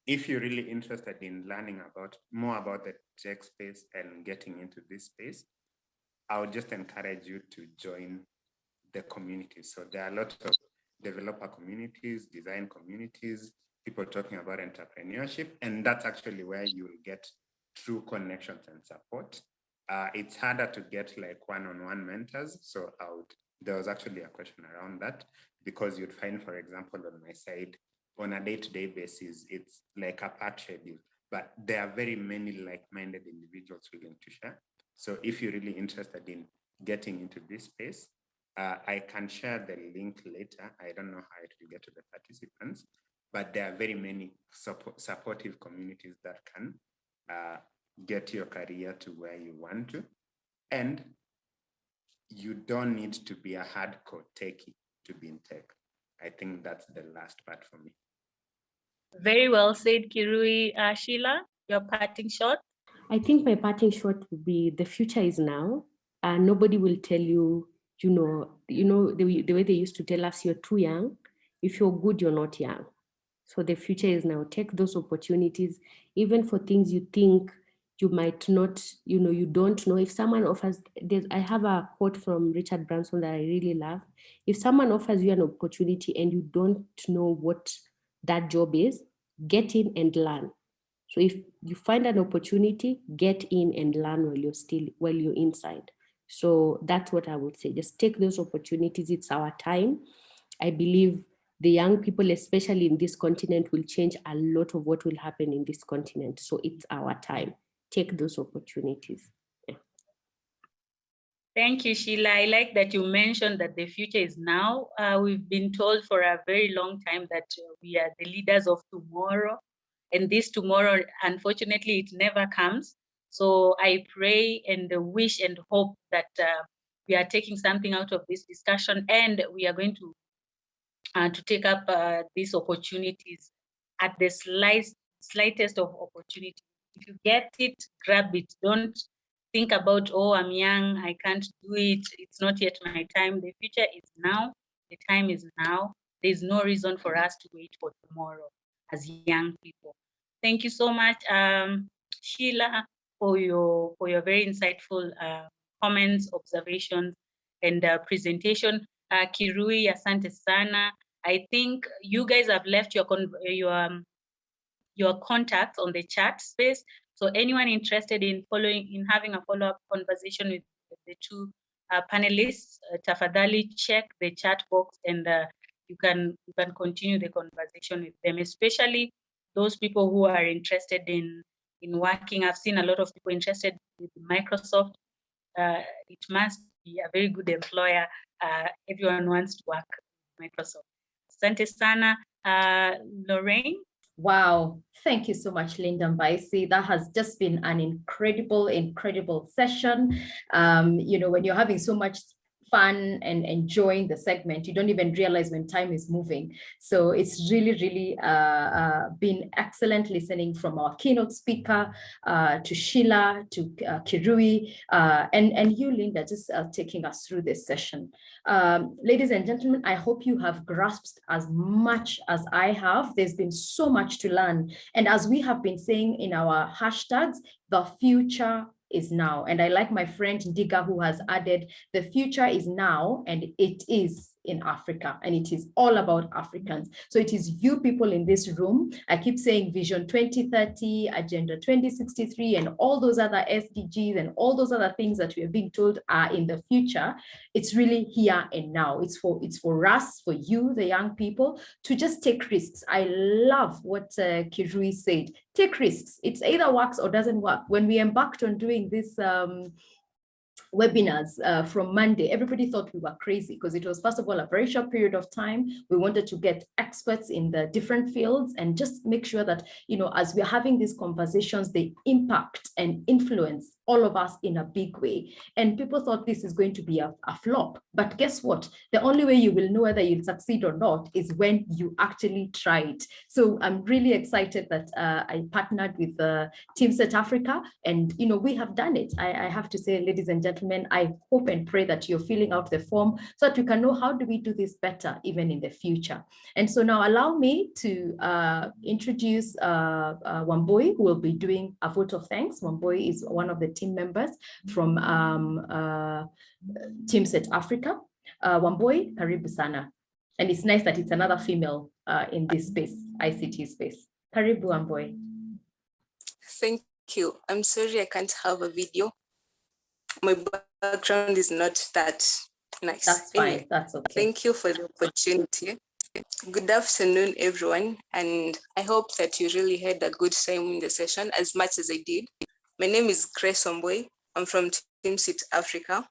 If you're really interested in learning more about the tech space and getting into this space, I would just encourage you to join the community. So there are a lot of developer communities, design communities, people talking about entrepreneurship, and that's actually where you will get true connections and support. It's harder to get like one-on-one mentors. So there was actually a question around that, because you'd find, for example, on my side, on a day-to-day basis, it's like a part schedule, but there are very many like-minded individuals willing to share. So if you're really interested in getting into this space, I can share the link later. I don't know how it will get to the participants, but there are very many supportive communities that can get your career to where you want to. And you don't need to be a hardcore techie to be in tech. I think that's the last part for me. Very well said, Kirui. Sheila, your parting shot? I think my parting shot would be the future is now. Nobody will tell you, the way they used to tell us you're too young. If you're good, you're not young. So the future is now. Take those opportunities, even for things you think you might not, you don't know. If someone offers, I have a quote from Richard Branson that I really love. If someone offers you an opportunity and you don't know what that job is, get in and learn. So if you find an opportunity, get in and learn while you're inside. So that's what I would say. Just take those opportunities. It's our time. I believe the young people, especially in this continent, will change a lot of what will happen in this continent. So it's our time. Take those opportunities. Yeah. Thank you, Sheila. I like that you mentioned that the future is now. We've been told for a very long time that we are the leaders of tomorrow. And this tomorrow, unfortunately, it never comes. So I pray and wish and hope that we are taking something out of this discussion, and we are going to take up these opportunities at the slightest of opportunity. If you get it, grab it. Don't think about, oh, I'm young, I can't do it, it's not yet my time. The future is now, the time is now. There's no reason for us to wait for tomorrow as young people. Thank you so much, Sheila, for your very insightful comments, observations, and presentation. Kirui, asante sana. I think you guys have left your contacts on the chat space. So anyone interested in having a follow-up conversation with the two panelists, tafadhali check the chat box, and you can continue the conversation with them, especially those people who are interested in working. I've seen a lot of people interested with Microsoft. It must be a very good employer. Everyone wants to work with Microsoft. Asante sana, Lorraine. Wow, thank you so much, Linda Mbaisi. That has just been an incredible session. When you're having so much fun and enjoying the segment, you don't even realize when time is moving. So it's really been excellent listening from our keynote speaker, to Sheila, to Kirui, and you, Linda, just taking us through this session. Ladies and gentlemen, I hope you have grasped as much as I have. There's been so much to learn. And as we have been saying in our hashtags, the future is now. And I like my friend Ndiga, who has added, the future is now, and it is in Africa, and it is all about Africans. So it is you people in this room. I keep saying Vision 2030, Agenda 2063, and all those other SDGs and all those other things that we are being told are in the future. It's really here and now. It's for us, for you, the young people, to just take risks. I love what Kirui said. Take risks. It either works or doesn't work. When we embarked on doing this webinars from Monday, everybody thought we were crazy, because it was, first of all, a very short period of time. We wanted to get experts in the different fields and just make sure that, as we're having these conversations, they impact and influence all of us in a big way. And people thought this is going to be a flop. But guess what? The only way you will know whether you'll succeed or not is when you actually try it. So I'm really excited that I partnered with Team Set Africa, and we have done it. I have to say, ladies and gentlemen, I hope and pray that you're filling out the form so that we can know how do we do this better even in the future. And so now allow me to introduce Wambui, who will be doing a vote of thanks. Wambui is one of the team members from Team Set Africa. Wambui, karibu sana. And it's nice that it's another female in this space, ICT space. Karibu, Wambui. Thank you. I'm sorry I can't have a video. My background is not that nice. That's fine. Anyway, That's okay. thank you for the opportunity. Good afternoon, everyone, and I hope that you really had a good time in the session as much as I did. My name is Grace Omboy. I'm from Team Seat Africa.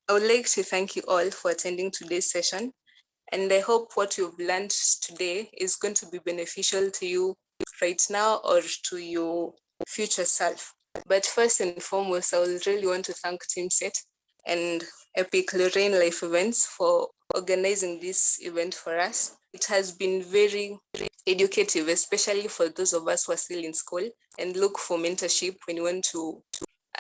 I would like to thank you all for attending today's session, and I hope what you've learned today is going to be beneficial to you right now or to your future self. But first and foremost, I would really want to thank Team Set and Epic Lorraine Life Events for organizing this event for us. It has been very educative, especially for those of us who are still in school and look for mentorship when we want to,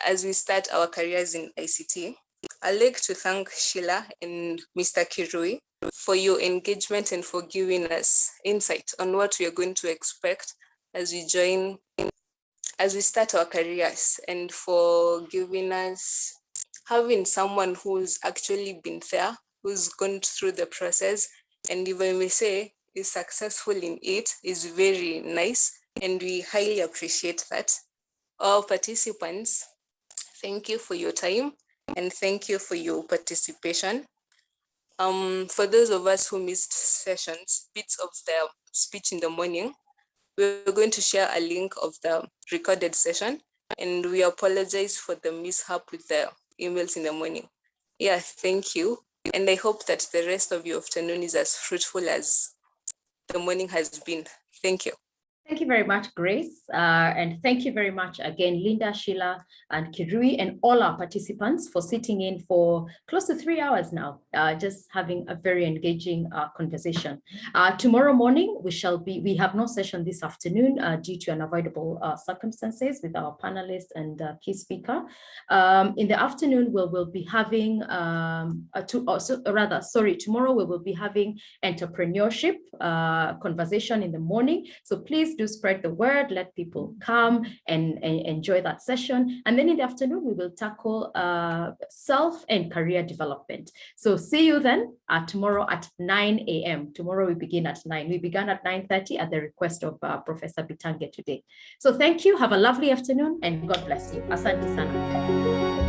as we start our careers in ICT. I'd like to thank Sheila and Mr. Kirui for your engagement and for giving us insight on what we are going to expect as we start our careers, and for giving us, having someone who's actually been there, who's gone through the process, and if I may say, is successful in it, is very nice, and we highly appreciate that. All participants, thank you for your time, and thank you for your participation. For those of us who missed sessions, bits of the speech in the morning, we're going to share a link of the recorded session, and we apologize for the mishap with the emails in the morning. Yeah, thank you. And I hope that the rest of your afternoon is as fruitful as the morning has been. Thank you. Thank you very much, Grace. And thank you very much again, Linda, Sheila, and Kirui, and all our participants for sitting in for close to 3 hours now, just having a very engaging conversation. Tomorrow morning, we have no session this afternoon due to unavoidable circumstances with our panelists and key speaker. In the afternoon, we'll be having, tomorrow we will be having entrepreneurship conversation in the morning. So please do spread the word, let people come and enjoy that session. And then in the afternoon, we will tackle self and career development. So see you then tomorrow at 9 a.m. Tomorrow we begin at 9. We began at 9:30 at the request of Professor Bitange today. So thank you, have a lovely afternoon, and God bless you. Asante sana.